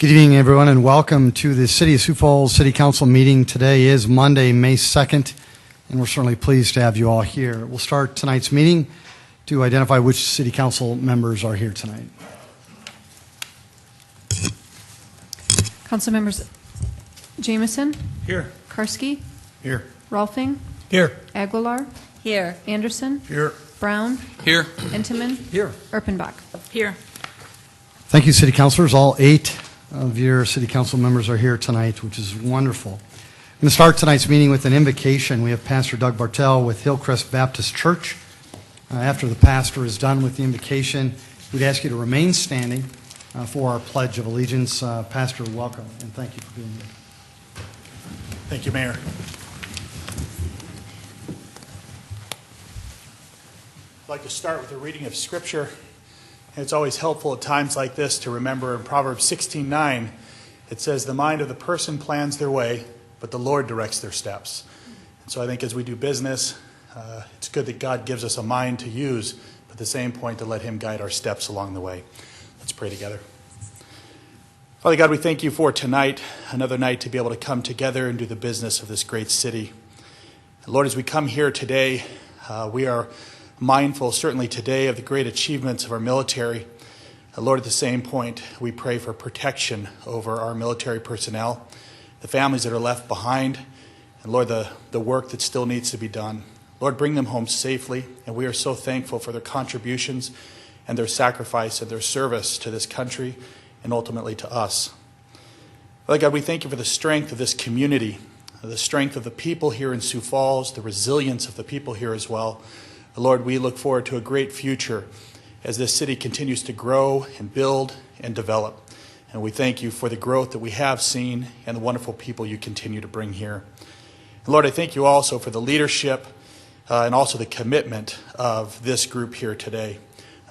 Good evening, everyone, and welcome to the City of Sioux Falls City Council meeting. Today is Monday, May 2nd, and we're certainly pleased to have you all here. We'll start tonight's meeting to identify which City Council members are here tonight. Council members Jameson. Here. Karski. Here. Rolfing. Here. Aguilar. Here. Anderson. Here. Brown. Here. Intiman. Here. Erpenbach. Here. Thank you, City Councilors. All 8 of your City Council members are here tonight, which is wonderful. I'm going to start tonight's meeting with an invocation. We have Pastor Doug Bartell with Hillcrest Baptist Church. After the pastor is done with the invocation, we'd ask you to remain standing for our Pledge of Allegiance. Pastor, welcome, and thank you for being here. Thank you, Mayor. I'd like to start with a reading of Scripture. It's always helpful at times like this to remember in Proverbs 16:9, it says, "The mind of the person plans their way, but the Lord directs their steps." And so I think as we do business, it's good that God gives us a mind to use, but at the same point to let Him guide our steps along the way. Let's pray together. Father God, we thank you for tonight, another night to be able to come together and do the business of this great city. And Lord, as we come here today, we are mindful, certainly today, of the great achievements of our military. Lord, at the same point, we pray for protection over our military personnel, the families that are left behind, and Lord, the work that still needs to be done. Lord, bring them home safely, and we are so thankful for their contributions and their sacrifice and their service to this country and ultimately to us. Father God, we thank you for the strength of this community, the strength of the people here in Sioux Falls, the resilience of the people here as well. Lord, we look forward to a great future as this city continues to grow and build and develop. And we thank you for the growth that we have seen and the wonderful people you continue to bring here. And Lord, I thank you also for the leadership and also the commitment of this group here today.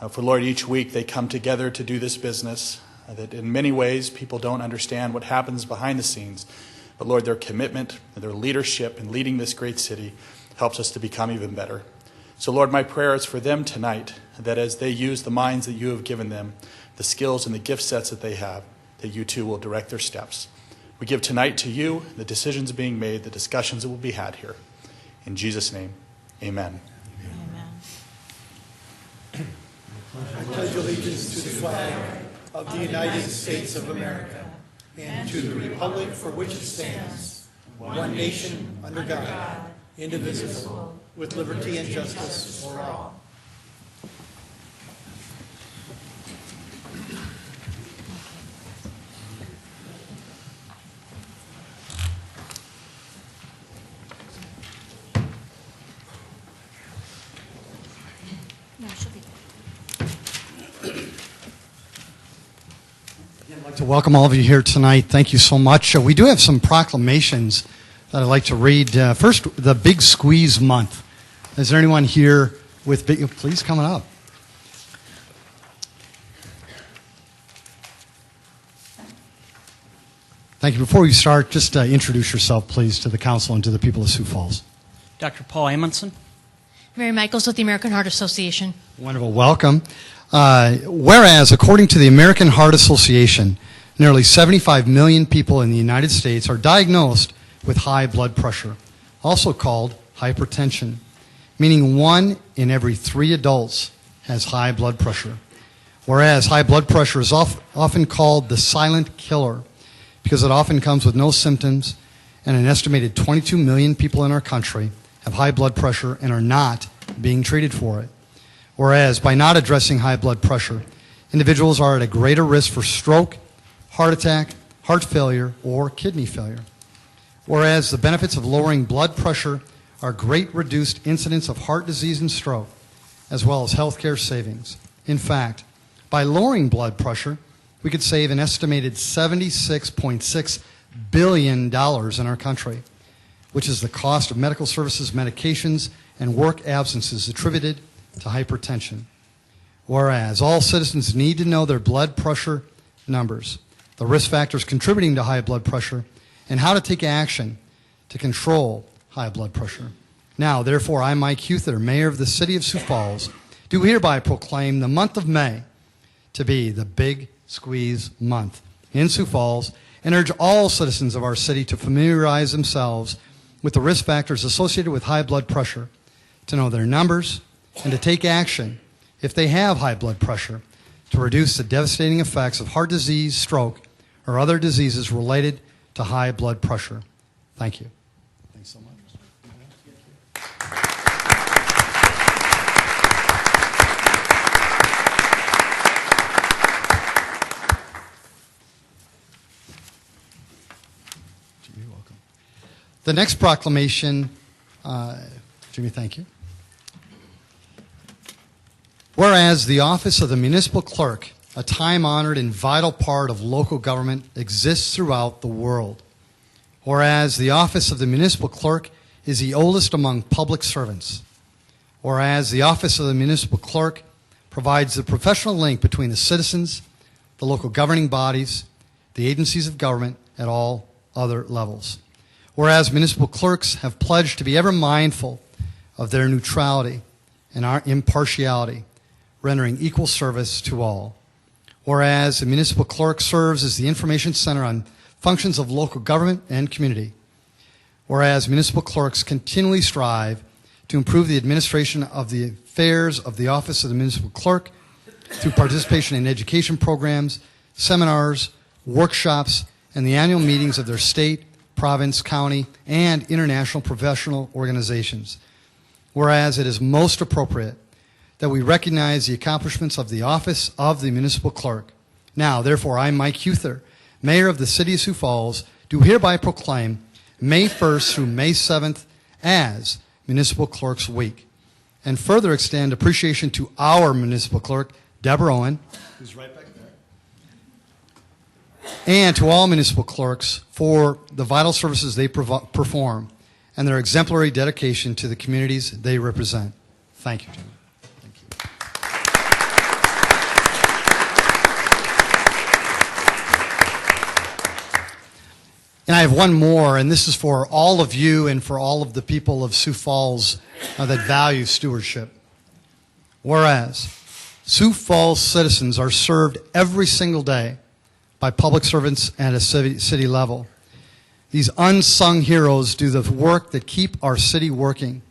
For Lord, each week they come together to do this business, that in many ways people don't understand what happens behind the scenes. But Lord, their commitment and their leadership in leading this great city helps us to become even better. So Lord, my prayer is for them tonight, that as they use the minds that you have given them, the skills and the gift sets that they have, that you too will direct their steps. We give tonight to you the decisions being made, the discussions that will be had here. In Jesus' name, amen. Amen. I pledge allegiance to the flag of the United States of America and to the republic for which it stands, one nation under God, indivisible, with liberty and justice for all. I'd like to welcome all of you here tonight. Thank you so much. We do have some proclamations that I'd like to read. First, the Big Squeeze Month. Is there anyone here with big? Please come up. Thank you. Before we start, just introduce yourself, please, to the council and to the people of Sioux Falls. Dr. Paul Amundson. Mary Michaels with the American Heart Association. Wonderful. Welcome. Whereas, according to the American Heart Association, nearly 75 million people in the United States are diagnosed with high blood pressure, also called hypertension, meaning 1 in every 3 adults has high blood pressure. Whereas high blood pressure is often called the silent killer because it often comes with no symptoms, and an estimated 22 million people in our country have high blood pressure and are not being treated for it. Whereas by not addressing high blood pressure, individuals are at a greater risk for stroke, heart attack, heart failure, or kidney failure. Whereas the benefits of lowering blood pressure are great reduced incidence of heart disease and stroke, as well as healthcare savings. In fact, by lowering blood pressure, we could save an estimated $76.6 billion in our country, which is the cost of medical services, medications, and work absences attributed to hypertension. Whereas all citizens need to know their blood pressure numbers, the risk factors contributing to high blood pressure, and how to take action to control high blood pressure. Now, therefore, I, Mike Huther, Mayor of the City of Sioux Falls, do hereby proclaim the month of May to be the Big Squeeze Month. in Sioux Falls and urge all citizens of our city to familiarize themselves with the risk factors associated with high blood pressure, to know their numbers, and to take action if they have high blood pressure to reduce the devastating effects of heart disease, stroke, or other diseases related to high blood pressure. Thank you. Thanks so much. You're welcome. The next proclamation, Jimmy, thank you. Whereas the office of the municipal clerk, a time-honored and vital part of local government, exists throughout the world. Whereas the office of the municipal clerk is the oldest among public servants. Whereas the office of the municipal clerk provides the professional link between the citizens, the local governing bodies, the agencies of government at all other levels. Whereas municipal clerks have pledged to be ever mindful of their neutrality and our impartiality, rendering equal service to all. Whereas the municipal clerk serves as the information center on functions of local government and community. Whereas municipal clerks continually strive to improve the administration of the affairs of the office of the municipal clerk through participation in education programs, seminars, workshops, and the annual meetings of their state, province, county, and international professional organizations. Whereas it is most appropriate that we recognize the accomplishments of the office of the municipal clerk. Now, therefore, I, Mike Huther, Mayor of the City of Sioux Falls, do hereby proclaim May 1st through May 7th as Municipal Clerks Week, and further extend appreciation to our municipal clerk, Deborah Owen, who's right back there, and to all municipal clerks for the vital services they perform and their exemplary dedication to the communities they represent. Thank you, Jim. And I have one more, and this is for all of you and for all of the people of Sioux Falls that value stewardship. Whereas Sioux Falls citizens are served every single day by public servants at a city level. These unsung heroes do the work that keep our city working.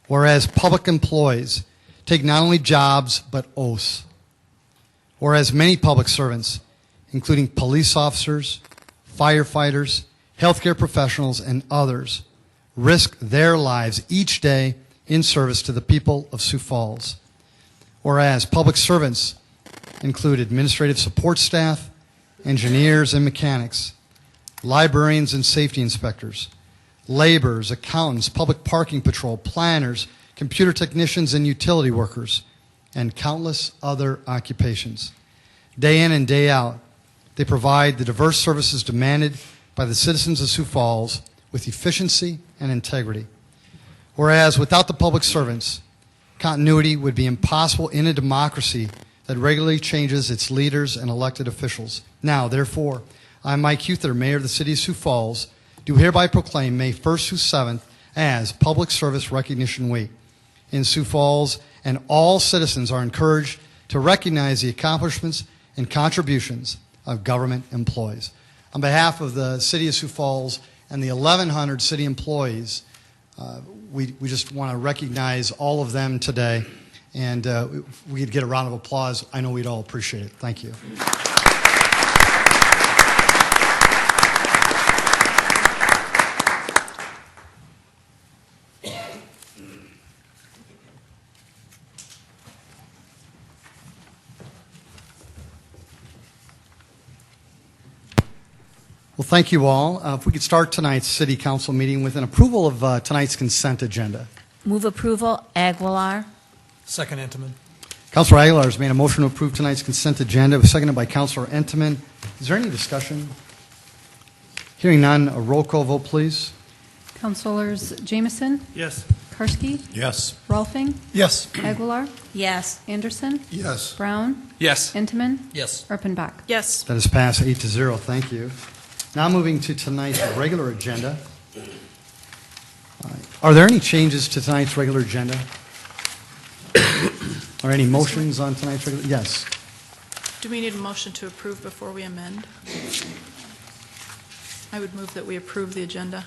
Whereas public employees take not only jobs but oaths. Whereas many public servants, including police officers, firefighters, healthcare professionals, and others, risk their lives each day in service to the people of Sioux Falls. Whereas public servants include administrative support staff, engineers and mechanics, librarians and safety inspectors, laborers, accountants, public parking patrol, planners, computer technicians and utility workers, and countless other occupations. Day in and day out, they provide the diverse services demanded by the citizens of Sioux Falls with efficiency and integrity. Whereas without the public servants, continuity would be impossible in a democracy that regularly changes its leaders and elected officials. Now, therefore, I, Mike Huther, Mayor of the City of Sioux Falls, do hereby proclaim May 1st through 7th as Public Service Recognition Week in Sioux Falls, and all citizens are encouraged to recognize the accomplishments and contributions of government employees. On behalf of the City of Sioux Falls and the 1,100 city employees, we just want to recognize all of them today, and if we could get a round of applause, I know we'd all appreciate it. Thank you. Well, thank you all. If we could start tonight's City Council meeting with an approval of tonight's consent agenda. Move approval, Aguilar. Second, Entenmann. Councilor Aguilar has made a motion to approve tonight's consent agenda. It was seconded by Councilor Entenmann. Is there any discussion? Hearing none, a roll call vote, please. Councilors Jameson, Yes. Karski, Yes. Rolfing, Yes. Aguilar, Yes. Anderson, Yes. Brown, Yes. Entenmann, Yes. Erpenbach. Yes. That is passed 8-0. Thank you. Now moving to tonight's regular agenda. Are there any changes to tonight's regular agenda? Are any motions on tonight's regular? Yes. Do we need a motion to approve before we amend? I would move that we approve the agenda.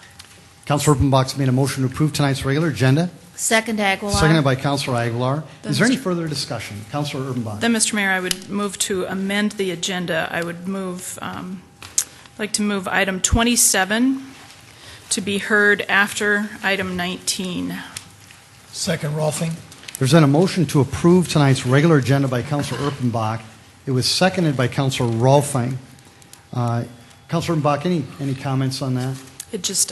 Councilor Urbanbach's made a motion to approve tonight's regular agenda, Second Aguilar. seconded by Councilor Aguilar. Then Is there any Mr. further discussion? Councilor Urbanbach. Then, Mr. Mayor, I would move to amend the agenda. I would like to move item 27 to be heard after item 19. Second, Rolfing. There's been a motion to approve tonight's regular agenda by Councilor Urbanbach. It was seconded by Councilor Rolfing. Councilor Urbanbach, any comments on that? It just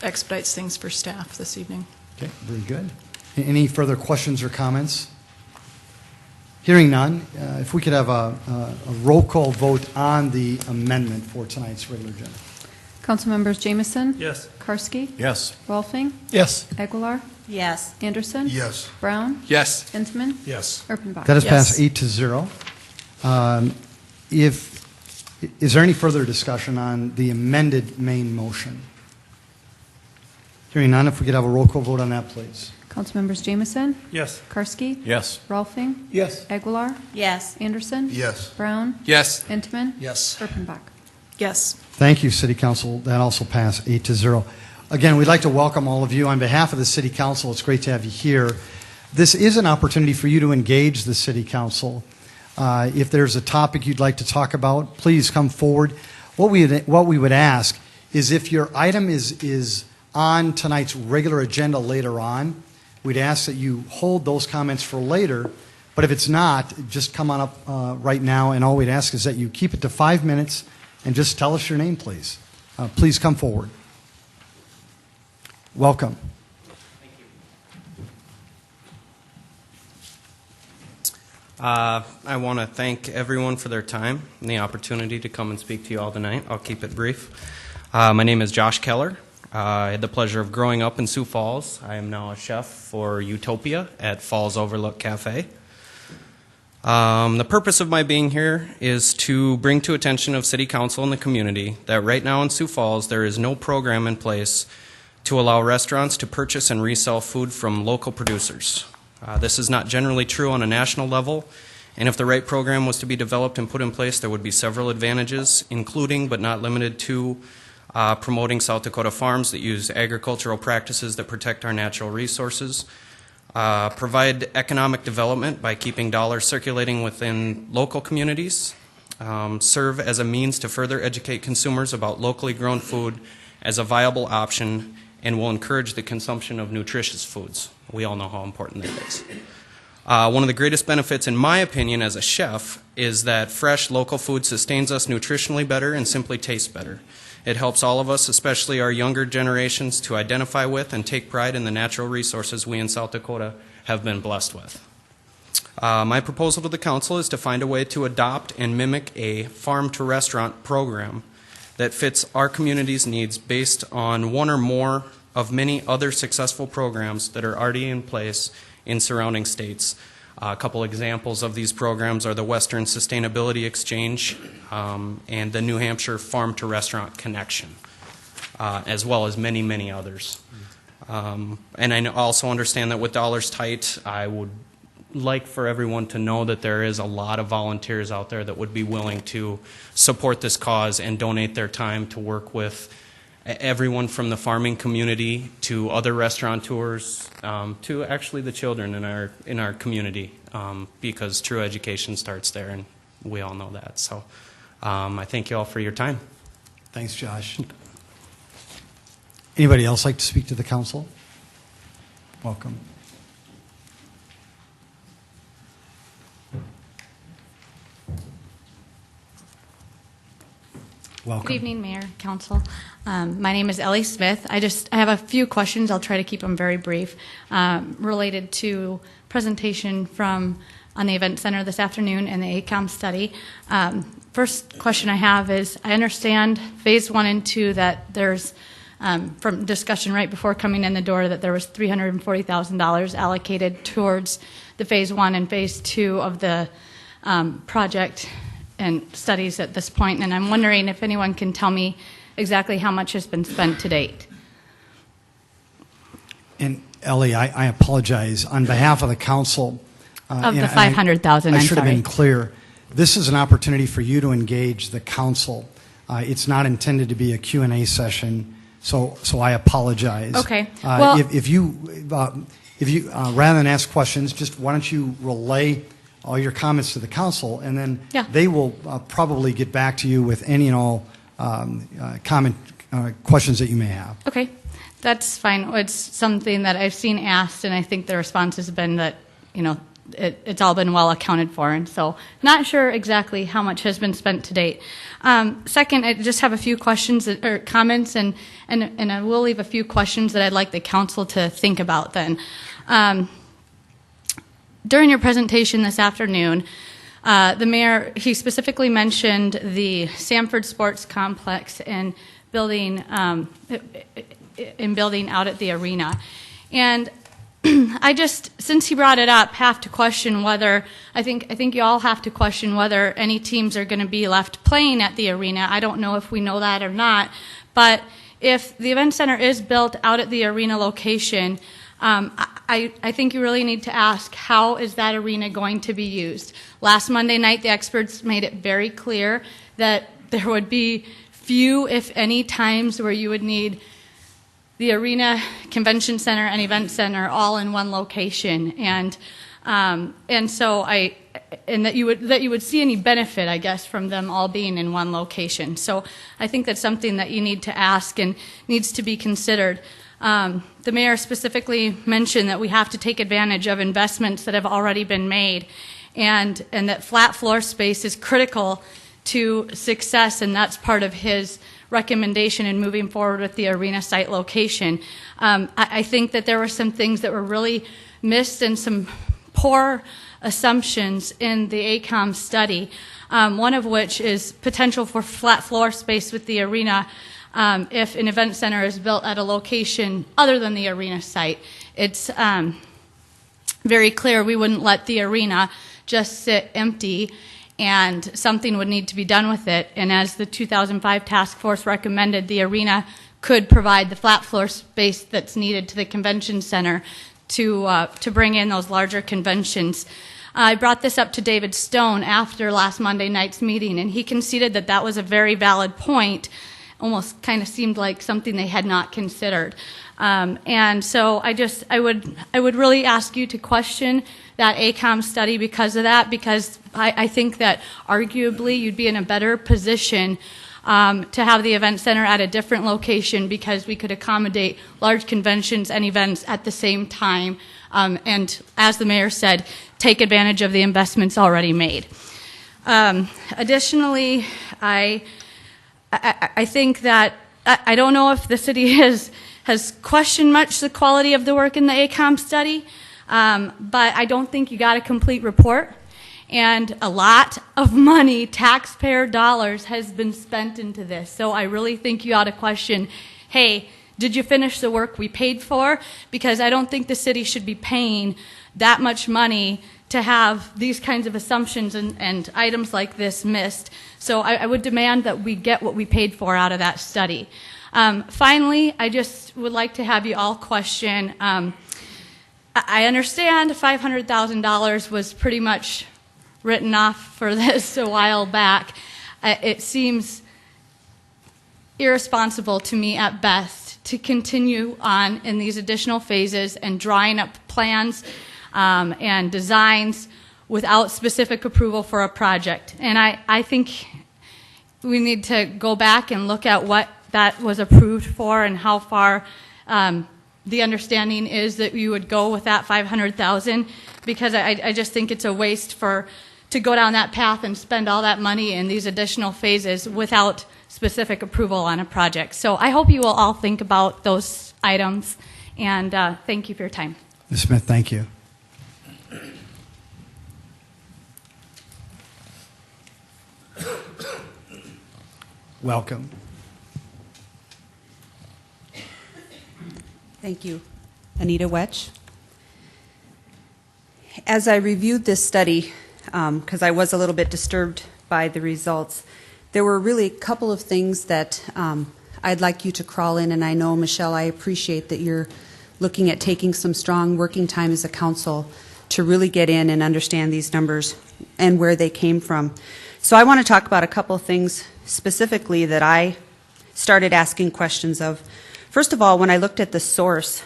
expedites things for staff this evening. Okay, very good. Any further questions or comments? Hearing none, if we could have a roll call vote on the amendment for tonight's regular agenda. Councilmembers Jameson? Yes. Karski? Yes. Rolfing? Yes. Aguilar? Yes. Anderson? Yes. Brown? Yes. Entman? Yes. Erpenbach? That has Yes. passed 8-0. Is there any further discussion on the amended main motion? Hearing none, if we could have a roll call vote on that, please. Councilmembers Jameson? Yes. Karski? Yes. Rolfing? Yes. Aguilar? Yes. Anderson? Yes. Brown? Yes. Entman? Yes. Erpenbach? Yes. Thank you, City Council. That also passed 8-0. Again, we'd like to welcome all of you. On behalf of the City Council, it's great to have you here. This is an opportunity for you to engage the City Council. If there's a topic you'd like to talk about, please come forward. What we would ask is if your item is on tonight's regular agenda later on, we'd ask that you hold those comments for later. But if it's not, just come on up right now, and all we'd ask is that you keep it to 5 minutes and just tell us your name, please. Please come forward. Welcome. I want to thank everyone for their time and the opportunity to come and speak to you all tonight. I'll keep it brief. My name is Josh Keller. I had the pleasure of growing up in Sioux Falls. I am now a chef for Utopia at Falls Overlook Cafe. The purpose of my being here is to bring to attention of City Council and the community that right now in Sioux Falls there is no program in place to allow restaurants to purchase and resell food from local producers. This is not generally true on a national level, and if the right program was to be developed and put in place, there would be several advantages, including but not limited to promoting South Dakota farms that use agricultural practices that protect our natural resources, provide economic development by keeping dollars circulating within local communities, serve as a means to further educate consumers about locally grown food as a viable option, and will encourage the consumption of nutritious foods. We all know how important that is. One of the greatest benefits, in my opinion, as a chef, is that fresh local food sustains us nutritionally better and simply tastes better. It helps all of us, especially our younger generations, to identify with and take pride in the natural resources we in South Dakota have been blessed with. My proposal to the council is to find a way to adopt and mimic a farm-to-restaurant program that fits our community's needs based on one or more of many other successful programs that are already in place in surrounding states. A couple examples of these programs are the Western Sustainability Exchange and the New Hampshire Farm-to-Restaurant Connection, as well as many, many others. And I also understand that with dollars tight, I would like for everyone to know that there is a lot of volunteers out there that would be willing to support this cause and donate their time to work with everyone from the farming community to other restaurateurs to actually the children in our community, because true education starts there, and we all know that. So I thank you all for your time. Thanks, Josh. Anybody else like to speak to the council? Welcome. Welcome. Good evening, Mayor, Council. My name is Ellie Smith. I have a few questions. I'll try to keep them very brief, related to presentation from on the Event Center this afternoon and the ACOM study. First question I have is, I understand Phase 1 and 2 that there's, from discussion right before coming in the door, that there was $340,000 allocated towards the Phase 1 and Phase 2 of the project and studies at this point, and I'm wondering if anyone can tell me exactly how much has been spent to date. And Ellie, I apologize on behalf of the council. Of the $500,000, I should have been clear. this is an opportunity for you to engage the council. It's not intended to be a Q&A session, so I apologize. Okay. Well, If you rather than ask questions, just why don't you relay all your comments to the council, and then they will probably get back to you with any and all questions that you may have. Okay, that's fine. It's something that I've seen asked, and I think the response has been that, it's all been well accounted for, and so not sure exactly how much has been spent to date. Second, I just have a few questions or comments, and I will leave a few questions that I'd like the council to think about then. During your presentation this afternoon, the mayor, he specifically mentioned the Sanford Sports Complex and building out at the arena. And I just, since he brought it up, have to question whether, I think you all have to question whether any teams are going to be left playing at the arena. I don't know if we know that or not, but if the event center is built out at the arena location, I think you really need to ask, how is that arena going to be used? Last Monday night, the experts made it very clear that there would be few, if any, times where you would need the arena, convention center, and event center all in one location, and so that you would see any benefit, I guess, from them all being in one location. So I think that's something that you need to ask and needs to be considered. The mayor specifically mentioned that we have to take advantage of investments that have already been made, and that flat floor space is critical to success, and that's part of his recommendation in moving forward with the arena site location. I think that there were some things that were really missed and some poor assumptions in the ACOM study, one of which is potential for flat floor space with the arena if an event center is built at a location other than the arena site. It's very clear we wouldn't let the arena just sit empty, and something would need to be done with it. And as the 2005 task force recommended, the arena could provide the flat floor space that's needed to the convention center to bring in those larger conventions. I brought this up to David Stone after last Monday night's meeting, and he conceded that that was a very valid point. Almost kind of seemed like something they had not considered. And so I would really ask you to question that ACOM study because of that, because I think that arguably you'd be in a better position to have the event center at a different location, because we could accommodate large conventions and events at the same time, and as the mayor said, take advantage of the investments already made. Additionally, I think that I don't know if the city has questioned much the quality of the work in the ACOM study, but I don't think you got a complete report. And a lot of money, taxpayer dollars, has been spent into this. So I really think you ought to question, hey, did you finish the work we paid for? Because I don't think the city should be paying that much money to have these kinds of assumptions and items like this missed. So I would demand that we get what we paid for out of that study. Finally, I just would like to have you all question, I understand $500,000 was pretty much written off for this a while back. It seems irresponsible to me at best to continue on in these additional phases and drawing up plans and designs without specific approval for a project. And I think we need to go back and look at what that was approved for and how far the understanding is that you would go with that $500,000, because I just think it's a waste to go down that path and spend all that money in these additional phases without specific approval on a project. So I hope you will all think about those items, and thank you for your time. Ms. Smith, thank you. Welcome. Thank you. Anita Wetch. As I reviewed this study, because I was a little bit disturbed by the results, there were really a couple of things that I'd like you to crawl in, and I know, Michelle, I appreciate that you're looking at taking some strong working time as a council to really get in and understand these numbers and where they came from. So I want to talk about a couple of things specifically that I started asking questions of. First of all, when I looked at the source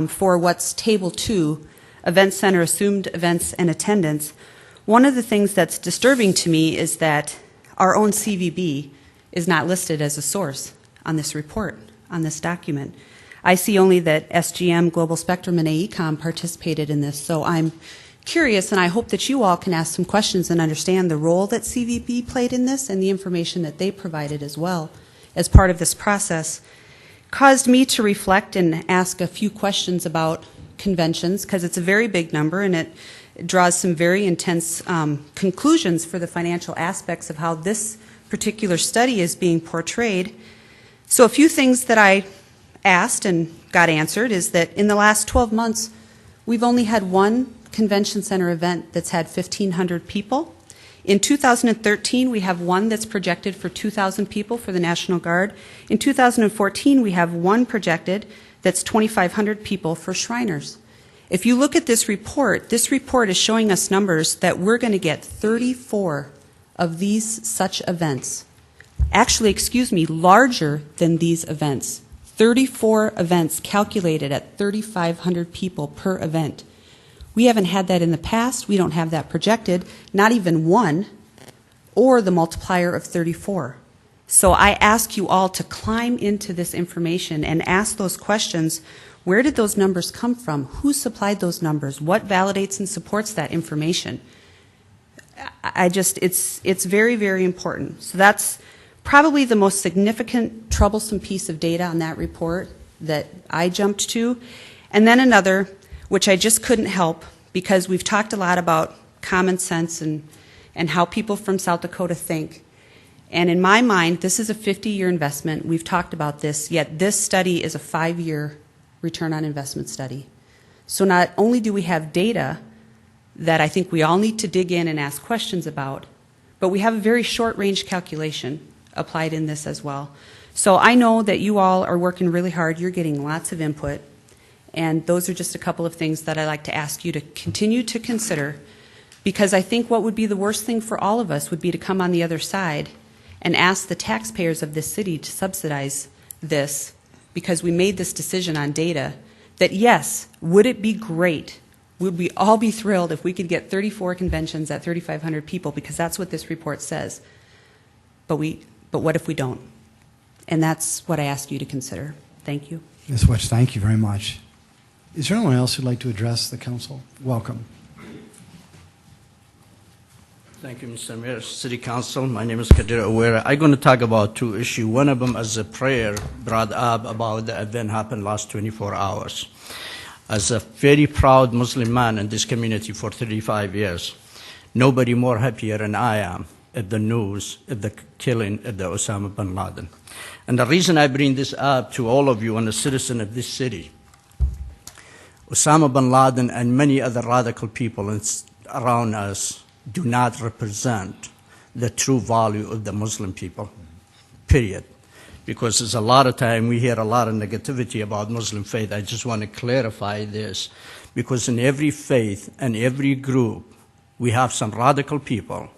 for what's Table 2, Event Center Assumed Events and Attendance, one of the things that's disturbing to me is that our own CVB is not listed as a source on this report, on this document. I see only that SGM, Global Spectrum, and AECOM participated in this, so I'm curious, and I hope that you all can ask some questions and understand the role that CVB played in this and the information that they provided as well as part of this process. Caused me to reflect and ask a few questions about conventions, because it's a very big number and it draws some very intense conclusions for the financial aspects of how this particular study is being portrayed. So a few things that I asked and got answered is that in the last 12 months, we've only had one convention center event that's had 1,500 people. In 2013, we have one that's projected for 2,000 people for the National Guard. In 2014, we have one projected that's 2,500 people for Shriners. If you look at this report is showing us numbers that we're going to get 34 of these such events. Actually, larger than these events. 34 events calculated at 3,500 people per event. We haven't had that in the past. We don't have that projected, not even one, or the multiplier of 34. So I ask you all to climb into this information and ask those questions. Where did those numbers come from? Who supplied those numbers? What validates and supports that information? It's very, very important. So that's probably the most significant, troublesome piece of data on that report that I jumped to. And then another, which I just couldn't help, because we've talked a lot about common sense and how people from South Dakota think. And in my mind, this is a 50-year investment. We've talked about this, yet this study is a 5-year return on investment study. So not only do we have data that I think we all need to dig in and ask questions about, but we have a very short-range calculation applied in this as well. So I know that you all are working really hard. You're getting lots of input. And those are just a couple of things that I'd like to ask you to continue to consider, because I think what would be the worst thing for all of us would be to come on the other side and ask the taxpayers of this city to subsidize this, because we made this decision on data, that yes, would it be great, would we all be thrilled if we could get 34 conventions at 3,500 people, because that's what this report says. But what if we don't? And that's what I ask you to consider. Thank you. Ms. Wetch, thank you very much. Is there anyone else who'd like to address the council? Welcome. Thank you, Mr. Mayor. City Council, my name is Kadir Awera. I'm going to talk about two issues. One of them is a prayer brought up about the event happened last 24 hours. As a very proud Muslim man in this community for 35 years, nobody more happier than I am at the news of the killing of the Osama bin Laden. And the reason I bring this up to all of you and the citizen of this city, Osama bin Laden and many other radical people around us do not represent the true value of the Muslim people, period. Because there's a lot of time we hear a lot of negativity about Muslim faith. I just want to clarify this, because in every faith and every group, we have some radical people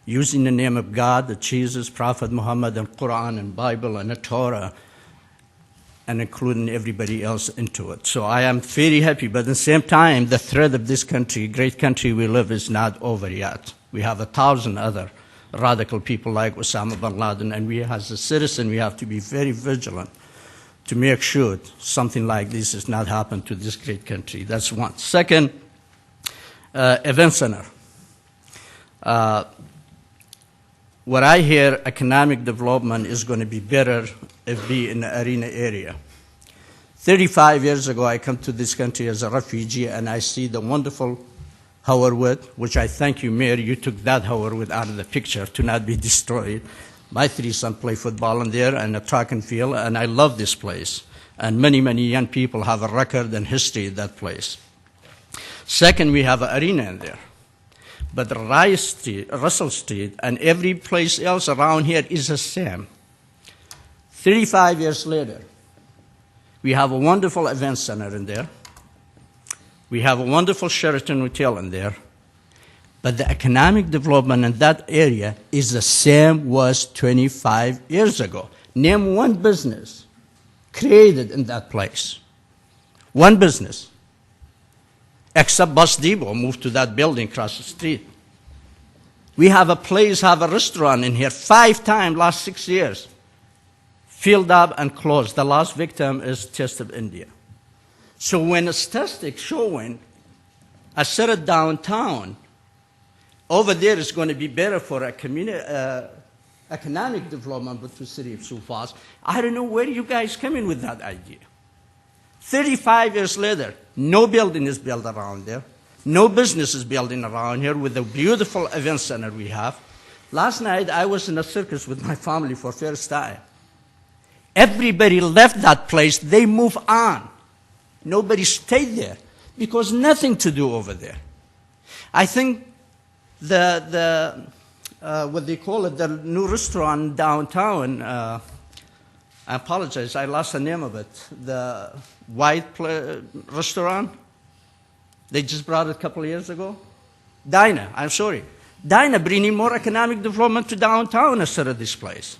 using the name of God, the Jesus, Prophet Muhammad, and Quran, and Bible, and the Torah, and including everybody else into it. So I am very happy, but at the same time, the threat of this country, great country we live, is not over yet. We have 1,000 other radical people like Osama bin Laden, and we as a citizen, we have to be very vigilant to make sure something like this does not happen to this great country. That's one. Second, event center. What I hear, economic development is going to be better if we in the arena area. 35 years ago, I come to this country as a refugee, and I see the wonderful Howard, which I thank you, Mayor, you took that Howard out of the picture to not be destroyed. My 3 sons play football in there and a track and field, and I love this place. And many, many young people have a record and history of that place. Second, we have an arena in there. But Russell Street, and every place else around here is the same. 35 years later, we have a wonderful event center in there. We have a wonderful Sheraton Hotel in there. But the economic development in that area is the same was 25 years ago. Name one business created in that place. One business. Except Bus Depot moved to that building across the street. We have a place, have a restaurant in here 5 times last 6 years. Filled up and closed. The last victim is Chest of India. So when a statistic showing I said it downtown, over there is going to be better for a economic development with the city of Sioux Falls. I don't know where you guys come in with that idea. 35 years later, no building is built around there. No business is building around here with the beautiful event center we have. Last night, I was in a circus with my family for first time. Everybody left that place. They moved on. Nobody stayed there because nothing to do over there. I think what they call it, the new restaurant downtown, I apologize, I lost the name of it, the white restaurant, they just brought it a couple of years ago. Dinah, I'm sorry. Dinah bringing more economic development to downtown instead of this place.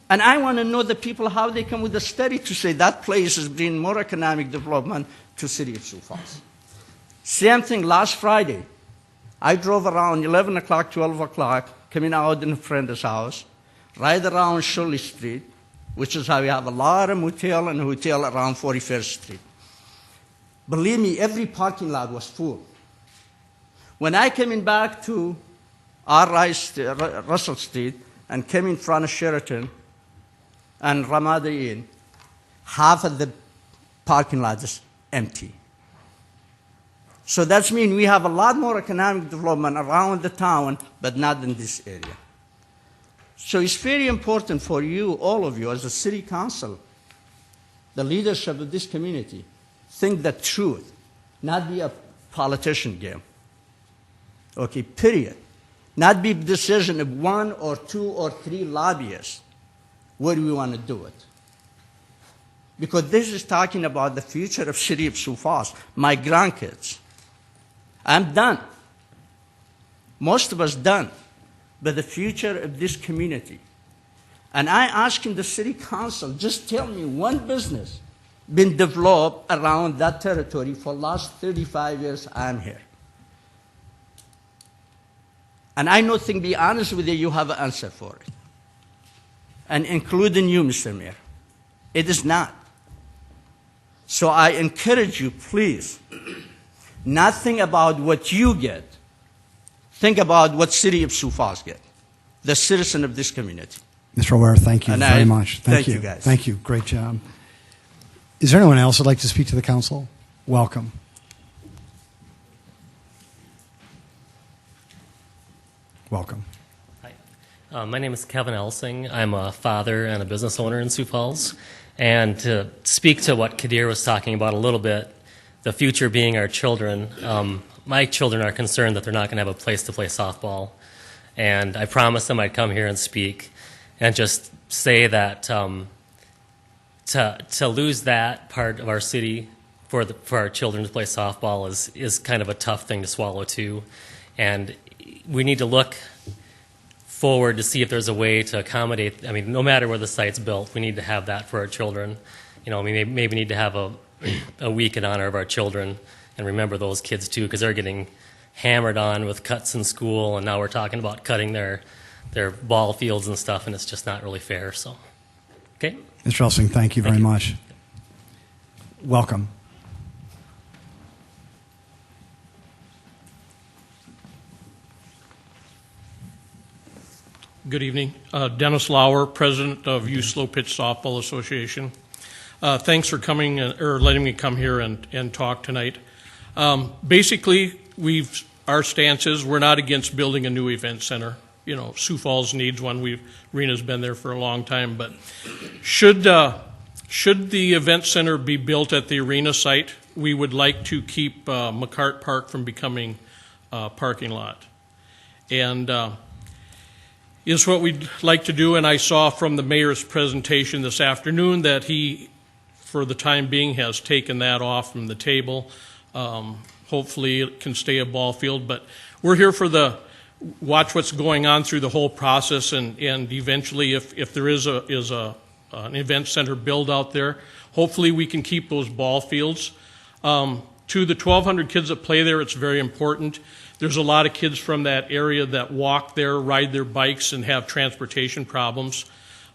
And I want to know the people how they come with a study to say that place is bringing more economic development to the city of Sioux Falls. Same thing last Friday. I drove around 11 o'clock, 12 o'clock, coming out in a friend's house, right around Shirley Street, which is how we have a lot of motel and hotel around 41st Street. Believe me, every parking lot was full. When I came in back to Russell Street and came in front of Sheraton and Ramada Inn, half of the parking lot is empty. So that means we have a lot more economic development around the town, but not in this area. So it's very important for you, all of you, as a city council, the leadership of this community, think the truth, not be a politician game. Okay, period. Not be a decision of 1 or 2 or 3 lobbyists. Where do we want to do it? Because this is talking about the future of city of Sioux Falls, my grandkids. I'm done. Most of us done. But the future of this community. And I asking the city council, just tell me one business been developed around that territory for the last 35 years I'm here. And I don't think, be honest with you, you have an answer for it. And including you, Mr. Mayor. It is not. So I encourage you, please, not think about what you get. Think about what city of Sioux Falls get, the citizen of this community. Mr. O'Ware, thank you very much. Thank you, guys. Thank you. Great job. Is there anyone else who would like to speak to the council? Welcome. Welcome. Hi. My name is Kevin Elsing. I'm a father and a business owner in Sioux Falls. And to speak to what Kadir was talking about a little bit, the future being our children, my children are concerned that they're not going to have a place to play softball. And I promised them I'd come here and speak and just say that to lose that part of our city for our children to play softball is kind of a tough thing to swallow too. And we need to look forward to see if there's a way to accommodate. I mean, no matter where the site's built, we need to have that for our children. You know, we maybe need to have a week in honor of our children and remember those kids too, because they're getting hammered on with cuts in school, and now we're talking about cutting their ball fields and stuff, and it's just not really fair. So, okay. Mr. Elsing, thank you very much. Welcome. Good evening. Dennis Lauer, president of Youth Slow Pitch Softball Association. Thanks for coming or letting me come here and talk tonight. Basically, our stance is we're not against building a new event center. You know, Sioux Falls needs one. Arena's been there for a long time, but should the event center be built at the arena site, we would like to keep McCart Park from becoming a parking lot. And is what we'd like to do, and I saw from the mayor's presentation this afternoon that he for the time being, has taken that off from the table. Hopefully it can stay a ball field, but we're here for watch what's going on through the whole process, and eventually if there is an event center build out there, hopefully we can keep those ball fields. To the 1,200 kids that play there, it's very important. There's a lot of kids from that area that walk there, ride their bikes, and have transportation problems.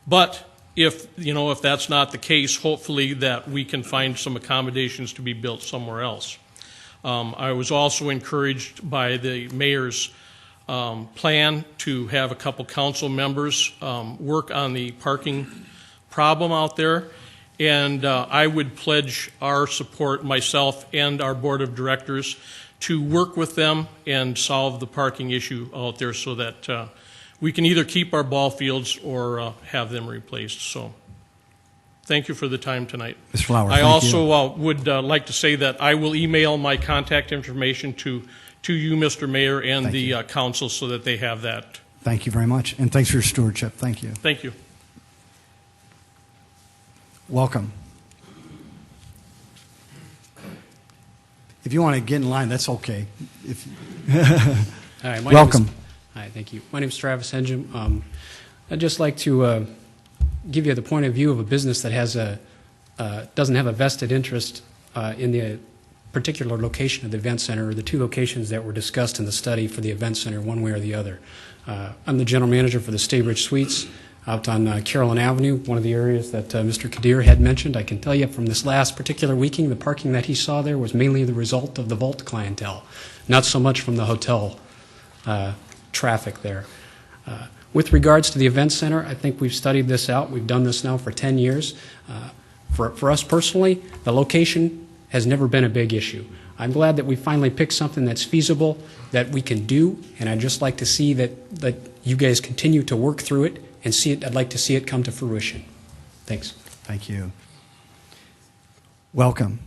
But if that's not the case, hopefully that we can find some accommodations to be built somewhere else. I was also encouraged by the mayor's plan to have a couple council members work on the parking problem out there. And I would pledge our support, myself and our board of directors, to work with them and solve the parking issue out there so that we can either keep our ball fields or have them replaced. So thank you for the time tonight. Mr. Flower, I thank also would like to say that I will email my contact information to you, Mr. Mayor, and the council so that they have that. Thank you very much, and thanks for your stewardship. Thank you. Thank you. Welcome. If you want to get in line, that's okay. Hi, welcome. Hi, thank you. My name is Travis Henjum. I'd just like to give you the point of view of a business that doesn't have a vested interest in the particular location of the event center, or the two locations that were discussed in the study for the event center, one way or the other. I'm the general manager for the Staybridge Suites out on Carolyn Avenue, one of the areas that Mr. Kadir had mentioned. I can tell you from this last particular weekend, the parking that he saw there was mainly the result of the vault clientele, not so much from the hotel traffic there. With regards to the event center, I think we've studied this out. We've done this now for 10 years. For us personally, the location has never been a big issue. I'm glad that we finally picked something that's feasible, that we can do, and I'd just like to see that you guys continue to work through it and see it. I'd like to see it come to fruition. Thanks. Thank you. Welcome.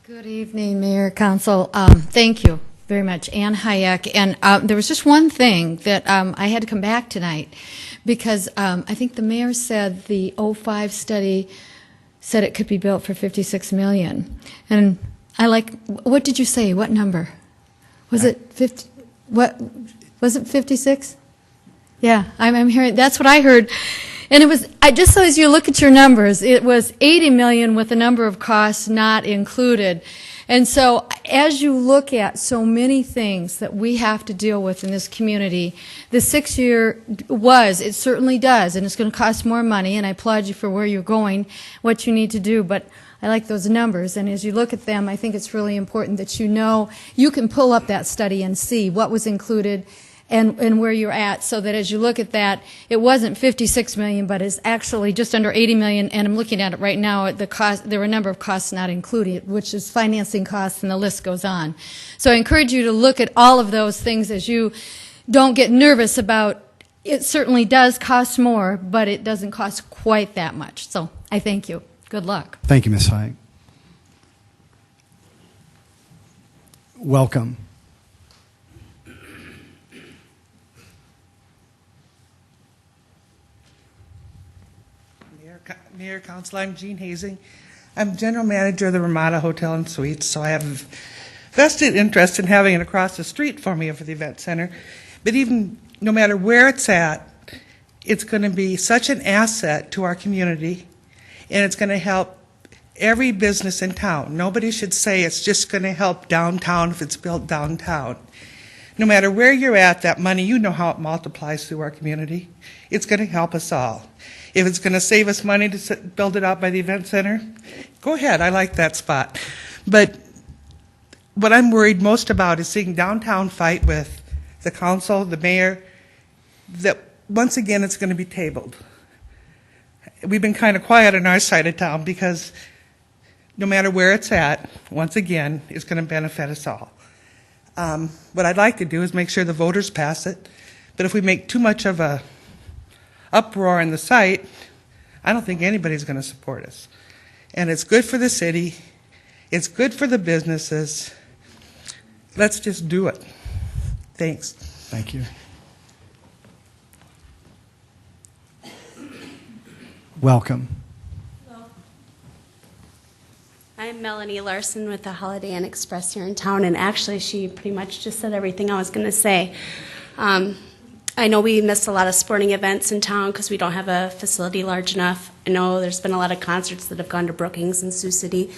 Good evening, Mayor, Council. Thank you very much, Ann Hayek. And there was just one thing that I had to come back tonight, because I think the mayor said the 05 study said it could be built for $56 million. And what did you say? What number? Was it 50? What was it? 56? Yeah, I'm hearing. That's what I heard. And it was, just so as you look at your numbers, it was $80 million with a number of costs not included. And so as you look at so many things that we have to deal with in this community, the 6-year it certainly does, and it's going to cost more money, and I applaud you for where you're going, what you need to do, but I like those numbers, and as you look at them, I think it's really important that you know you can pull up that study and see what was included and where you're at, so that as you look at that, it wasn't $56 million, but it's actually just under $80 million, and I'm looking at it right now, there were a number of costs not included, which is financing costs, and the list goes on. So I encourage you to look at all of those things as you don't get nervous about, it certainly does cost more, but it doesn't cost quite that much. So I thank you. Good luck. Thank you, Ms. Hayek. Welcome. Mayor, Council, I'm Jean Hazing. I'm General Manager of the Ramada Hotel and Suites, so I have vested interest in having it across the street for me for the event center. But even no matter where it's at, it's going to be such an asset to our community, and it's going to help every business in town. Nobody should say it's just going to help downtown if it's built downtown. No matter where you're at, that money, you know how it multiplies through our community. It's going to help us all. If it's going to save us money to build it out by the event center, go ahead. I like that spot. But what I'm worried most about is seeing downtown fight with the council, the mayor, that once again it's going to be tabled. We've been kind of quiet on our side of town because no matter where it's at, once again, it's going to benefit us all. What I'd like to do is make sure the voters pass it. But if we make too much of a uproar in the site, I don't think anybody's going to support us. And it's good for the city. It's good for the businesses. Let's just do it. Thanks. Thank you. welcome. I'm Melanie Larson with the Holiday Inn Express here in town, and actually she pretty much just said everything I was going to say. I know we miss a lot of sporting events in town because we don't have a facility large enough. I know there's been a lot of concerts that have gone to Brookings and Sioux City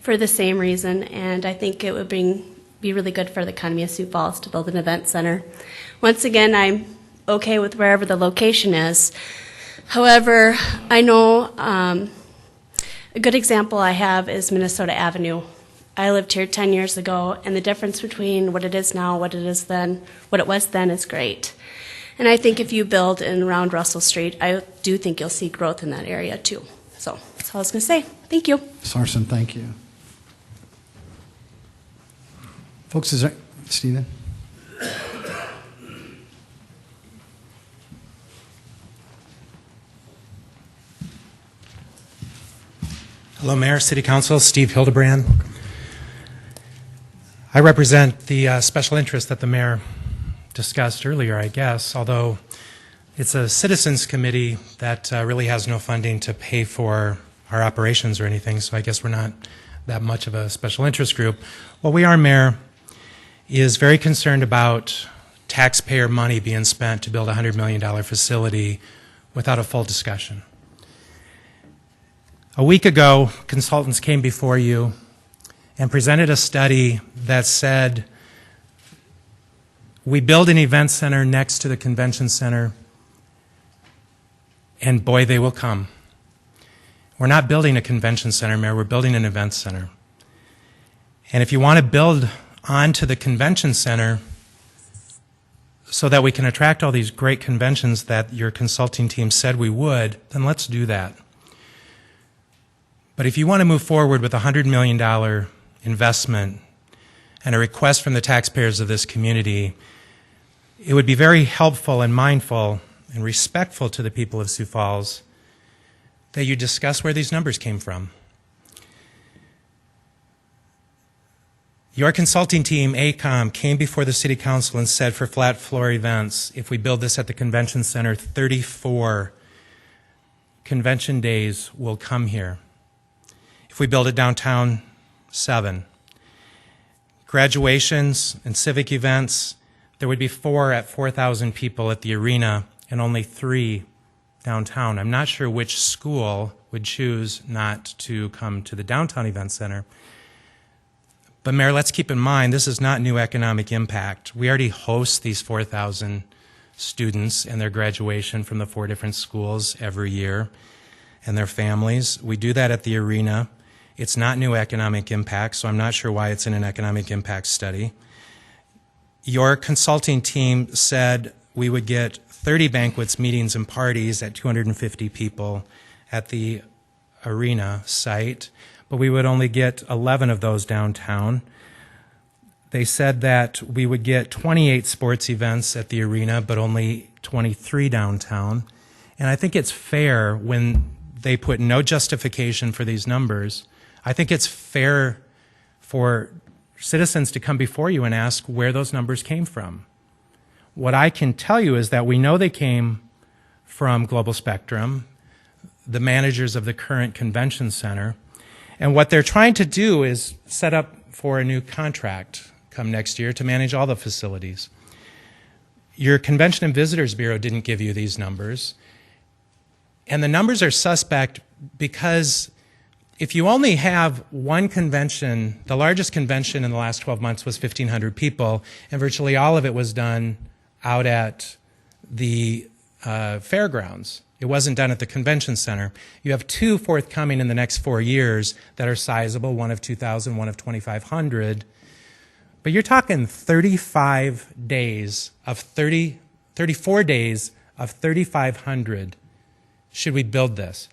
for the same reason, and I think it would be really good for the economy of Sioux Falls to build an event center. Once again, I'm okay with wherever the location is. However, I know a good example I have is Minnesota Avenue. I lived here 10 years ago, and the difference between what it is now, what it was then is great. And I think if you build in around Russell Street, I do think you'll see growth in that area too. So that's all I was going to say. Thank you. Sarson, thank you. Folks, is there, Stephen? Hello, Mayor, City Council, Steve Hildebrand. I represent the special interest that the mayor discussed earlier, I guess, although it's a citizens committee that really has no funding to pay for our operations or anything, so I guess we're not that much of a special interest group. What we are, Mayor, is very concerned about taxpayer money being spent to build a $100 million facility without a full discussion. A week ago, consultants came before you and presented a study that said we build an event center next to the convention center, and boy, they will come. We're not building a convention center, Mayor, we're building an event center. And if you want to build onto the convention center so that we can attract all these great conventions that your consulting team said we would, then let's do that. But if you want to move forward with a $100 million investment and a request from the taxpayers of this community, it would be very helpful and mindful and respectful to the people of Sioux Falls that you discuss where these numbers came from. Your consulting team, ACOM, came before the City Council and said for flat floor events, if we build this at the convention center, 34 convention days will come here. If we build it downtown, 7. Graduations and civic events, there would be 4 at 4,000 people at the arena and only 3 downtown. I'm not sure which school would choose not to come to the downtown event center. But Mayor, let's keep in mind, this is not new economic impact. We already host these 4,000 students and their graduation from the 4 different schools every year and their families. We do that at the arena. It's not new economic impact, so I'm not sure why it's in an economic impact study. Your consulting team said we would get 30 banquets, meetings, and parties at 250 people at the arena site, but we would only get 11 of those downtown. They said that we would get 28 sports events at the arena, but only 23 downtown. And I think it's fair when they put no justification for these numbers. I think it's fair for citizens to come before you and ask where those numbers came from. What I can tell you is that we know they came from Global Spectrum, the managers of the current convention center, and what they're trying to do is set up for a new contract come next year to manage all the facilities. Your Convention and Visitors Bureau didn't give you these numbers, and the numbers are suspect because if you only have one convention, the largest convention in the last 12 months was 1,500 people, and virtually all of it was done out at the fairgrounds. It wasn't done at the convention center. You have 2 forthcoming in the next 4 years that are sizable, one of 2,000, one of 2,500. But you're talking 34 days of 3,500 should we build this.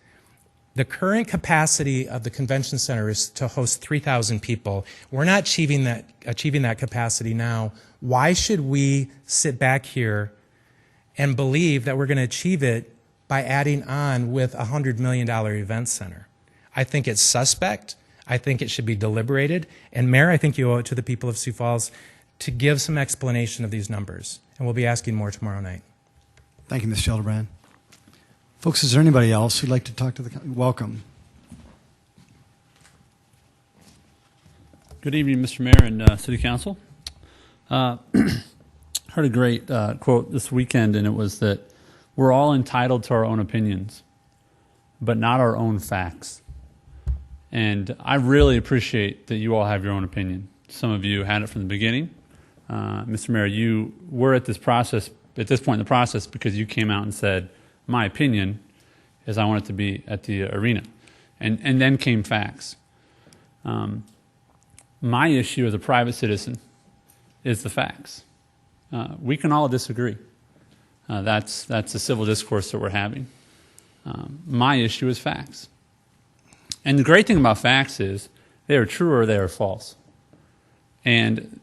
The current capacity of the convention center is to host 3,000 people. We're not achieving that capacity now. Why should we sit back here and believe that we're going to achieve it by adding on with a $100 million event center? I think it's suspect. I think it should be deliberated. And Mayor, I think you owe it to the people of Sioux Falls to give some explanation of these numbers. And we'll be asking more tomorrow night. Thank you, Ms. Hildebrand. Folks, is there anybody else who'd like to talk to the welcome? Good evening, Mr. Mayor and City Council. Heard a great quote this weekend, and it was that we're all entitled to our own opinions, but not our own facts. And I really appreciate that you all have your own opinion. Some of you had it from the beginning. Mr. Mayor, you were at this point in the process because you came out and said, my opinion is I want it to be at the arena. And then came facts. My issue as a private citizen is the facts. We can all disagree. That's the civil discourse that we're having. My issue is facts. And the great thing about facts is they are true or they are false. And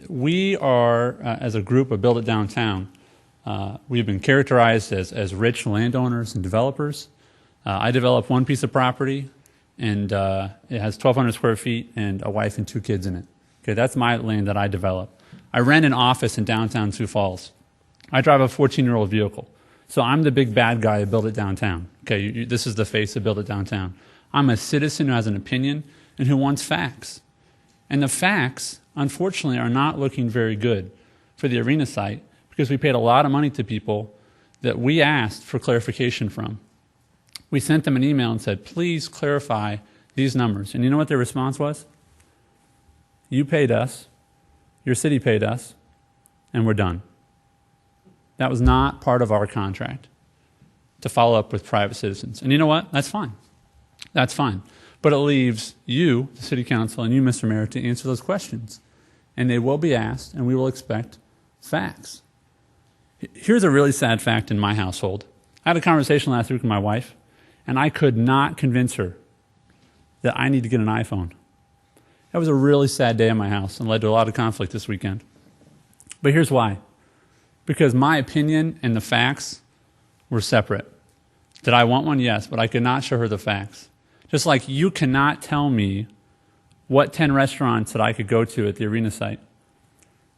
we are, as a group of Build It Downtown, we've been characterized as rich landowners and developers. I developed one piece of property, and it has 1,200 square feet and a wife and 2 kids in it. Okay, that's my land that I develop. I rent an office in downtown Sioux Falls. I drive a 14-year-old vehicle. So I'm the big bad guy of Build It Downtown. Okay, this is the face of Build It Downtown. I'm a citizen who has an opinion and who wants facts. And the facts, unfortunately, are not looking very good for the arena site because we paid a lot of money to people that we asked for clarification from. We sent them an email and said, please clarify these numbers. And you know what their response was? You paid us, your city paid us, and we're done. That was not part of our contract to follow up with private citizens. And you know what? That's fine. That's fine. But it leaves you, the City Council, and you, Mr. Mayor, to answer those questions. And they will be asked, and we will expect facts. Here's a really sad fact in my household. I had a conversation last week with my wife, and I could not convince her that I need to get an iPhone. That was a really sad day in my house and led to a lot of conflict this weekend. But here's why. Because my opinion and the facts were separate. Did I want one? Yes, but I could not show her the facts. Just like you cannot tell me what 10 restaurants that I could go to at the arena site.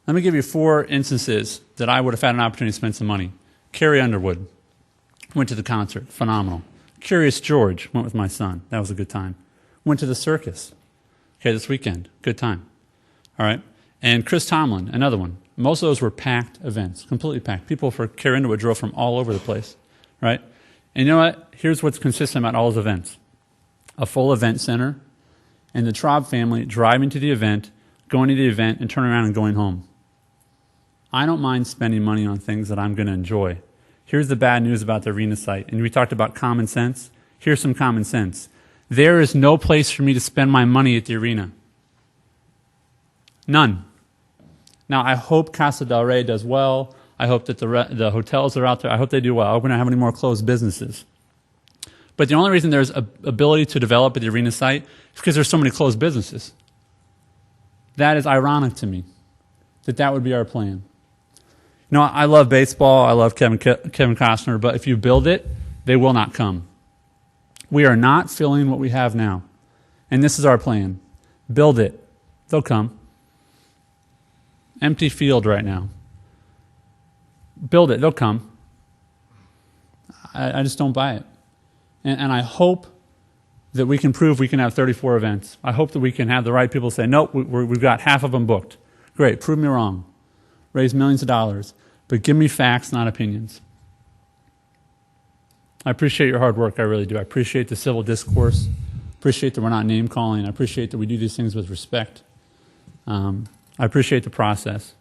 Let me give you 4 instances that I would have had an opportunity to spend some money. Carrie Underwood, went to the concert, phenomenal. Curious George, went with my son, that was a good time. Went to the circus, okay, this weekend, good time. All right, and Chris Tomlin, another one. Most of those were packed events, completely packed. People for Carrie Underwood drove from all over the place, right? And you know what? Here's what's consistent about all those events. A full event center, and the Traub family driving to the event, going to the event, and turning around and going home. I don't mind spending money on things that I'm going to enjoy. Here's the bad news about the arena site. And we talked about common sense. Here's some common sense. There is no place for me to spend my money at the arena. None. Now, I hope Casa del Rey does well. I hope that the hotels that are out there, I hope they do well. I hope we don't have any more closed businesses. But the only reason there's a ability to develop at the arena site is because there's so many closed businesses. That is ironic to me, that would be our plan. You know, I love baseball, I love Kevin Costner, but if you build it, they will not come. We are not filling what we have now. And this is our plan. Build it. They'll come. Empty field right now. Build it. They'll come. I just don't buy it. And I hope that we can prove we can have 34 events. I hope that we can have the right people say, nope, we've got half of them booked. Great, prove me wrong. Raise millions of dollars. But give me facts, not opinions. I appreciate your hard work, I really do. I appreciate the civil discourse. I appreciate that we're not name-calling. I appreciate that we do these things with respect. I appreciate the process.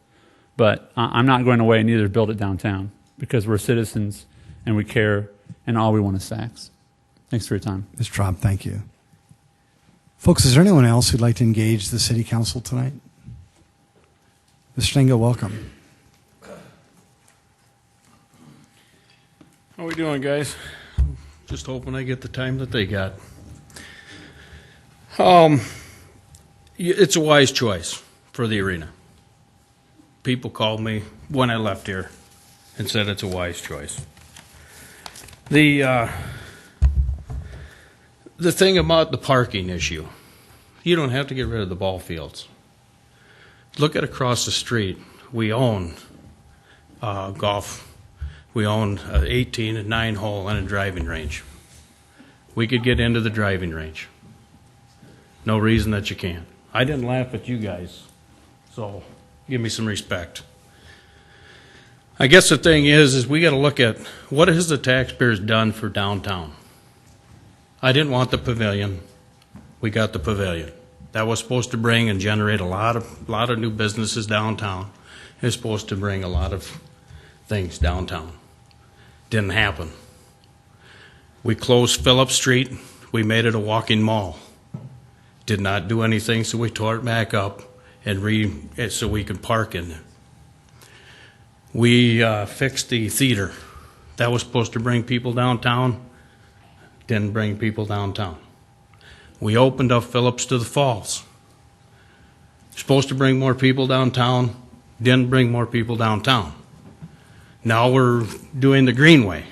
But I'm not going away and either Build It Downtown because we're citizens and we care and all we want is facts. Thanks for your time. Mr. Traub, thank you. Folks, is there anyone else who'd like to engage the City Council tonight? Mr. Stengel, welcome. How we doing, guys? Just hoping I get the time that they got. It's a wise choice for the arena. People called me when I left here and said it's a wise choice. The thing about the parking issue, you don't have to get rid of the ball fields. Look at across the street. We own golf. We own an 18 and 9 hole and a driving range. We could get into the driving range. No reason that you can't. I didn't laugh at you guys, so give me some respect. I guess the thing is we got to look at what has the taxpayers done for downtown. I didn't want the pavilion. We got the pavilion. That was supposed to bring and generate a lot of new businesses downtown. It's supposed to bring a lot of things downtown. Didn't happen. We closed Phillip Street. We made it a walking mall. Did not do anything, so we tore it back up and so we could park in there. We fixed the theater. That was supposed to bring people downtown. Didn't bring people downtown. We opened up Phillips to the Falls. Supposed to bring more people downtown. Didn't bring more people downtown. Now we're doing the Greenway.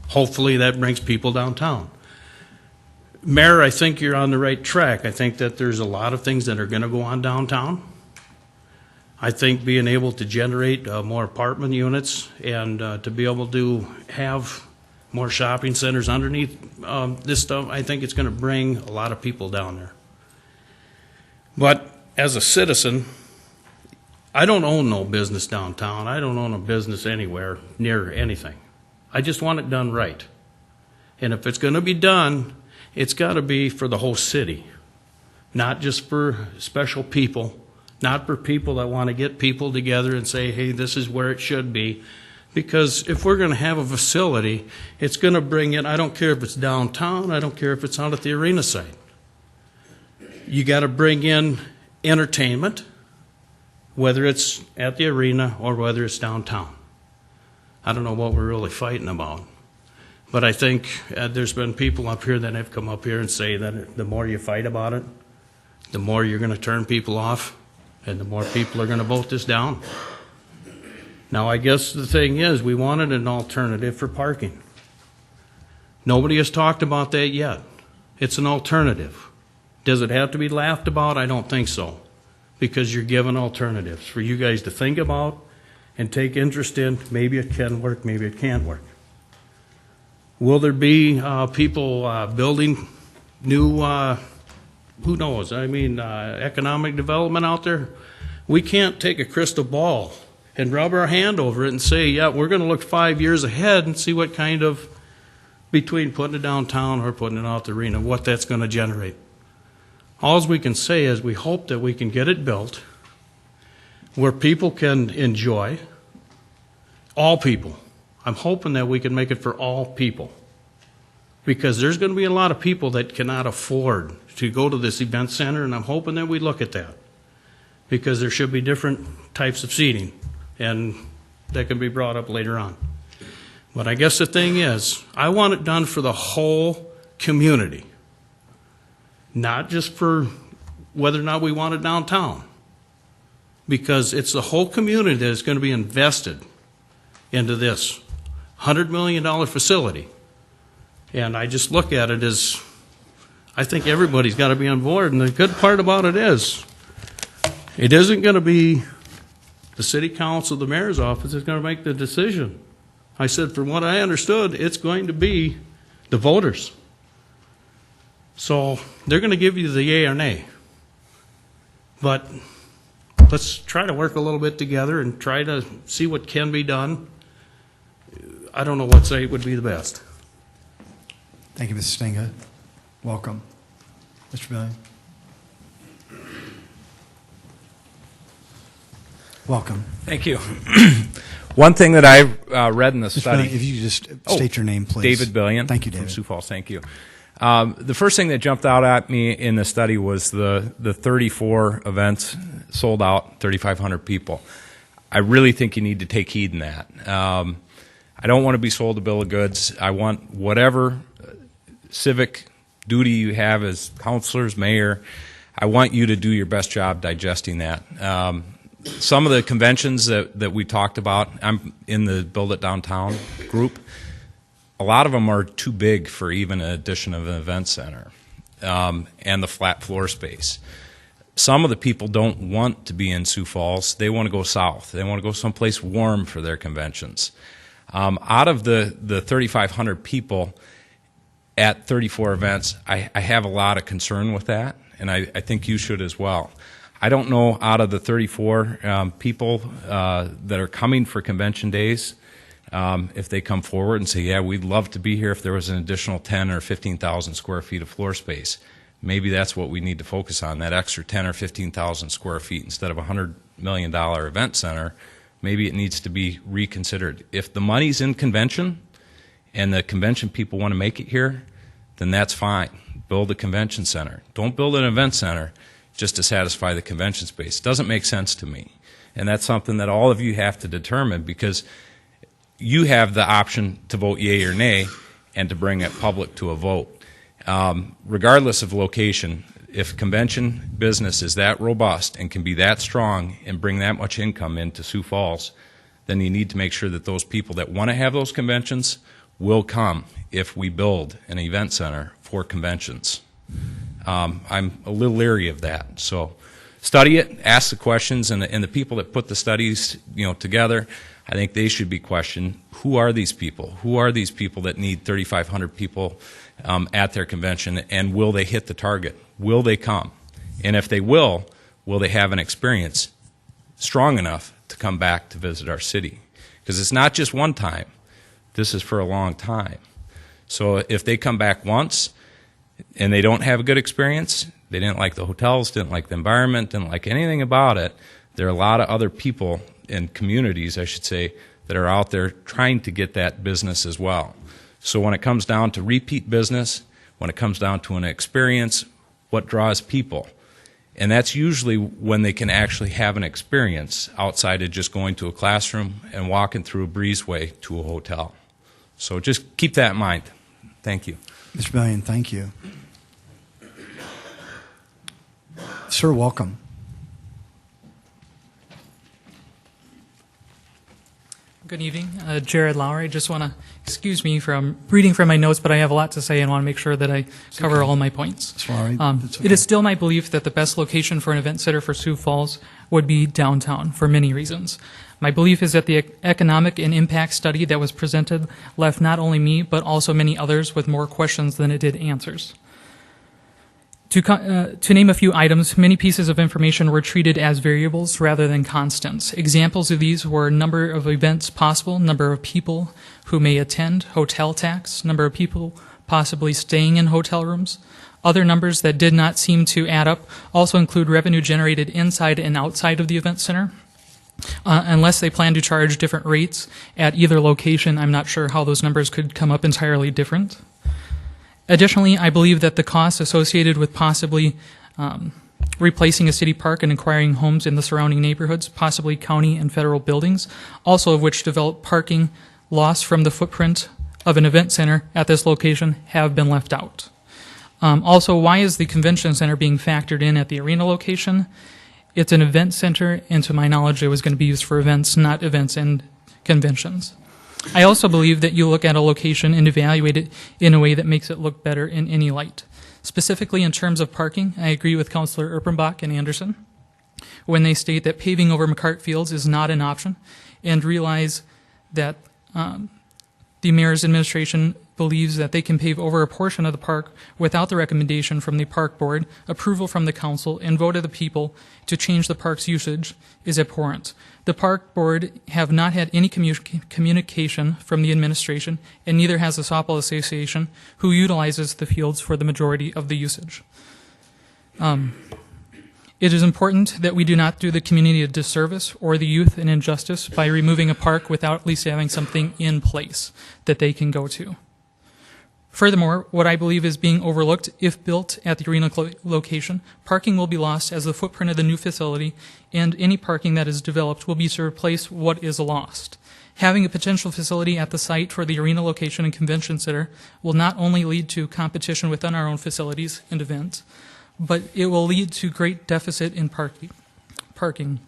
Hopefully that brings people downtown. Mayor, I think you're on the right track. I think that there's a lot of things that are going to go on downtown. I think being able to generate more apartment units and to be able to have more shopping centers underneath this stuff, I think it's going to bring a lot of people down there. But as a citizen, I don't own no business downtown. I don't own a business anywhere near anything. I just want it done right. And if it's going to be done, it's got to be for the whole city, not just for special people, not for people that want to get people together and say, hey, this is where it should be. Because if we're going to have a facility, it's going to bring in, I don't care if it's downtown, I don't care if it's out at the arena site. You got to bring in entertainment, whether it's at the arena or whether it's downtown. I don't know what we're really fighting about. But I think there's been people up here that have come up here and say that the more you fight about it, the more you're going to turn people off, and the more people are going to vote this down. Now, I guess the thing is, we wanted an alternative for parking. Nobody has talked about that yet. It's an alternative. Does it have to be laughed about? I don't think so, because you're given alternatives for you guys to think about and take interest in. Maybe it can work, maybe it can't work. Will there be people building new, who knows, economic development out there? We can't take a crystal ball and rub our hand over it and say, yeah, we're going to look 5 years ahead and see what kind of, between putting it downtown or putting it out the arena, what that's going to generate. All we can say is we hope that we can get it built where people can enjoy, all people. I'm hoping that we can make it for all people, because there's going to be a lot of people that cannot afford to go to this event center, and I'm hoping that we look at that, because there should be different types of seating, and that can be brought up later on. But I guess the thing is, I want it done for the whole community, not just for whether or not we want it downtown, because it's the whole community that is going to be invested into this $100 million facility. And I just look at it as, I think everybody's got to be on board. And the good part about it is, it isn't going to be the city council, the mayor's office that's going to make the decision. I said, from what I understood, it's going to be the voters. So they're going to give you the yay or nay. But let's try to work a little bit together and try to see what can be done. I don't know what say would be the best. Thank you, Mr. Stinga. Welcome. Mr. Billion. Welcome. Thank you. One thing that I read in the Mr. study. Billion, if you could just state your name, please. David Billion. Thank you, David. From Sioux Falls. Thank you. The first thing that jumped out at me in the study was the 34 events sold out, 3,500 people. I really think you need to take heed in that. I don't want to be sold a bill of goods. I want whatever civic duty you have as counselors, mayor, I want you to do your best job digesting that. Some of the conventions that we talked about, I'm in the Build It Downtown group. A lot of them are too big for even an addition of an event center and the flat floor space. Some of the people don't want to be in Sioux Falls. They want to go south. They want to go someplace warm for their conventions. Out of the 3,500 people at 34 events, I have a lot of concern with that, and I think you should as well. I don't know out of the 34 people that are coming for convention days, if they come forward and say, yeah, we'd love to be here if there was an additional 10 or 15,000 square feet of floor space. Maybe that's what we need to focus on, that extra 10 or 15,000 square feet instead of a $100 million event center. Maybe it needs to be reconsidered. If the money's in convention and the convention people want to make it here, then that's fine. Build a convention center. Don't build an event center just to satisfy the convention space. It doesn't make sense to me. And that's something that all of you have to determine, because you have the option to vote yea or nay and to bring it public to a vote. Regardless of location, if convention business is that robust and can be that strong and bring that much income into Sioux Falls, then you need to make sure that those people that want to have those conventions will come if we build an event center for conventions. I'm a little leery of that. So study it, ask the questions, and the people that put the studies together, I think they should be questioned. Who are these people? Who are these people that need 3,500 people at their convention, and will they hit the target? Will they come? And if they will they have an experience strong enough to come back to visit our city? Because it's not just one time. This is for a long time. So if they come back once and they don't have a good experience, they didn't like the hotels, didn't like the environment, didn't like anything about it, there are a lot of other people and communities, I should say, that are out there trying to get that business as well. So when it comes down to repeat business, when it comes down to an experience, what draws people? And that's usually when they can actually have an experience outside of just going to a classroom and walking through a breezeway to a hotel. So just keep that in mind. Thank you. Mr. Bellion, thank you. Sir, welcome. Good evening. Jared Lowry. I just want to excuse me from reading from my notes, but I have a lot to say and want to make sure that I cover all my points. Sorry. It is still my belief that the best location for an event center for Sioux Falls would be downtown for many reasons. My belief is that the economic and impact study that was presented left not only me, but also many others with more questions than it did answers. To name a few items, many pieces of information were treated as variables rather than constants. Examples of these were number of events possible, number of people who may attend, hotel tax, number of people possibly staying in hotel rooms. Other numbers that did not seem to add up also include revenue generated inside and outside of the event center. Unless they plan to charge different rates at either location, I'm not sure how those numbers could come up entirely different. Additionally, I believe that the costs associated with possibly replacing a city park and acquiring homes in the surrounding neighborhoods, possibly county and federal buildings, also of which develop parking loss from the footprint of an event center at this location, have been left out. Also, why is the convention center being factored in at the arena location? It's an event center, and to my knowledge, it was going to be used for events, not events and conventions. I also believe that you look at a location and evaluate it in a way that makes it look better in any light. Specifically in terms of parking, I agree with Councilor Erpenbach and Anderson when they state that paving over McCart Fields is not an option, and realize that the mayor's administration believes that they can pave over a portion of the park without the recommendation from the park board, approval from the council, and vote of the people to change the park's usage is abhorrent. The park board have not had any communication from the administration, and neither has the softball association, who utilizes the fields for the majority of the usage. It is important that we do not do the community a disservice or the youth an injustice by removing a park without at least having something in place that they can go to. Furthermore, what I believe is being overlooked, if built at the arena location, parking will be lost as the footprint of the new facility, and any parking that is developed will be to replace what is lost. Having a potential facility at the site for the arena location and convention center will not only lead to competition within our own facilities and events, but it will lead to great deficit in parking.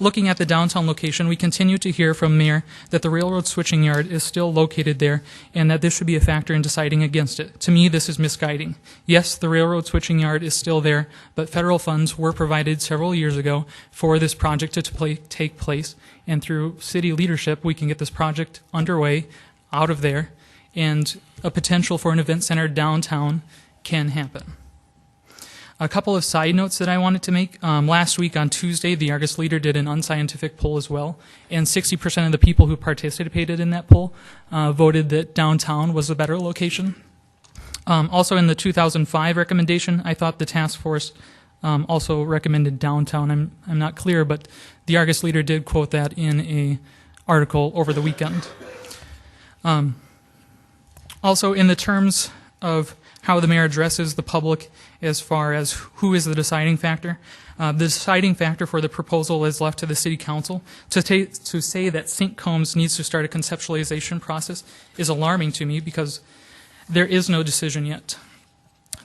Looking at the downtown location, we continue to hear from Mayor that the railroad switching yard is still located there and that this should be a factor in deciding against it. To me, this is misguiding. Yes, the railroad switching yard is still there, but federal funds were provided several years ago for this project to take place, and through city leadership, we can get this project underway out of there, and a potential for an event center downtown can happen. A couple of side notes that I wanted to make. Last week on Tuesday, the Argus Leader did an unscientific poll as well, and 60% of the people who participated in that poll voted that downtown was a better location. Also in the 2005 recommendation, I thought the task force also recommended downtown. I'm not clear, but the Argus Leader did quote that in a article over the weekend. Also, in the terms of how the mayor addresses the public as far as who is the deciding factor, the deciding factor for the proposal is left to the city council. To say that St. Combs needs to start a conceptualization process is alarming to me because there is no decision yet.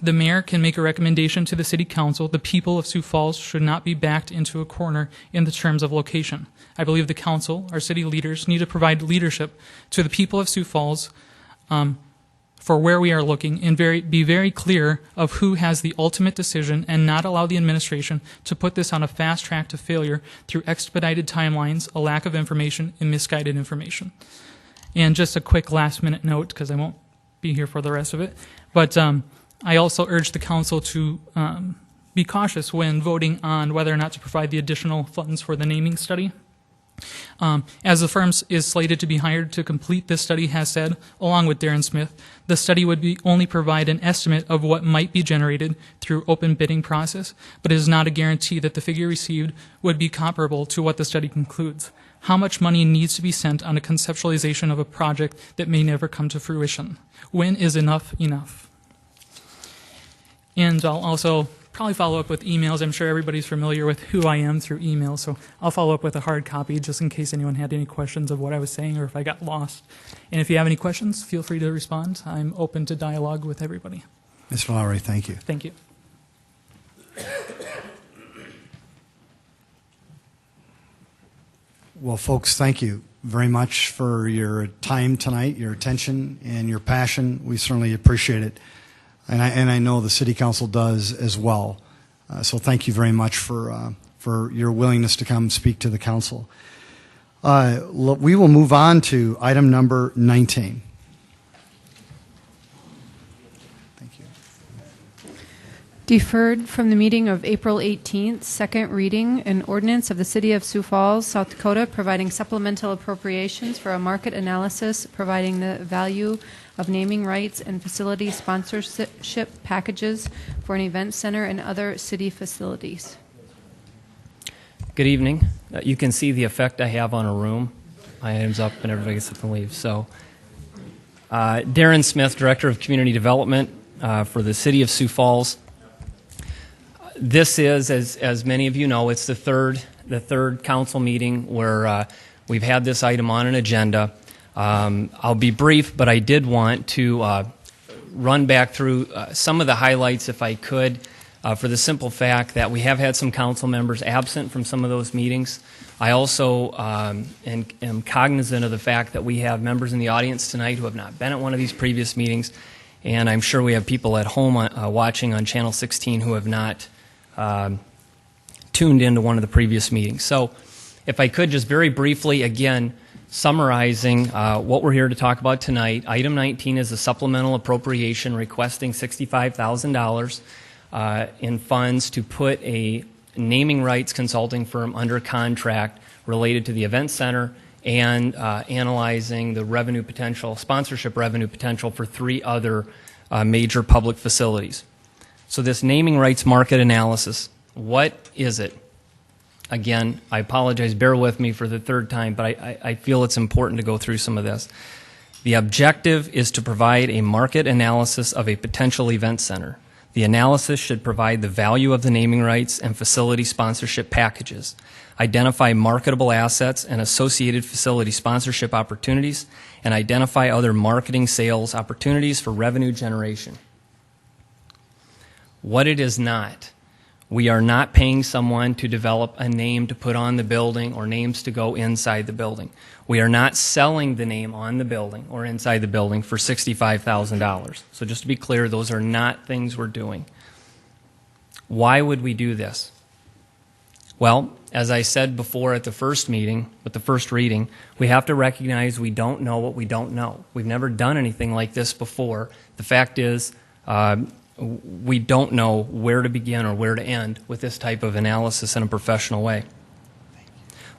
The mayor can make a recommendation to the city council. The people of Sioux Falls should not be backed into a corner in the terms of location. I believe the council, our city leaders, need to provide leadership to the people of Sioux Falls for where we are looking and be very clear of who has the ultimate decision and not allow the administration to put this on a fast track to failure through expedited timelines, a lack of information, and misguided information. And just a quick last minute note, because I won't be here for the rest of it, but I also urge the council to be cautious when voting on whether or not to provide the additional funds for the naming study. As the firm is slated to be hired to complete this study has said, along with Darren Smith, the study would only provide an estimate of what might be generated through open bidding process, but it is not a guarantee that the figure received would be comparable to what the study concludes. How much money needs to be spent on a conceptualization of a project that may never come to fruition? When is enough enough? And I'll also probably follow up with emails. I'm sure everybody's familiar with who I am through email, so I'll follow up with a hard copy just in case anyone had any questions of what I was saying or if I got lost. And if you have any questions, feel free to respond. I'm open to dialogue with everybody. Mr. Lowry, thank you. Thank you. Well, folks, thank you very much for your time tonight, your attention, and your passion. We certainly appreciate it. And I know the City Council does as well. So thank you very much for your willingness to come speak to the Council. We will move on to item number 19. Thank you. Deferred from the meeting of April 18th, second reading, an ordinance of the City of Sioux Falls, South Dakota, providing supplemental appropriations for a market analysis, providing the value of naming rights and facility sponsorship packages for an event center and other city facilities. Good evening. You can see the effect I have on a room. My items up and everybody gets up and leaves. So, Darren Smith, Director of Community Development for the City of Sioux Falls. This is, as many of you know, it's the third council meeting where we've had this item on an agenda. I'll be brief, but I did want to run back through some of the highlights, if I could, for the simple fact that we have had some council members absent from some of those meetings. I also am cognizant of the fact that we have members in the audience tonight who have not been at one of these previous meetings, and I'm sure we have people at home watching on Channel 16 who have not tuned into one of the previous meetings. So if I could just very briefly, again, summarizing what we're here to talk about tonight. Item 19 is a supplemental appropriation requesting $65,000 in funds to put a naming rights consulting firm under contract related to the event center and analyzing the revenue potential, sponsorship revenue potential for 3 other major public facilities. So this naming rights market analysis, what is it? Again, I apologize, bear with me for the third time, but I feel it's important to go through some of this. The objective is to provide a market analysis of a potential event center. The analysis should provide the value of the naming rights and facility sponsorship packages, identify marketable assets and associated facility sponsorship opportunities, and identify other marketing sales opportunities for revenue generation. What it is not. We are not paying someone to develop a name to put on the building or names to go inside the building. We are not selling the name on the building or inside the building for $65,000. So just to be clear, those are not things we're doing. Why would we do this? Well, as I said before at the first meeting, with the first reading, we have to recognize we don't know what we don't know. We've never done anything like this before. The fact is, we don't know where to begin or where to end with this type of analysis in a professional way.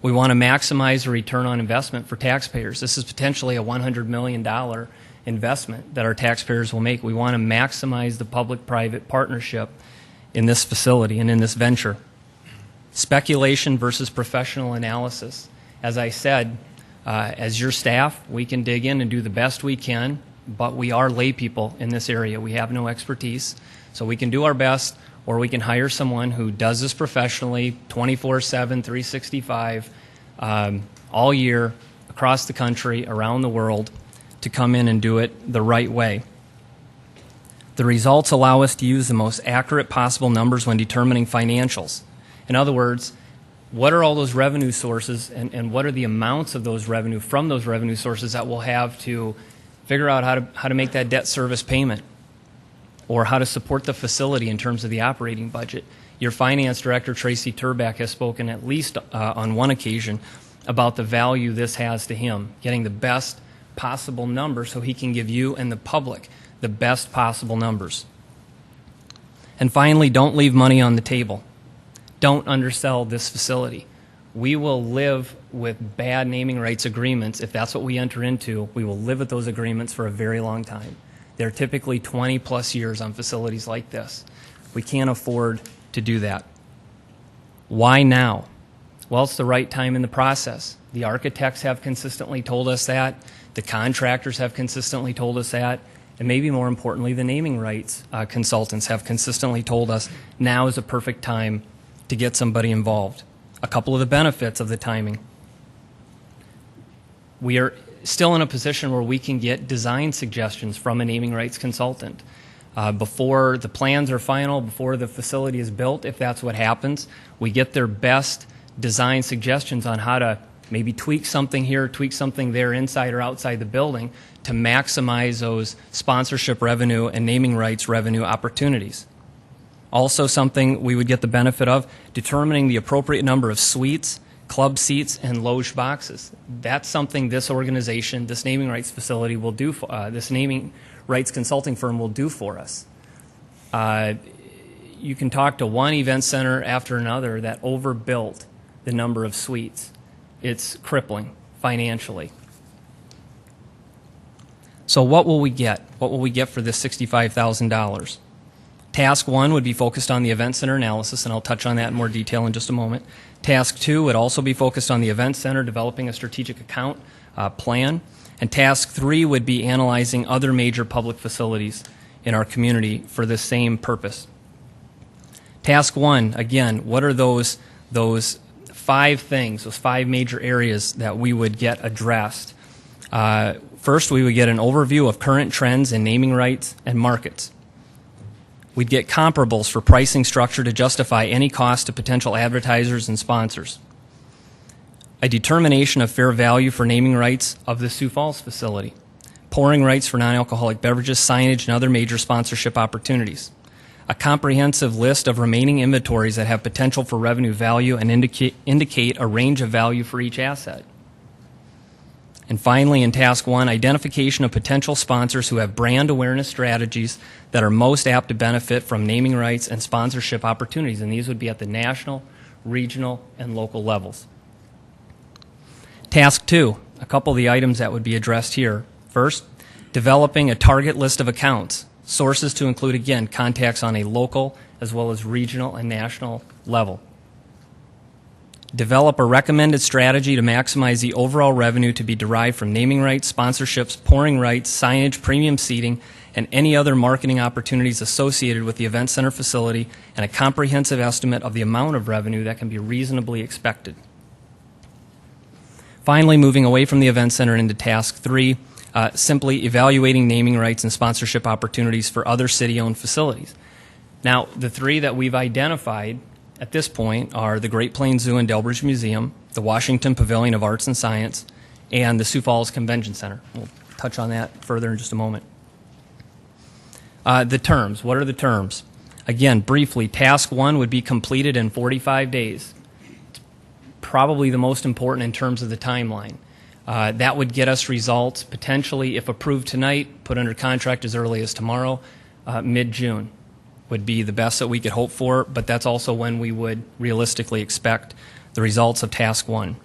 We want to maximize a return on investment for taxpayers. This is potentially a $100 million investment that our taxpayers will make. We want to maximize the public-private partnership in this facility and in this venture. Speculation versus professional analysis. As I said, as your staff, we can dig in and do the best we can, but we are lay people in this area. We have no expertise. So we can do our best, or we can hire someone who does this professionally 24/7, 365, all year, across the country, around the world, to come in and do it the right way. The results allow us to use the most accurate possible numbers when determining financials. In other words, what are all those revenue sources, and what are the amounts of those revenue from those revenue sources that we'll have to figure out how to make that debt service payment, or how to support the facility in terms of the operating budget. Your finance director, Tracy Turback, has spoken at least on one occasion about the value this has to him, getting the best possible numbers so he can give you and the public the best possible numbers. And finally, don't leave money on the table. Don't undersell this facility. We will live with bad naming rights agreements. If that's what we enter into, we will live with those agreements for a very long time. They're typically 20 plus years on facilities like this. We can't afford to do that. Why now? Well, it's the right time in the process. The architects have consistently told us that. The contractors have consistently told us that. And maybe more importantly, the naming rights consultants have consistently told us now is a perfect time to get somebody involved. A couple of the benefits of the timing. We are still in a position where we can get design suggestions from a naming rights consultant. Before the plans are final, before the facility is built, if that's what happens, we get their best design suggestions on how to maybe tweak something here, tweak something there, inside or outside the building, to maximize those sponsorship revenue and naming rights revenue opportunities. Also, something we would get the benefit of, determining the appropriate number of suites, club seats, and loge boxes. That's something this organization, this naming rights facility will do, this naming rights consulting firm will do for us. You can talk to one event center after another that overbuilt the number of suites. It's crippling financially. So what will we get? What will we get for this $65,000? Task 1 would be focused on the event center analysis, and I'll touch on that in more detail in just a moment. Task 2 would also be focused on the event center, developing a strategic account plan. And Task 3 would be analyzing other major public facilities in our community for the same purpose. Task 1, again, what are those 5 things, those 5 major areas that we would get addressed? First, we would get an overview of current trends in naming rights and markets. We'd get comparables for pricing structure to justify any cost to potential advertisers and sponsors. A determination of fair value for naming rights of the Sioux Falls facility. Pouring rights for non-alcoholic beverages, signage, and other major sponsorship opportunities. A comprehensive list of remaining inventories that have potential for revenue value and indicate a range of value for each asset. And finally, in Task 1, identification of potential sponsors who have brand awareness strategies that are most apt to benefit from naming rights and sponsorship opportunities. And these would be at the national, regional, and local levels. Task 2, a couple of the items that would be addressed here. First, developing a target list of accounts. Sources to include, again, contacts on a local as well as regional and national level. Develop a recommended strategy to maximize the overall revenue to be derived from naming rights, sponsorships, pouring rights, signage, premium seating, and any other marketing opportunities associated with the event center facility, and a comprehensive estimate of the amount of revenue that can be reasonably expected. Finally, moving away from the event center into Task 3, simply evaluating naming rights and sponsorship opportunities for other city-owned facilities. Now, the three that we've identified at this point are the Great Plains Zoo and Delbridge Museum, the Washington Pavilion of Arts and Science, and the Sioux Falls Convention Center. We'll touch on that further in just a moment. The terms. What are the terms? Again, briefly, Task 1 would be completed in 45 days. It's probably the most important in terms of the timeline. That would get us results potentially, if approved tonight, put under contract as early as tomorrow, mid-June would be the best that we could hope for, but that's also when we would realistically expect the results of Task 1.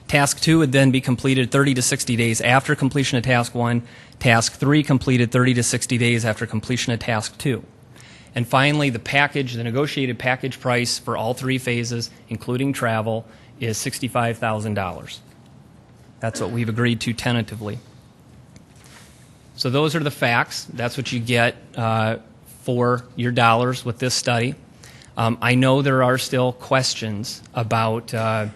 Task 2 would then be completed 30 to 60 days after completion of Task 1. Task 3 completed 30 to 60 days after completion of Task 2. And finally, the package, the negotiated package price for all three phases, including travel, is $65,000. That's what we've agreed to tentatively. So those are the facts. That's what you get for your dollars with this study. I know there are still questions about the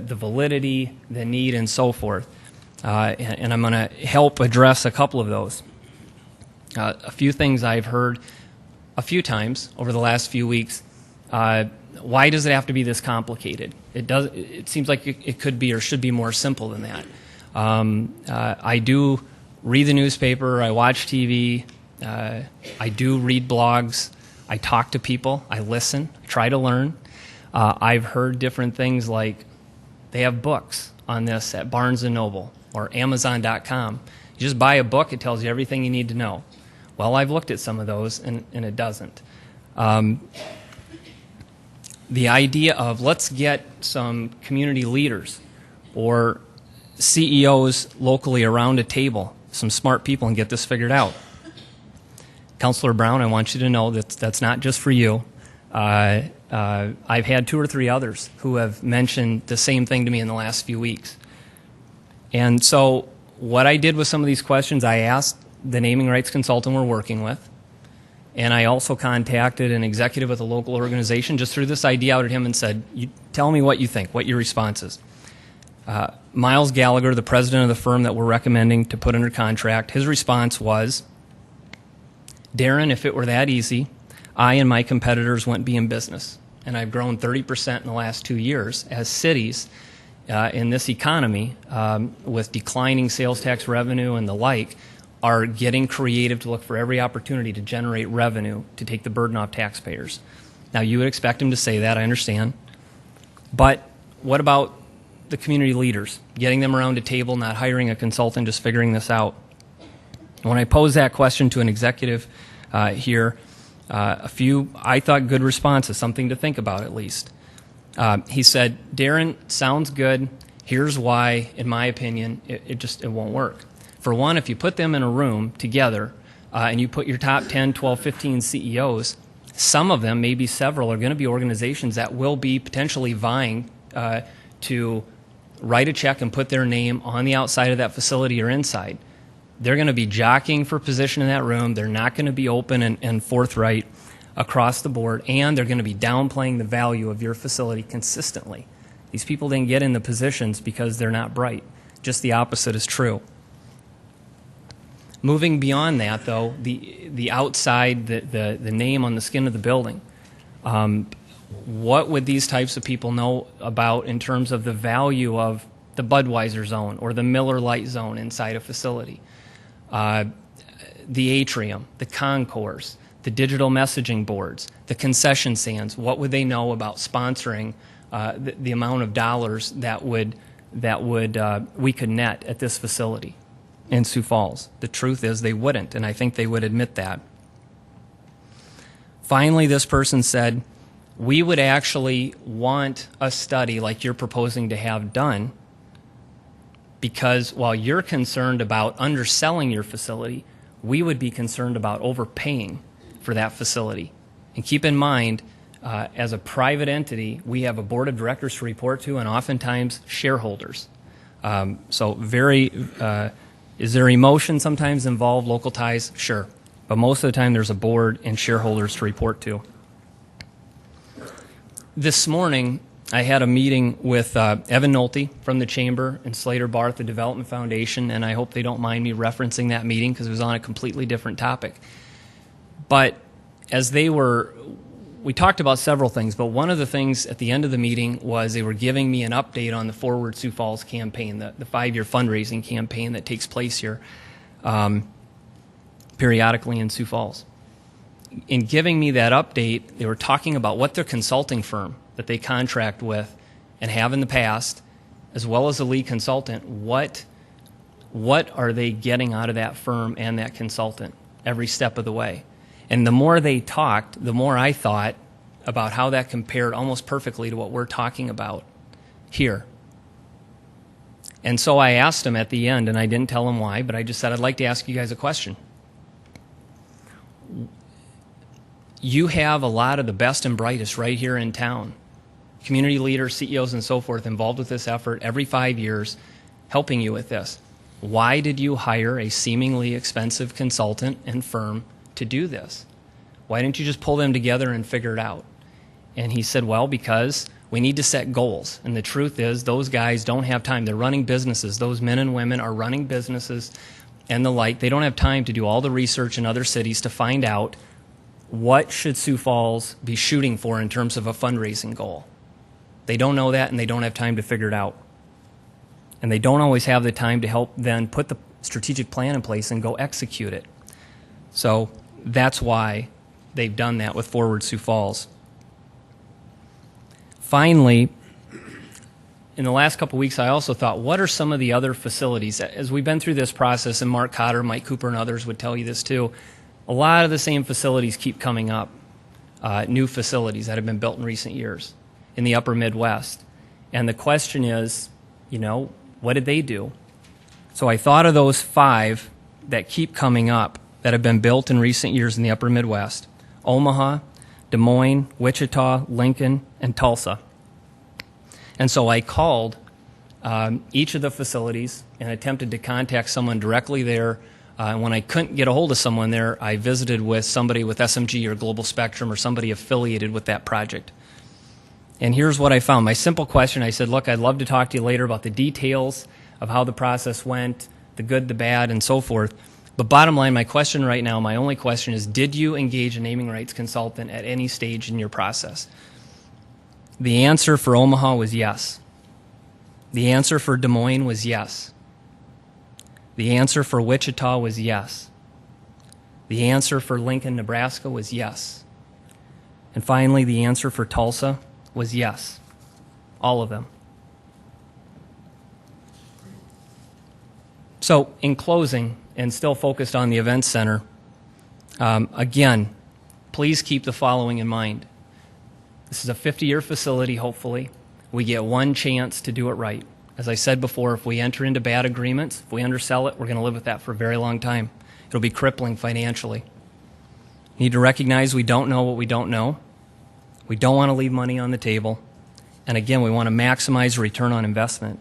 validity, the need, and so forth. And I'm going to help address a couple of those. A few things I've heard a few times over the last few weeks. Why does it have to be this complicated? It seems like it could be or should be more simple than that. I do read the newspaper. I watch TV. I do read blogs. I talk to people. I listen. I try to learn. I've heard different things like they have books on this at Barnes & Noble or Amazon.com. You just buy a book. It tells you everything you need to know. Well, I've looked at some of those, and it doesn't. The idea of let's get some community leaders or CEOs locally around a table, some smart people, and get this figured out. Councilor Brown, I want you to know that that's not just for you. I've had 2 or 3 others who have mentioned the same thing to me in the last few weeks. And so what I did with some of these questions, I asked the naming rights consultant we're working with, and I also contacted an executive with a local organization, just threw this idea out at him and said, tell me what you think, what your response is. Miles Gallagher, the president of the firm that we're recommending to put under contract, his response was, Darren, if it were that easy, I and my competitors wouldn't be in business. And I've grown 30% in the last 2 years as cities in this economy with declining sales tax revenue and the like are getting creative to look for every opportunity to generate revenue to take the burden off taxpayers. Now, you would expect him to say that, I understand. But what about the community leaders? Getting them around a table, not hiring a consultant, just figuring this out. When I posed that question to an executive here, a few, I thought, good responses, something to think about at least. He said, Darren, sounds good. Here's why, in my opinion, it won't work. For one, if you put them in a room together and you put your top 10, 12, 15 CEOs, some of them, maybe several, are going to be organizations that will be potentially vying to write a check and put their name on the outside of that facility or inside. They're going to be jockeying for position in that room. They're not going to be open and forthright across the board, and they're going to be downplaying the value of your facility consistently. These people didn't get in the positions because they're not bright. Just the opposite is true. Moving beyond that, though, the outside, the name on the skin of the building, what would these types of people know about in terms of the value of the Budweiser zone or the Miller Lite zone inside a facility? The atrium, the concourse, the digital messaging boards, the concession stands. What would they know about sponsoring the amount of dollars that we could net at this facility in Sioux Falls? The truth is they wouldn't, and I think they would admit that. Finally, this person said, we would actually want a study like you're proposing to have done, because while you're concerned about underselling your facility, we would be concerned about overpaying for that facility. And keep in mind, as a private entity, we have a board of directors to report to and oftentimes shareholders. Is there emotion sometimes involved, local ties? Sure. But most of the time there's a board and shareholders to report to. This morning, I had a meeting with Evan Nolte from the Chamber and Slater Barth, the Development Foundation, and I hope they don't mind me referencing that meeting because it was on a completely different topic. But as we talked about several things, but one of the things at the end of the meeting was they were giving me an update on the Forward Sioux Falls campaign, the 5-year fundraising campaign that takes place here periodically in Sioux Falls. In giving me that update, they were talking about what their consulting firm that they contract with and have in the past, as well as the lead consultant, what are they getting out of that firm and that consultant every step of the way. And the more they talked, the more I thought about how that compared almost perfectly to what we're talking about here. And so I asked them at the end, and I didn't tell them why, but I just said, I'd like to ask you guys a question. You have a lot of the best and brightest right here in town. Community leaders, CEOs, and so forth involved with this effort every 5 years, helping you with this. Why did you hire a seemingly expensive consultant and firm to do this? Why didn't you just pull them together and figure it out? And he said, well, because we need to set goals. And the truth is, those guys don't have time. They're running businesses. Those men and women are running businesses and the like. They don't have time to do all the research in other cities to find out what should Sioux Falls be shooting for in terms of a fundraising goal. They don't know that, and they don't have time to figure it out. And they don't always have the time to help then put the strategic plan in place and go execute it. So that's why they've done that with Forward Sioux Falls. Finally, in the last couple of weeks, I also thought, what are some of the other facilities? As we've been through this process, and Mark Cotter, Mike Cooper, and others would tell you this too, a lot of the same facilities keep coming up, new facilities that have been built in recent years in the upper Midwest. And the question is, what did they do? So I thought of those 5 that keep coming up that have been built in recent years in the upper Midwest: Omaha, Des Moines, Wichita, Lincoln, and Tulsa. And so I called each of the facilities and attempted to contact someone directly there. And when I couldn't get a hold of someone there, I visited with somebody with SMG or Global Spectrum or somebody affiliated with that project. And here's what I found. My simple question, I said, look, I'd love to talk to you later about the details of how the process went, the good, the bad, and so forth. But bottom line, my question right now, my only question is, did you engage a naming rights consultant at any stage in your process? The answer for Omaha was yes. The answer for Des Moines was yes. The answer for Wichita was yes. The answer for Lincoln, Nebraska was yes. And finally, the answer for Tulsa was yes. All of them. So, in closing, and still focused on the event center, again, please keep the following in mind. This is a 50-year facility, hopefully. We get one chance to do it right. As I said before, if we enter into bad agreements, if we undersell it, we're going to live with that for a very long time. It'll be crippling financially. We need to recognize we don't know what we don't know. We don't want to leave money on the table. And again, we want to maximize return on investment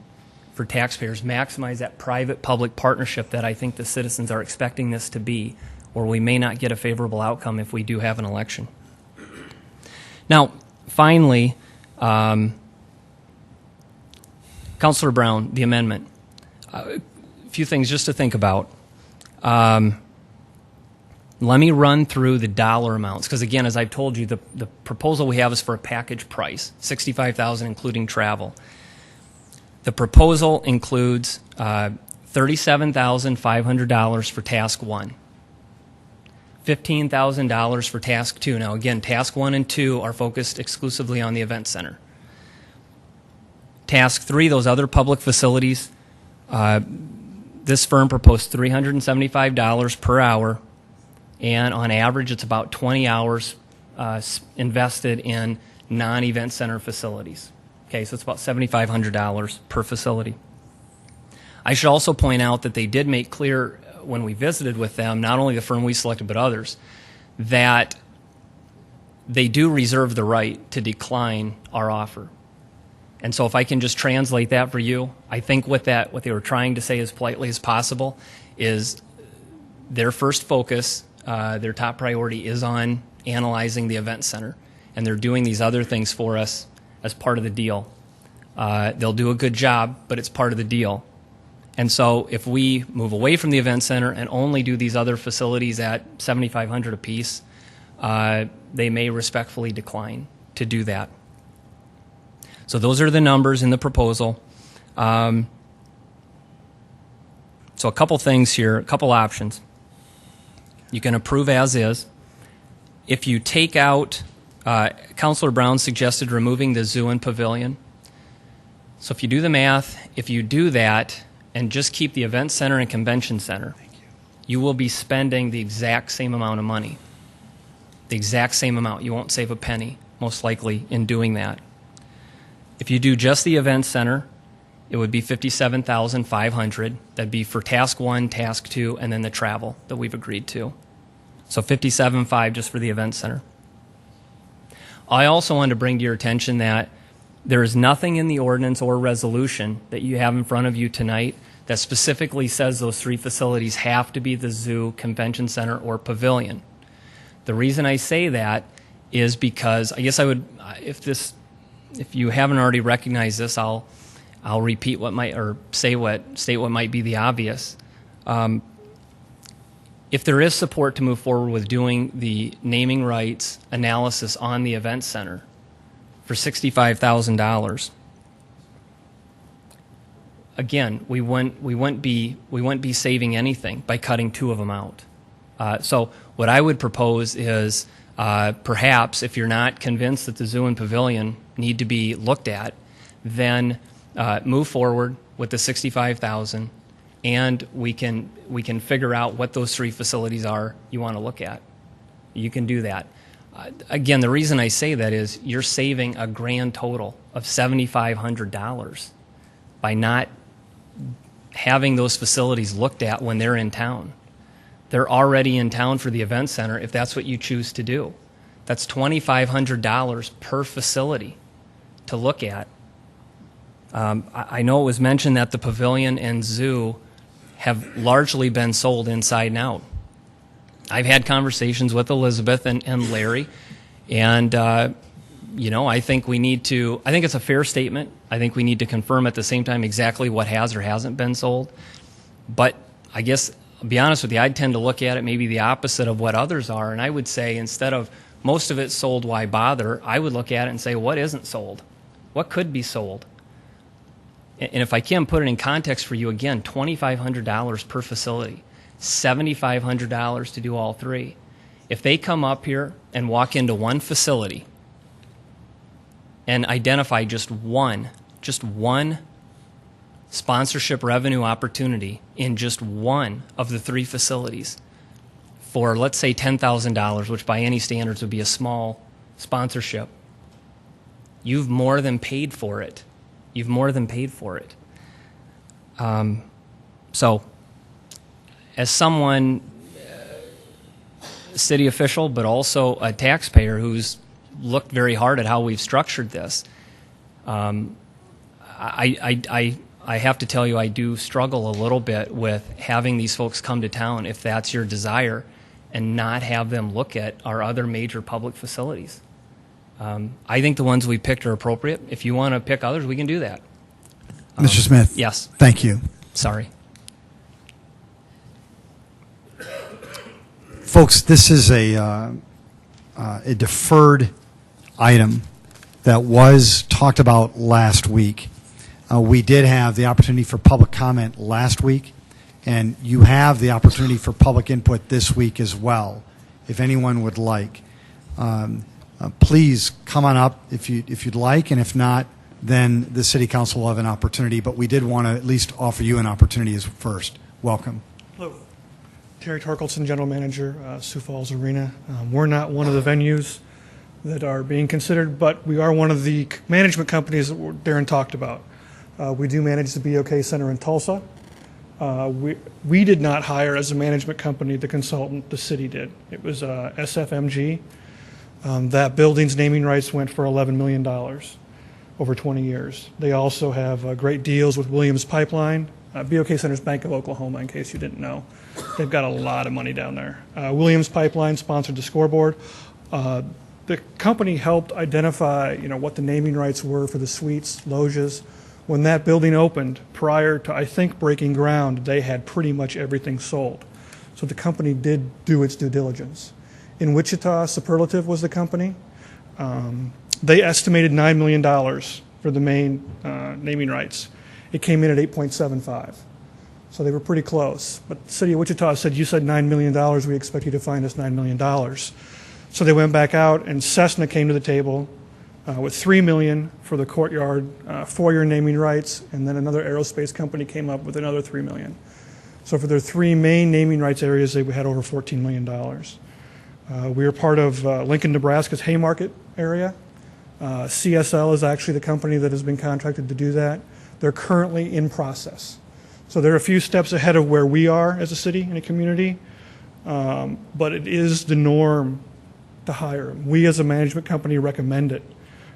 for taxpayers, maximize that private-public partnership that I think the citizens are expecting this to be, or we may not get a favorable outcome if we do have an election. Now, finally, Councilor Brown, the amendment. A few things just to think about. Let me run through the dollar amounts, because again, as I've told you, the proposal we have is for a package price, $65,000 including travel. The proposal includes $37,500 for Task 1, $15,000 for Task 2. Now again, Task 1 and 2 are focused exclusively on the event center. Task 3, those other public facilities, this firm proposed $375 per hour, and on average it's about 20 hours invested in non-event center facilities. Okay, so it's about $7,500 per facility. I should also point out that they did make clear when we visited with them, not only the firm we selected but others, that they do reserve the right to decline our offer. And so if I can just translate that for you, I think what they were trying to say as politely as possible is their first focus, their top priority is on analyzing the event center. And they're doing these other things for us as part of the deal. They'll do a good job, but it's part of the deal. And so if we move away from the event center and only do these other facilities at $7,500 apiece, they may respectfully decline to do that. So those are the numbers in the proposal. So a couple things here, a couple options. You can approve as is. If you take out, Councilor Brown suggested removing the zoo and pavilion. So if you do the math, if you do that and just keep the event center and convention center, you will be spending the exact same amount of money. The exact same amount. You won't save a penny, most likely, in doing that. If you do just the event center, it would be $57,500. That'd be for task 1, task 2, and then the travel that we've agreed to. So $57,500 just for the event center. I also want to bring to your attention that there is nothing in the ordinance or resolution that you have in front of you tonight that specifically says those 3 facilities have to be the zoo, convention center, or pavilion. The reason I say that is because I guess I would, if you haven't already recognized this, I'll repeat what might, or state what might be the obvious. If there is support to move forward with doing the naming rights analysis on the event center for $65,000, again, we wouldn't be saving anything by cutting 2 of them out. So what I would propose is perhaps if you're not convinced that the zoo and pavilion need to be looked at, then move forward with the $65,000, and we can figure out what those 3 facilities are you want to look at. You can do that. Again, the reason I say that is you're saving a grand total of $7,500 by not having those facilities looked at when they're in town. They're already in town for the event center if that's what you choose to do. That's $2,500 per facility to look at. I know it was mentioned that the pavilion and zoo have largely been sold inside and out. I've had conversations with Elizabeth and Larry, and I think I think it's a fair statement. I think we need to confirm at the same time exactly what has or hasn't been sold. But I guess, I'll be honest with you, I'd tend to look at it maybe the opposite of what others are, and I would say instead of most of it's sold, why bother? I would look at it and say, what isn't sold? What could be sold? And if I can put it in context for you, again, $2,500 per facility, $7,500 to do all 3. If they come up here and walk into one facility and identify just one sponsorship revenue opportunity in just one of the 3 facilities for, let's say, $10,000, which by any standards would be a small sponsorship, you've more than paid for it. You've more than paid for it. So, as someone, city official, but also a taxpayer who's looked very hard at how we've structured this, I have to tell you I do struggle a little bit with having these folks come to town, if that's your desire, and not have them look at our other major public facilities. I think the ones we picked are appropriate. If you want to pick others, we can do that. Mr. Smith. Yes. Thank you. Sorry. Folks, this is a deferred item that was talked about last week. We did have the opportunity for public comment last week, and you have the opportunity for public input this week as well, if anyone would like. Please come on up if you'd like, and if not, then the City Council will have an opportunity, but we did want to at least offer you an opportunity as first. Welcome. Hello. Terry Torkelson, General Manager, Sioux Falls Arena. We're not one of the venues that are being considered, but we are one of the management companies that Darren talked about. We do manage the BOK Center in Tulsa. We did not hire as a management company the consultant, the city did. It was SFMG. That building's naming rights went for $11 million over 20 years. They also have great deals with Williams Pipeline. BOK Center's Bank of Oklahoma, in case you didn't know. They've got a lot of money down there. Williams Pipeline sponsored the scoreboard. The company helped identify, what the naming rights were for the suites, loges. When that building opened, prior to, I think, breaking ground, they had pretty much everything sold. So the company did do its due diligence. In Wichita, Superlative was the company. They estimated $9 million for the main naming rights. It came in at 8.75. So they were pretty close. But the city of Wichita said, you said $9 million, we expect you to find us $9 million. So they went back out, and Cessna came to the table with $3 million for the courtyard, foyer naming rights, and then another aerospace company came up with another $3 million. So for their three main naming rights areas, they had over $14 million. We are part of Lincoln, Nebraska's Haymarket area. CSL is actually the company that has been contracted to do that. They're currently in process. So they're a few steps ahead of where we are as a city and a community, but it is the norm to hire them. We as a management company recommend it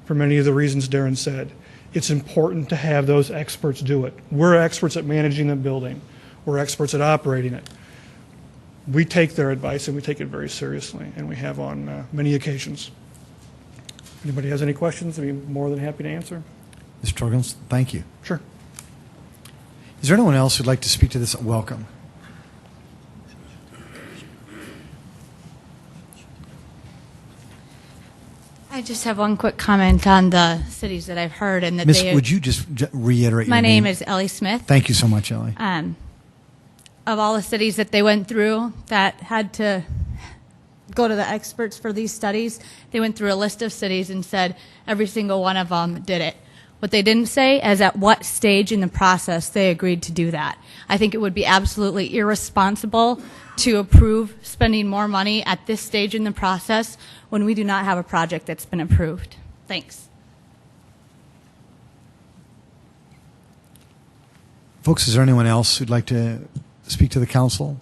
for many of the reasons Darren said. It's important to have those experts do it. We're experts at managing the building. We're experts at operating it. We take their advice and we take it very seriously, and we have on many occasions. If anybody has any questions, I'd be more than happy to answer. Mr. Torgels, thank you. Sure. Is there anyone else who'd like to speak to this? Welcome. I just have one quick comment on the cities that I've heard and that Miss, they. would you just reiterate your name? My name is Ellie Smith. Thank you so much, Ellie. Of all the cities that they went through that had to go to the experts for these studies, they went through a list of cities and said every single one of them did it. What they didn't say is at what stage in the process they agreed to do that. I think it would be absolutely irresponsible to approve spending more money at this stage in the process when we do not have a project that's been approved. Thanks. Folks, is there anyone else who'd like to speak to the council?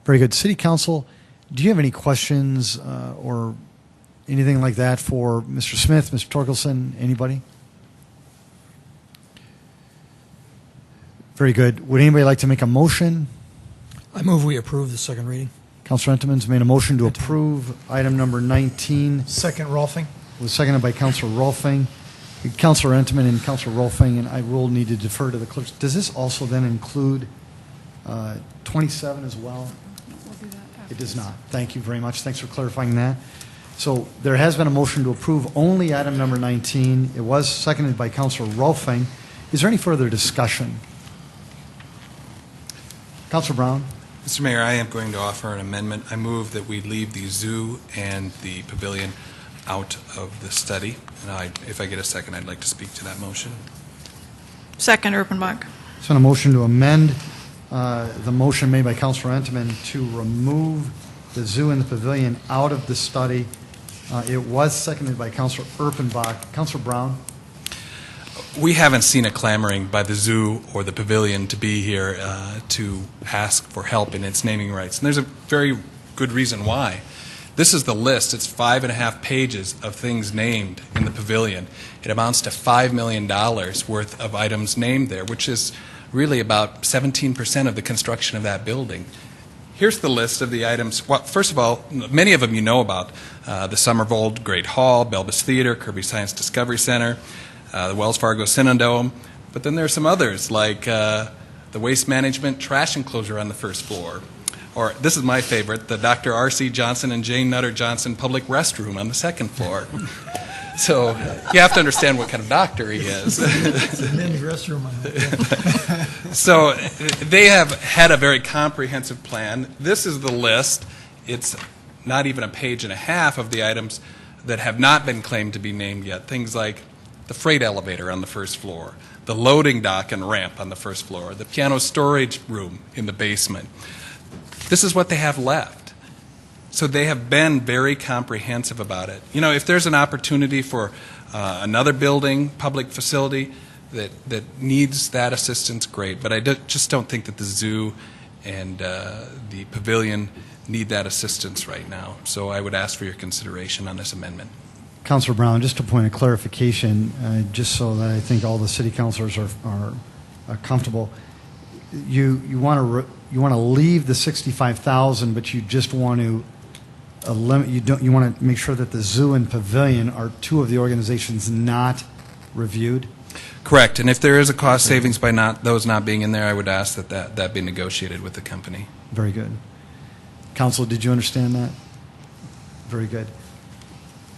Very good. City Council, do you have any questions or anything like that for Mr. Smith, Mr. Torkelson, anybody? Very good. Would anybody like to make a motion? I move we approve the second reading. Councilor Entenmann's made a motion to approve item number 19. Second, Rolfing. Was seconded by Councilor Rolfing. Councilor Entenmann and Councilor Rolfing, and I will need to defer to the clerks. Does this also then include 27 as well? It does not. Thank you very much. Thanks for clarifying that. So there has been a motion to approve only item number 19. It was seconded by Councilor Rolfing. Is there any further discussion? Councilor Brown. Mr. Mayor, I am going to offer an amendment. I move that we leave the zoo and the pavilion out of the study. And if I get a second, I'd like to speak to that motion. Second, Erpenbach. So a motion to amend the motion made by Councilor Entenmann to remove the zoo and the pavilion out of the study. It was seconded by Councilor Erpenbach. Councilor Brown. We haven't seen a clamoring by the zoo or the pavilion to be here to ask for help in its naming rights. And there's a very good reason why. This is the list. It's 5.5 pages of things named in the pavilion. It amounts to $5 million worth of items named there, which is really about 17% of the construction of that building. Here's the list of the items. Well, first of all, many of them you know about. The Summervold Great Hall, Belbus Theater, Kirby Science Discovery Center, the Wells Fargo Cinedome. But then there are some others, like the Waste Management Trash Enclosure on the first floor. Or, this is my favorite, the Dr. R.C. Johnson and Jane Nutter Johnson Public Restroom on the second floor. So you have to understand what kind of doctor he is. It's a men's restroom. So they have had a very comprehensive plan. This is the list. It's not even a page and a half of the items that have not been claimed to be named yet. Things like the freight elevator on the first floor, the loading dock and ramp on the first floor, the piano storage room in the basement. This is what they have left. So they have been very comprehensive about it. You know, if there's an opportunity for another building, public facility that needs that assistance, great. But I just don't think that the zoo and the pavilion need that assistance right now. So I would ask for your consideration on this amendment. Councilor Brown, just a point of clarification, just so that I think all the city councilors are comfortable. You want to leave the 65,000, but you just want to you want to make sure that the zoo and pavilion are two of the organizations not reviewed? Correct. And if there is a cost savings by those not being in there, I would ask that be negotiated with the company. Very good. Council, did you understand that? Very good.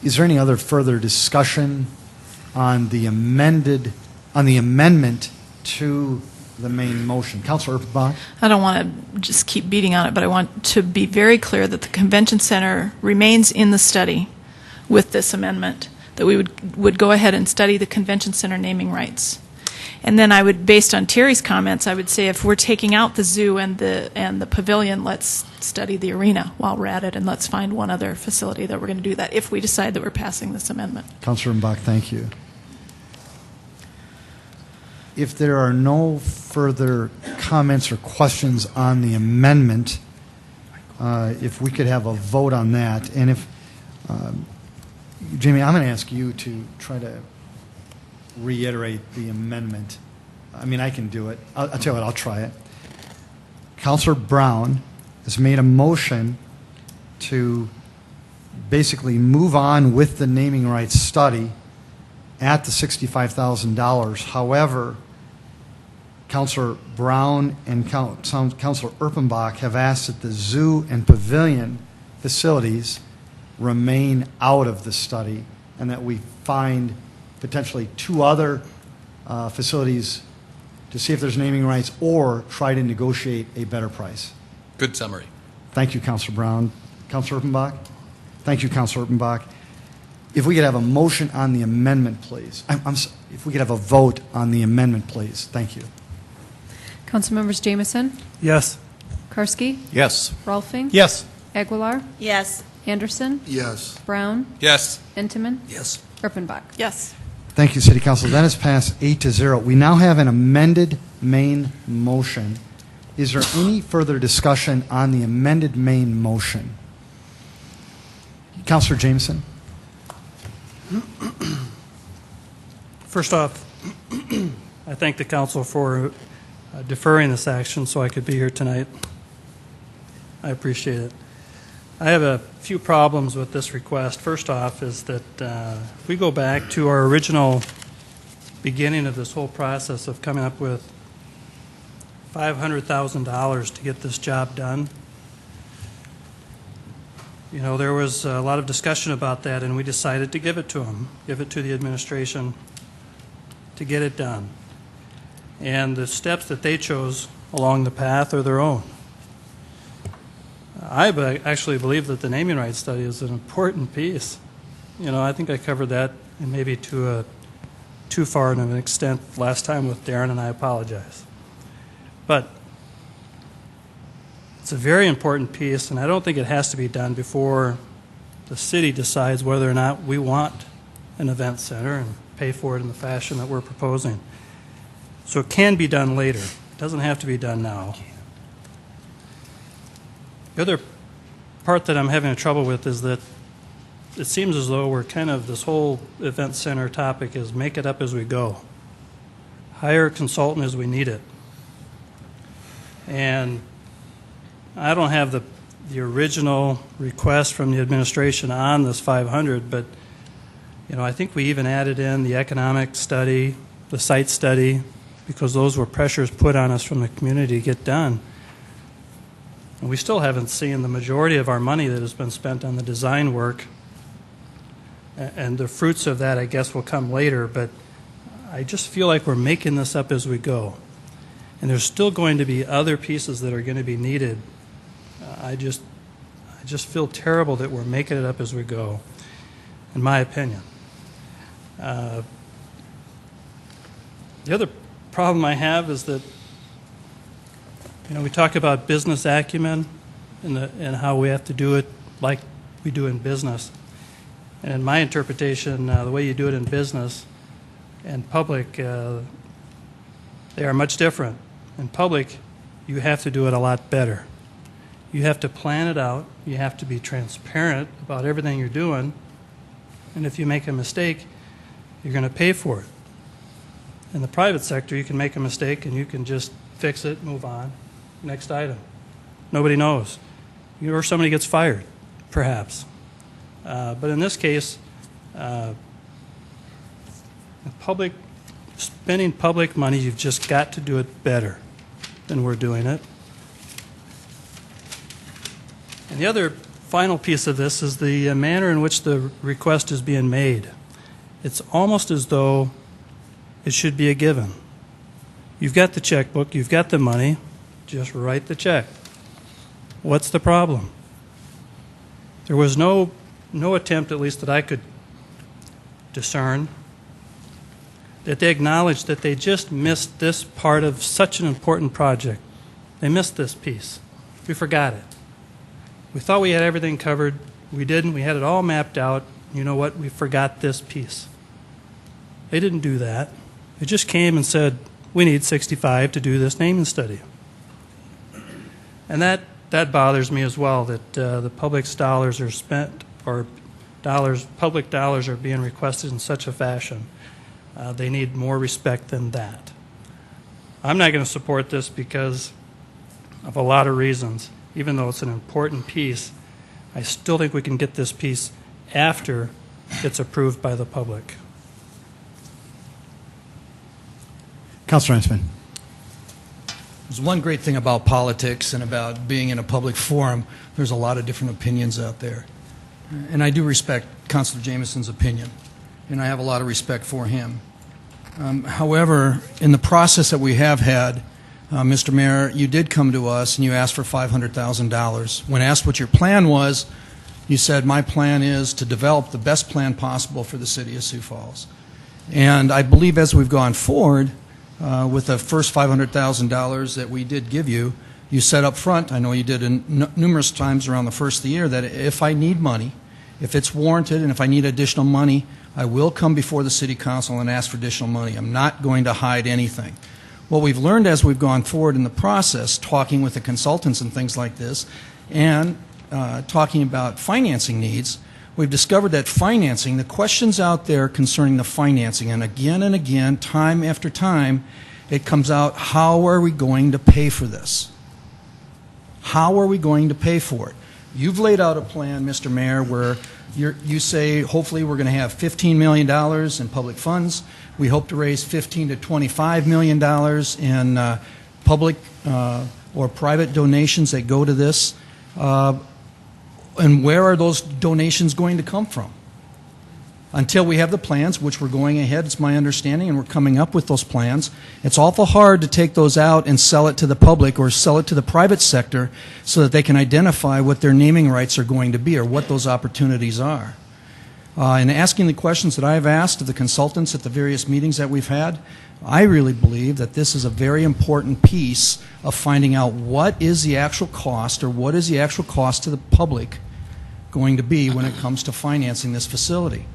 Is there any other further discussion on the amendment to the main motion? Councilor Urbanbach? I don't want to just keep beating on it, but I want to be very clear that the convention center remains in the study with this amendment, that we would go ahead and study the convention center naming rights. And then I would, based on Terry's comments, I would say if we're taking out the zoo and the pavilion, let's study the arena while we're at it, and let's find one other facility that we're going to do that if we decide that we're passing this amendment. Councilor Urbanbach, thank you. If there are no further comments or questions on the amendment, if we could have a vote on that, and if, Jamie, I'm going to ask you to try to reiterate the amendment. I mean, I can do it. I'll tell you what, I'll try it. Councilor Brown has made a motion to basically move on with the naming rights study at the $65,000. However, Councilor Brown and Councilor Urbanbach have asked that the zoo and pavilion facilities remain out of the study, and that we find potentially two other facilities to see if there's naming rights or try to negotiate a better price. Good summary. Thank you, Councilor Brown. Councilor Urbanbach? Thank you, Councilor Urbanbach. If we could have a motion on the amendment, please. If we could have a vote on the amendment, please. Thank you. Councilmembers Jamison, Yes. Karski, Yes. Rolfing, Yes. Aguilar, Yes. Anderson, Yes. Brown, Yes. Intiman, Yes. Urbanbach. Yes. Thank you, City Council. That is passed 8-0. We now have an amended main motion. Is there any further discussion on the amended main motion? Councilor Jameson. First off, I thank the council for deferring this action so I could be here tonight. I appreciate it. I have a few problems with this request. First off is that if we go back to our original beginning of this whole process of coming up with $500,000 to get this job done, you know, there was a lot of discussion about that, and we decided to give it to them, give it to the administration to get it done. And the steps that they chose along the path are their own. I actually believe that the naming rights study is an important piece. You know, I think I covered that and maybe to too far of an extent last time with Darren, and I apologize. But it's a very important piece, and I don't think it has to be done before the city decides whether or not we want an event center and pay for it in the fashion that we're proposing. So it can be done later. It doesn't have to be done now. The other part that I'm having trouble with is that it seems as though we're kind of, this whole event center topic is make it up as we go. Hire a consultant as we need it. And I don't have the original request from the administration on this 500, but you know, I think we even added in the economic study, the site study, because those were pressures put on us from the community to get done. And we still haven't seen the majority of our money that has been spent on the design work. And the fruits of that, I guess, will come later, but I just feel like we're making this up as we go. And there's still going to be other pieces that are going to be needed. I just feel terrible that we're making it up as we go, in my opinion. The other problem I have is that, you know, we talk about business acumen and how we have to do it like we do in business. And in my interpretation, the way you do it in business and public, they are much different. In public, you have to do it a lot better. You have to plan it out. You have to be transparent about everything you're doing. And if you make a mistake, you're going to pay for it. In the private sector, you can make a mistake and you can just fix it, move on. Next item. Nobody knows. Or somebody gets fired, perhaps. But in this case, spending public money, you've just got to do it better than we're doing it. And the other final piece of this is the manner in which the request is being made. It's almost as though it should be a given. You've got the checkbook, you've got the money, just write the check. What's the problem? There was no attempt, at least that I could discern, that they acknowledged that they just missed this part of such an important project. They missed this piece. We forgot it. We thought we had everything covered. We didn't. We had it all mapped out. You know what? We forgot this piece. They didn't do that. They just came and said, we need 65 to do this naming study. And that bothers me as well, that the public's dollars are spent, or public dollars are being requested in such a fashion. They need more respect than that. I'm not going to support this because of a lot of reasons. Even though it's an important piece, I still think we can get this piece after it's approved by the public. Councilor Einsman. There's one great thing about politics and about being in a public forum. There's a lot of different opinions out there. And I do respect Councilor Jameson's opinion, and I have a lot of respect for him. However, in the process that we have had, Mr. Mayor, you did come to us and you asked for $500,000. When asked what your plan was, you said, my plan is to develop the best plan possible for the city of Sioux Falls. And I believe as we've gone forward with the first $500,000 that we did give you, you said up front, I know you did numerous times around the first of the year, that if I need money, if it's warranted and if I need additional money, I will come before the City Council and ask for additional money. I'm not going to hide anything. What we've learned as we've gone forward in the process, talking with the consultants and things like this, and talking about financing needs, we've discovered that financing, the questions out there concerning the financing, and again, time after time, it comes out, how are we going to pay for this? How are we going to pay for it? You've laid out a plan, Mr. Mayor, where you say hopefully we're going to have $15 million in public funds. We hope to raise $15 to $25 million in public or private donations that go to this. And where are those donations going to come from? Until we have the plans, which we're going ahead, it's my understanding, and we're coming up with those plans, it's awful hard to take those out and sell it to the public or sell it to the private sector so that they can identify what their naming rights are going to be or what those opportunities are. In asking the questions that I've asked of the consultants at the various meetings that we've had, I really believe that this is a very important piece of finding out what is the actual cost or what is the actual cost to the public going to be when it comes to financing this facility.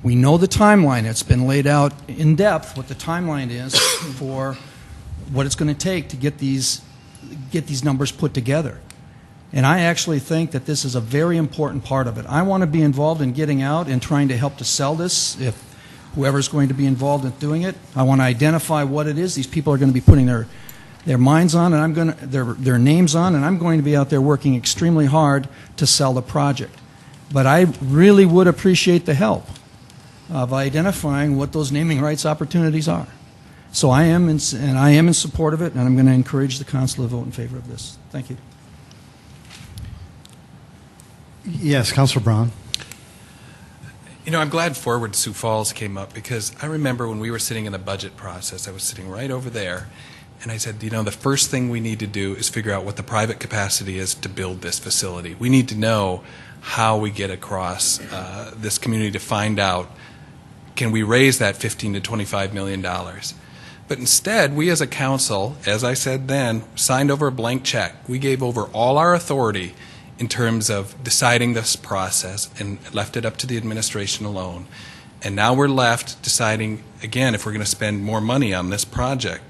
We know the timeline. It's been laid out in depth what the timeline is for what it's going to take to get these numbers put together. And I actually think that this is a very important part of it. I want to be involved in getting out and trying to help to sell this. If whoever's going to be involved in doing it, I want to identify what it is these people are going to be putting their minds on, and I'm going to their names on, and I'm going to be out there working extremely hard to sell the project. But I really would appreciate the help of identifying what those naming rights opportunities are. So I am in support of it, and I'm going to encourage the council to vote in favor of this. Thank you. Yes, Councilor Brown. You know, I'm glad Forward Sioux Falls came up because I remember when we were sitting in the budget process, I was sitting right over there, and I said, you know, the first thing we need to do is figure out what the private capacity is to build this facility. We need to know how we get across this community to find out, can we raise that $15 to $25 million? But instead, we as a council, as I said then, signed over a blank check. We gave over all our authority in terms of deciding this process and left it up to the administration alone. And now we're left deciding, again, if we're going to spend more money on this project.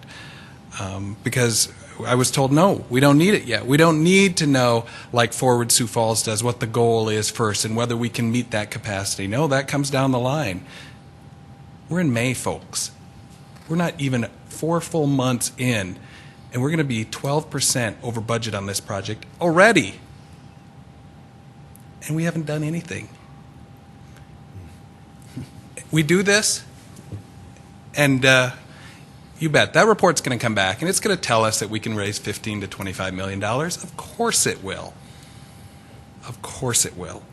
Because I was told, no, we don't need it yet. We don't need to know, like Forward Sioux Falls does, what the goal is first and whether we can meet that capacity. No, that comes down the line. We're in May, folks. We're not even 4 full months in, and we're going to be 12% over budget on this project already. And we haven't done anything. We do this, and you bet that report's going to come back, and it's going to tell us that we can raise $15 to $25 million. Of course it will. Of course it will.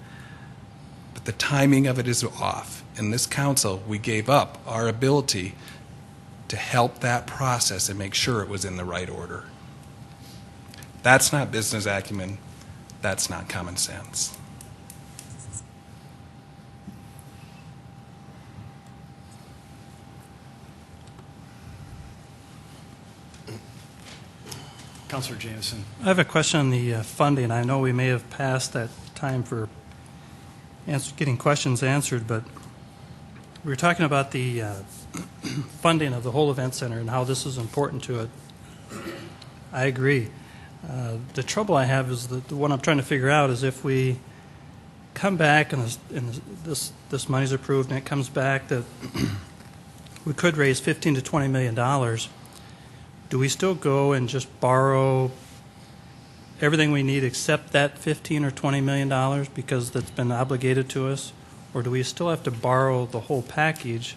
But the timing of it is off. In this council, we gave up our ability to help that process and make sure it was in the right order. That's not business acumen. That's not common sense. Councilor Jameson. I have a question on the funding. I know we may have passed that time for getting questions answered, but we were talking about the funding of the whole event center and how this is important to it. I agree. The trouble I have is that what I'm trying to figure out is if we come back and this money's approved and it comes back that we could raise $15 to $20 million, do we still go and just borrow everything we need except that $15 or $20 million because that's been obligated to us? Or do we still have to borrow the whole package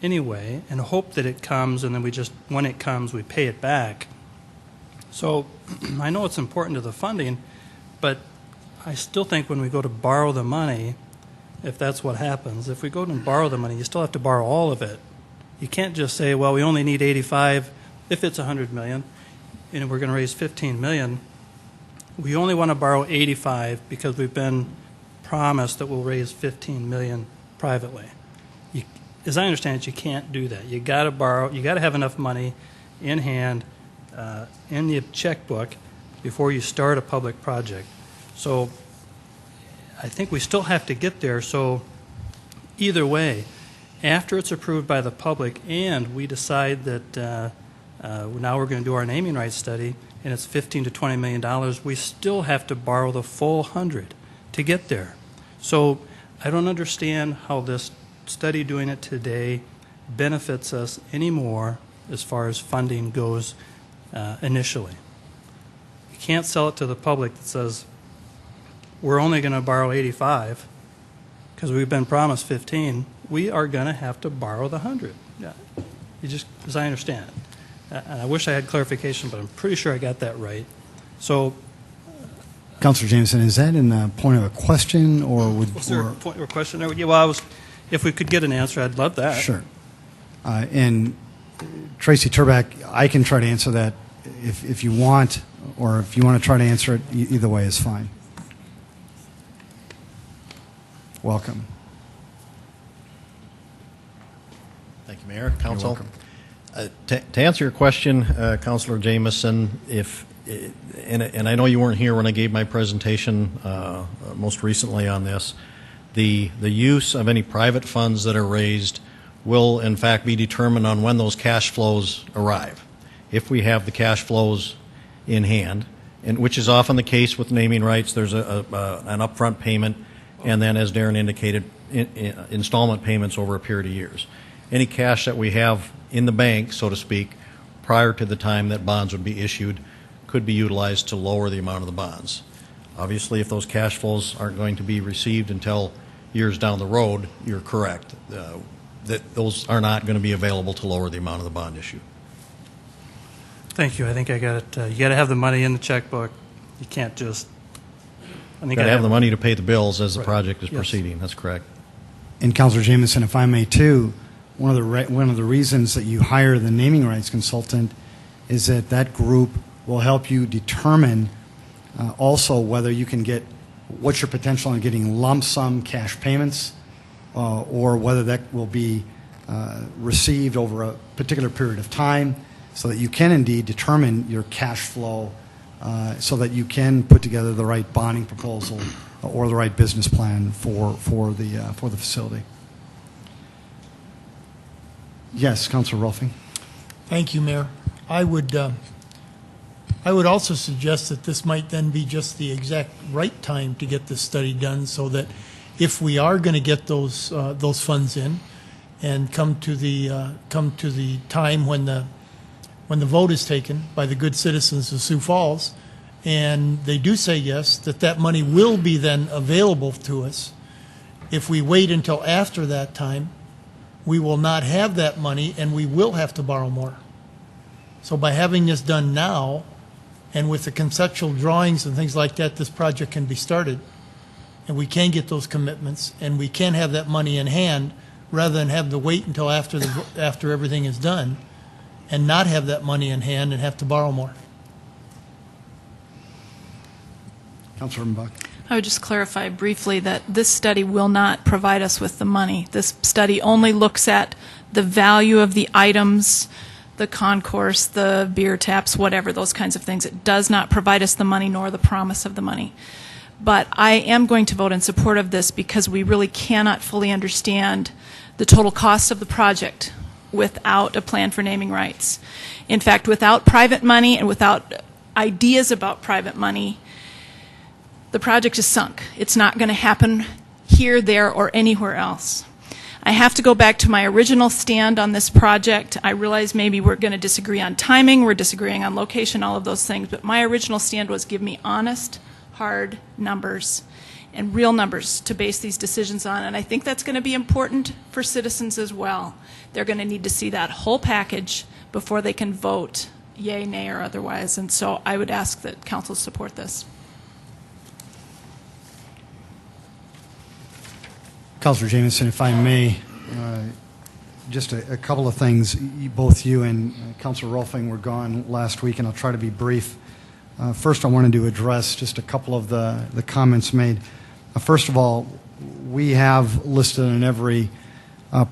anyway and hope that it comes and then when it comes, we pay it back? So I know it's important to the funding, but I still think when we go to borrow the money, if that's what happens, if we go and borrow the money, you still have to borrow all of it. You can't just say, well, we only need 85 if it's $100 million, and we're going to raise $15 million. We only want to borrow 85 because we've been promised that we'll raise $15 million privately. As I understand it, you can't do that. You got to borrow. You got to have enough money in hand in the checkbook before you start a public project. So I think we still have to get there. So either way, after it's approved by the public and we decide that now we're going to do our naming rights study and it's $15 to $20 million, we still have to borrow the full 100 to get there. So I don't understand how this study doing it today benefits us anymore as far as funding goes initially. You can't sell it to the public that says we're only going to borrow 85 because we've been promised 15. We are going to have to borrow the 100. Yeah. As I understand it. And I wish I had clarification, but I'm pretty sure I got that right. So, Councilor Jameson, is that in the point of a question or would? Was there a point or question there? Yeah, well, if we could get an answer, I'd love that. Sure. And Tracy Turback, I can try to answer that if you want, or if you want to try to answer it, either way is fine. Welcome. Thank you, Mayor, Council. To answer your question, Councilor Jameson, and I know you weren't here when I gave my presentation most recently on this, the use of any private funds that are raised will in fact be determined on when those cash flows arrive. If we have the cash flows in hand, and which is often the case with naming rights, there's an upfront payment, and then, as Darren indicated, installment payments over a period of years. Any cash that we have in the bank, so to speak, prior to the time that bonds would be issued could be utilized to lower the amount of the bonds. Obviously, if those cash flows aren't going to be received until years down the road, you're correct. That those are not going to be available to lower the amount of the bond issue. Thank you. I think I got it. You got to have the money in the checkbook. You can't just. You got to have the money to pay the bills as the project is Yes. proceeding. That's correct. And Councilor Jameson, if I may too, one of the reasons that you hire the naming rights consultant is that that group will help you determine also whether you can get what's your potential on getting lump sum cash payments or whether that will be received over a particular period of time so that you can indeed determine your cash flow so that you can put together the right bonding proposal or the right business plan for the facility. Yes, Councilor Rolfing. Thank you, Mayor. I would also suggest that this might then be just the exact right time to get this study done, so that if we are going to get those funds in, and come to the time when the vote is taken by the good citizens of Sioux Falls, and they do say yes, that money will be then available to us. If we wait until after that time, we will not have that money, and we will have to borrow more. So by having this done now, And with the conceptual drawings and things like that, this project can be started. And we can get those commitments, and we can have that money in hand rather than have to wait until after everything is done and not have that money in hand and have to borrow more. Councilor Buck. I would just clarify briefly that this study will not provide us with the money. This study only looks at the value of the items, the concourse, the beer taps, whatever, those kinds of things. It does not provide us the money nor the promise of the money. But I am going to vote in support of this because we really cannot fully understand the total cost of the project without a plan for naming rights. In fact, without private money and without ideas about private money, the project is sunk. It's not going to happen here, there, or anywhere else. I have to go back to my original stand on this project. I realize maybe we're going to disagree on timing, we're disagreeing on location, all of those things, but my original stand was give me honest, hard numbers and real numbers to base these decisions on, and I think that's going to be important for citizens as well. They're going to need to see that whole package before they can vote yay, nay, or otherwise, and so I would ask that council support this. Councilor Jameson, if I may, just a couple of things. Both you and Councilor Rolfing were gone last week, and I'll try to be brief. First, I wanted to address just a couple of the comments made. First of all, we have listed in every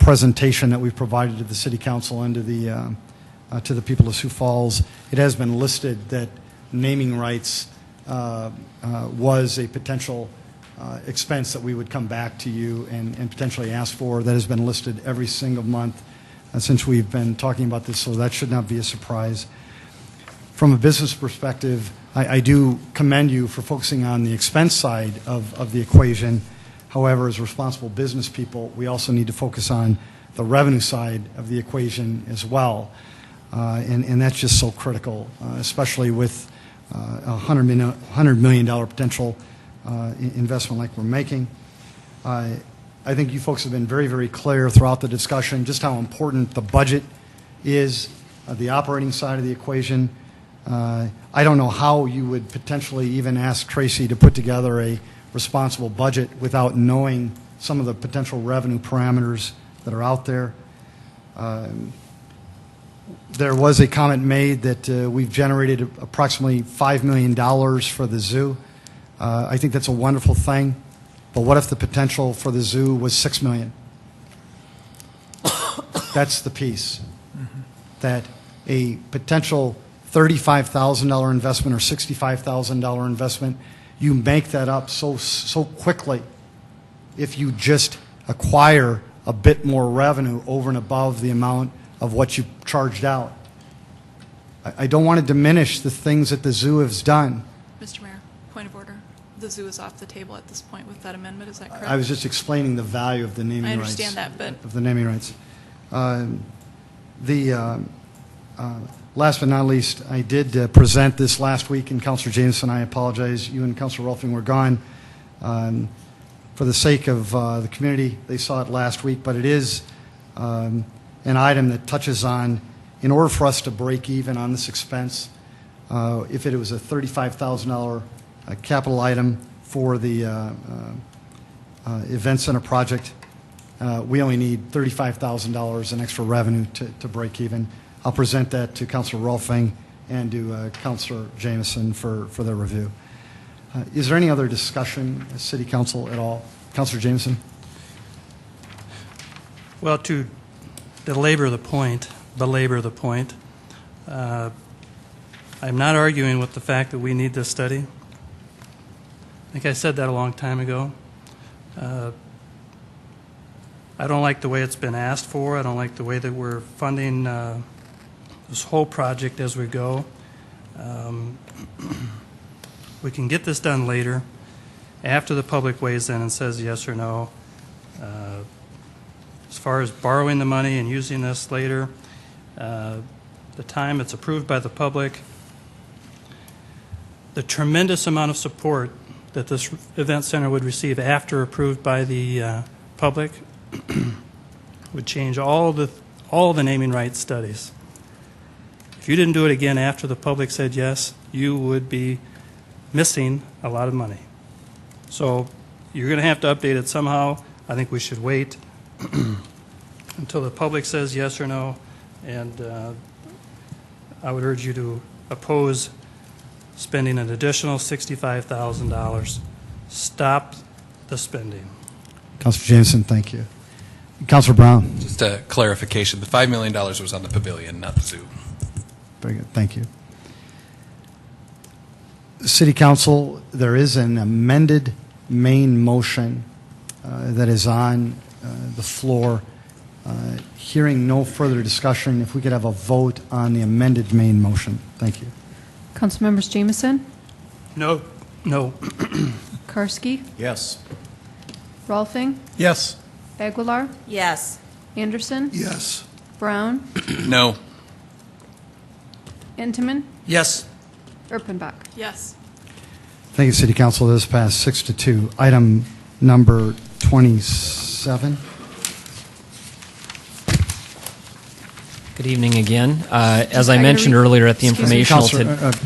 presentation that we've provided to the City Council and to the people of Sioux Falls, it has been listed that naming rights was a potential expense that we would come back to you and potentially ask for. That has been listed every single month since we've been talking about this, so that should not be a surprise. From a business perspective, I do commend you for focusing on the expense side of the equation. However, as responsible business people, we also need to focus on the revenue side of the equation as well. And that's just so critical, especially with a $100 million potential investment like we're making. I think you folks have been very, very clear throughout the discussion just how important the budget is, the operating side of the equation. I don't know how you would potentially even ask Tracy to put together a responsible budget without knowing some of the potential revenue parameters that are out there. There was a comment made that we've generated approximately $5 million for the zoo. I think that's a wonderful thing, but what if the potential for the zoo was $6 million? That's the piece. That a potential $35,000 investment or $65,000 investment, you make that up so quickly if you just acquire a bit more revenue over and above the amount of what you charged out. I don't want to diminish the things that the zoo has done. Mr. Mayor, point of order. The zoo is off the table at this point with that amendment, is that correct? I was just explaining the value of the naming rights. I understand that, but... Of the naming rights. Last but not least, I did present this last week, and Councilor Jameson, I apologize, you and Councilor Rolfing were gone. For the sake of the community, they saw it last week, but it is an item that touches on, in order for us to break even on this expense, if it was a $35,000 capital item for the event center project, we only need $35,000 in extra revenue to break even. I'll present that to Councilor Rolfing and to Councilor Jameson for their review. Is there any other discussion, City Council, at all? Councilor Jameson? Well, to belabor the point, I'm not arguing with the fact that we need this study. I think I said that a long time ago. I don't like the way it's been asked for. I don't like the way that we're funding this whole project as we go. We can get this done later, after the public weighs in and says yes or no. As far as borrowing the money and using this later, the time it's approved by the public, the tremendous amount of support that this event center would receive after approved by the public would change all the naming rights studies. If you didn't do it again after the public said yes, you would be missing a lot of money. So you're going to have to update it somehow. I think we should wait until the public says yes or no, and I would urge you to oppose spending an additional $65,000. Stop the spending. Councilor Jameson, thank you. Councilor Brown. Just a clarification, the $5 million was on the pavilion, not the zoo. Very good, thank you. City Council, there is an amended main motion that is on the floor. Hearing no further discussion, if we could have a vote on the amended main motion. Thank you. Councilmembers Jameson, No. No. Karski, Yes. Rolfing, Yes. Aguilar, Yes. Anderson, Yes. Brown, No. Intiman, Yes. Erpenbach. Yes. Thank you, City Council. This passed 6-2. Item number 27. Good evening again. As I mentioned earlier at the informational... Got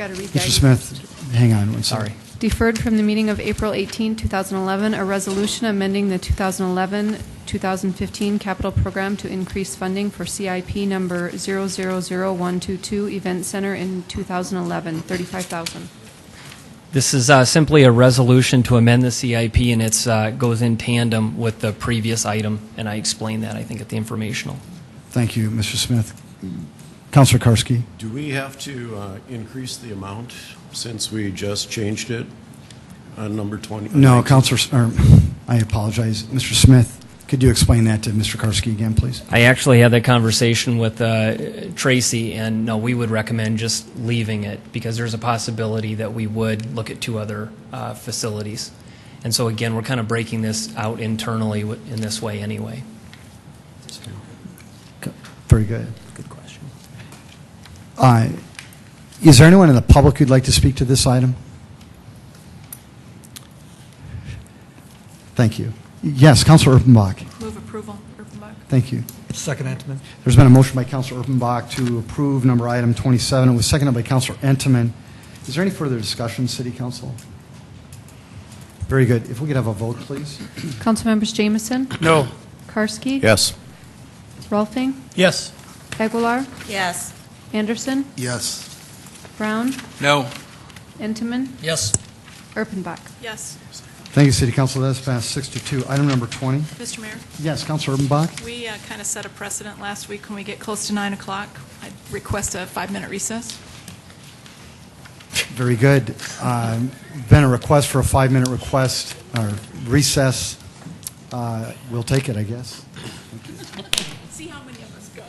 to read Mr. that. Smith, hang on one second. Sorry. Deferred from the meeting of April 18, 2011, a resolution amending the 2011-2015 capital program to increase funding for CIP number 000122 Event Center in 2011, $35,000. This is simply a resolution to amend the CIP, and it goes in tandem with the previous item, and I explained that, I think, at the informational. Thank you, Mr. Smith. Councilor Karski. Do we have to increase the amount since we just changed it on number 20? No, Councilor, I apologize. Mr. Smith, could you explain that to Mr. Karski again, please? I actually had that conversation with Tracy, and no, we would recommend just leaving it because there's a possibility that we would look at two other facilities. And so, again, we're kind of breaking this out internally in this way anyway. Very good. Good question. Is there anyone in the public who'd like to speak to this item? Thank you. Yes, Councilor Erpenbach. Move approval, Erpenbach. Thank you. Second, Entman. There's been a motion by Councilor Erpenbach to approve item 27. It was seconded by Councilor Entman. Is there any further discussion, City Council? Very good. If we could have a vote, please. Councilmembers Jameson, No. Karski, Yes. Rolfing, Yes. Aguilar, Yes. Anderson, Yes. Brown, No. Intiman, Yes. Erpenbach. Yes. Thank you, City Council. That's passed 6-2. Item number 20. Mr. Mayor, Yes, Councilor Erpenbach. we kind of set a precedent last week when we get close to 9 o'clock. I'd request a 5-minute recess. Very good. Been a request for a 5-minute request or recess. We'll take it, I guess. See how many of us go.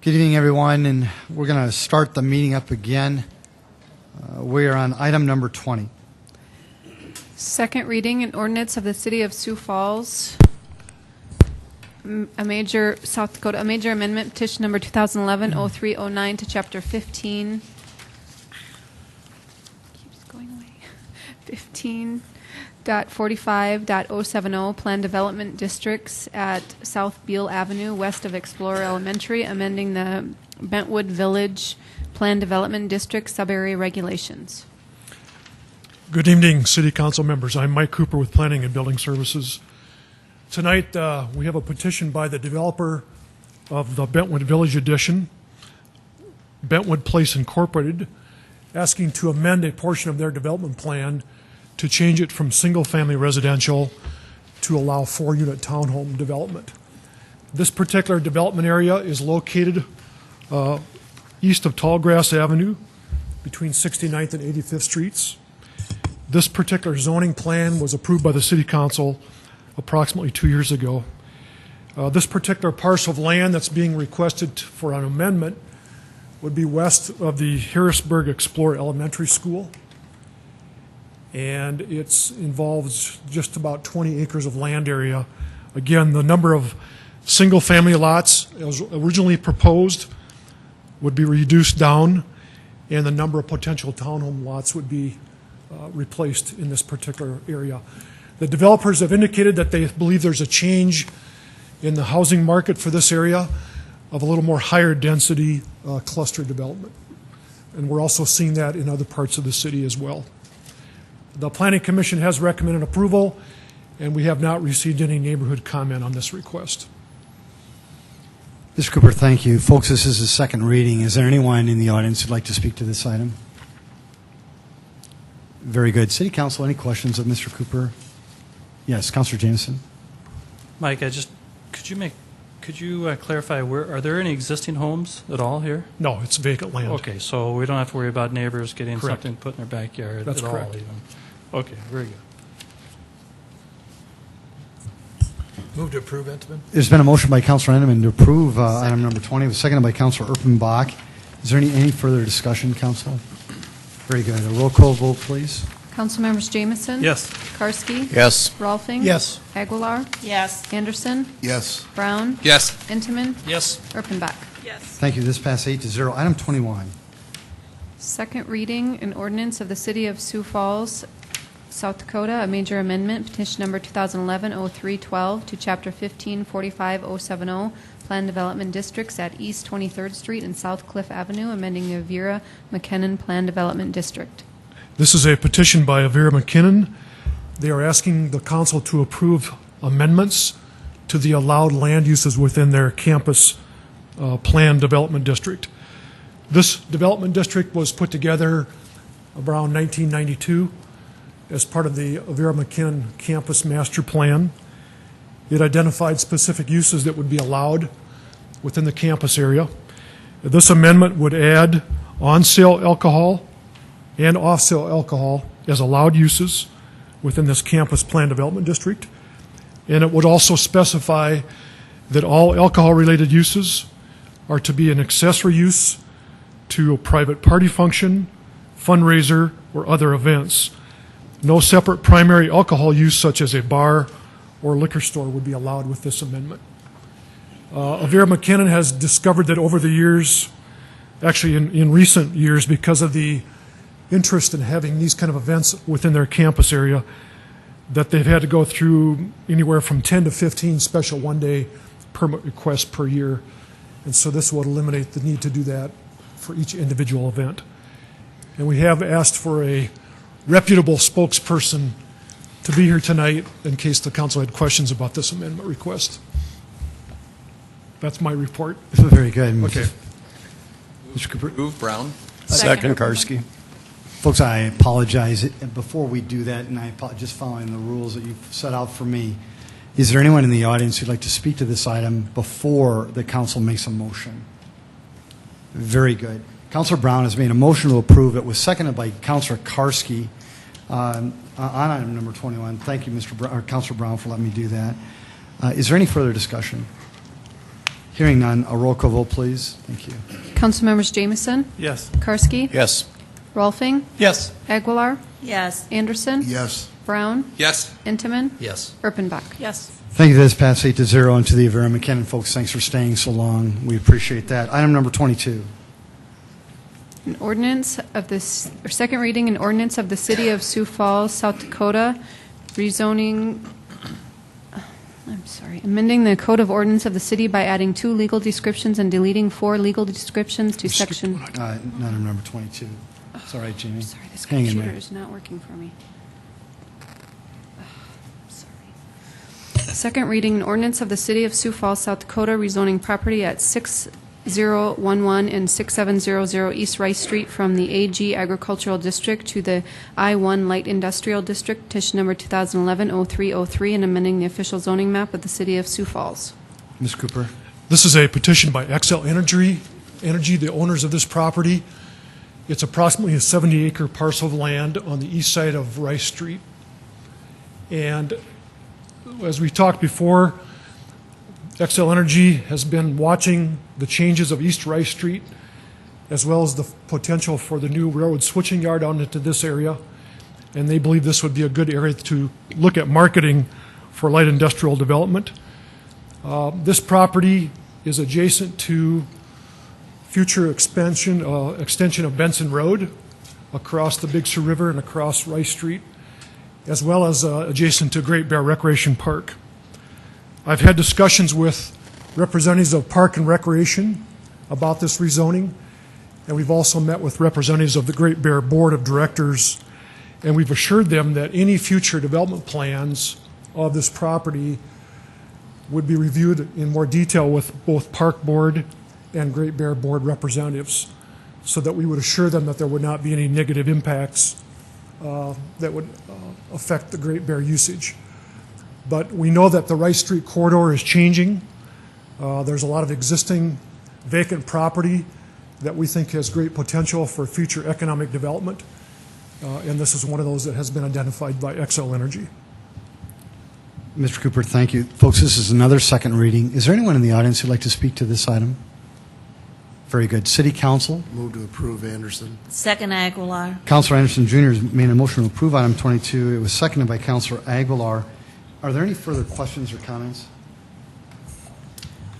Good evening, everyone, and we're going to start the meeting up again. We are on item number 20. Second reading, an ordinance of the City of Sioux Falls, South Dakota, a major amendment petition number 2011-0309 to Chapter 15. Keeps going away. 15.45.070 Plan Development Districts at South Beale Avenue, west of Explorer Elementary, amending the Bentwood Village Plan Development District sub-area regulations. Good evening, City Council members. I'm Mike Cooper with Planning and Building Services. Tonight, we have a petition by the developer of the Bentwood Village Addition, Bentwood Place Incorporated, asking to amend a portion of their development plan to change it from single-family residential to allow 4-unit townhome development. This particular development area is located east of Tallgrass Avenue between 69th and 85th Streets. This particular zoning plan was approved by the City Council approximately 2 years ago. This particular parcel of land that's being requested for an amendment would be west of the Harrisburg Explorer Elementary School, and it involves just about 20 acres of land area. Again, the number of single-family lots as originally proposed would be reduced down, and the number of potential townhome lots would be replaced in this particular area. The developers have indicated that they believe there's a change in the housing market for this area of a little more higher density cluster development. And we're also seeing that in other parts of the city as well. The Planning Commission has recommended approval, and we have not received any neighborhood comment on this request. Mr. Cooper, thank you. Folks, this is the second reading. Is there anyone in the audience who'd like to speak to this item? Very good. City Council, any questions of Mr. Cooper? Yes, Councilor Jameson. Mike, could you clarify, are there any existing homes at all here? No, it's vacant land. Okay, so we don't have to worry about neighbors getting Correct. something put in their backyard That's at correct. all even. Okay, very good. Move to approve, Entman. There's been a motion by Councilor Entenmann to approve item number 20. It was seconded by Councilor Erpenbach. Is there any further discussion, Council? Very good. A roll call vote, please. Councilmembers Jameson? Yes. Karski? Yes. Rolfing? Yes. Aguilar? Yes. Anderson? Yes. Brown? Yes. Entenmann? Yes. Erpenbach? Yes. Thank you. This passed 8-0. Item 21. Second reading, an ordinance of the City of Sioux Falls, South Dakota, a major amendment, petition number 2011-0312 to Chapter 1545-070, Plan Development Districts at East 23rd Street and South Cliff Avenue, amending the Avira McKinnon Plan Development District. This is a petition by Avira McKinnon. They are asking the council to approve amendments to the allowed land uses within their campus plan development district. This development district was put together around 1992 as part of the Avira McKinnon Campus Master Plan. It identified specific uses that would be allowed within the campus area. This amendment would add on-sale alcohol and off-sale alcohol as allowed uses within this campus plan development district. And it would also specify that all alcohol-related uses are to be an accessory use to a private party function, fundraiser, or other events. No separate primary alcohol use, such as a bar or liquor store, would be allowed with this amendment. Avira McKinnon has discovered that over the years, actually in recent years, because of the interest in having these kind of events within their campus area, that they've had to go through anywhere from 10 to 15 special one-day permit requests per year. And so this would eliminate the need to do that for each individual event. And we have asked for a reputable spokesperson to be here tonight in case the council had questions about this amendment request. That's my report. Very good. Okay. Mr. Cooper? Move Brown. Second, Karski. Folks, I apologize. Before we do that, and I apologize, just following the rules that you've set out for me, is there anyone in the audience who'd like to speak to this item before the council makes a motion? Very good. Councilor Brown has made a motion to approve. It was seconded by Councilor Karski on item number 21. Thank you, Councilor Brown, for letting me do that. Is there any further discussion? Hearing none, a roll call vote, please. Thank you. Councilmembers Jamison? Yes. Karski? Yes. Rolfing? Yes. Aguilar? Yes. Anderson? Yes. Brown? Yes. Intiman? Yes. Erpenbach? Yes. Thank you. That is passed 8-0. And to the Avera McKinnon folks, thanks for staying so long. We appreciate that. Item number 22. An ordinance of this, or second reading, an ordinance of the City of Sioux Falls, South Dakota, rezoning, amending the Code of Ordinance of the city by adding 2 legal descriptions and deleting 4 legal descriptions to section. Item number 22. It's all right, Jamie. Sorry, this Hang in computer there. is not working for me. Second reading, an ordinance of the City of Sioux Falls, South Dakota, rezoning property at 6011 and 6700 East Rice Street from the AG Agricultural District to the I-1 Light Industrial District, petition number 2011-0303, and amending the official zoning map of the City of Sioux Falls. Ms. Cooper. This is a petition by Xcel Energy, the owners of this property. It's approximately a 70-acre parcel of land on the east side of Rice Street. And as we talked before, Xcel Energy has been watching the changes of East Rice Street, as well as the potential for the new railroad switching yard out into this area. And they believe this would be a good area to look at marketing for light industrial development. This property is adjacent to future extension of Benson Road across the Big Sioux River and across Rice Street, as well as adjacent to Great Bear Recreation Park. I've had discussions with representatives of Park and Recreation about this rezoning, and we've also met with representatives of the Great Bear Board of Directors, and we've assured them that any future development plans of this property would be reviewed in more detail with both Park Board and Great Bear Board representatives, so that we would assure them that there would not be any negative impacts that would affect the Great Bear usage. But we know that the Rice Street corridor is changing. There's a lot of existing vacant property that we think has great potential for future economic development, and this is one of those that has been identified by Xcel Energy. Mr. Cooper, thank you. Folks, this is another second reading. Is there anyone in the audience who'd like to speak to this item? Very good. City Council. Move to approve, Anderson. Second, Aguilar. Councilor Anderson Jr. has made a motion to approve item 22. It was seconded by Councilor Aguilar. Are there any further questions or comments?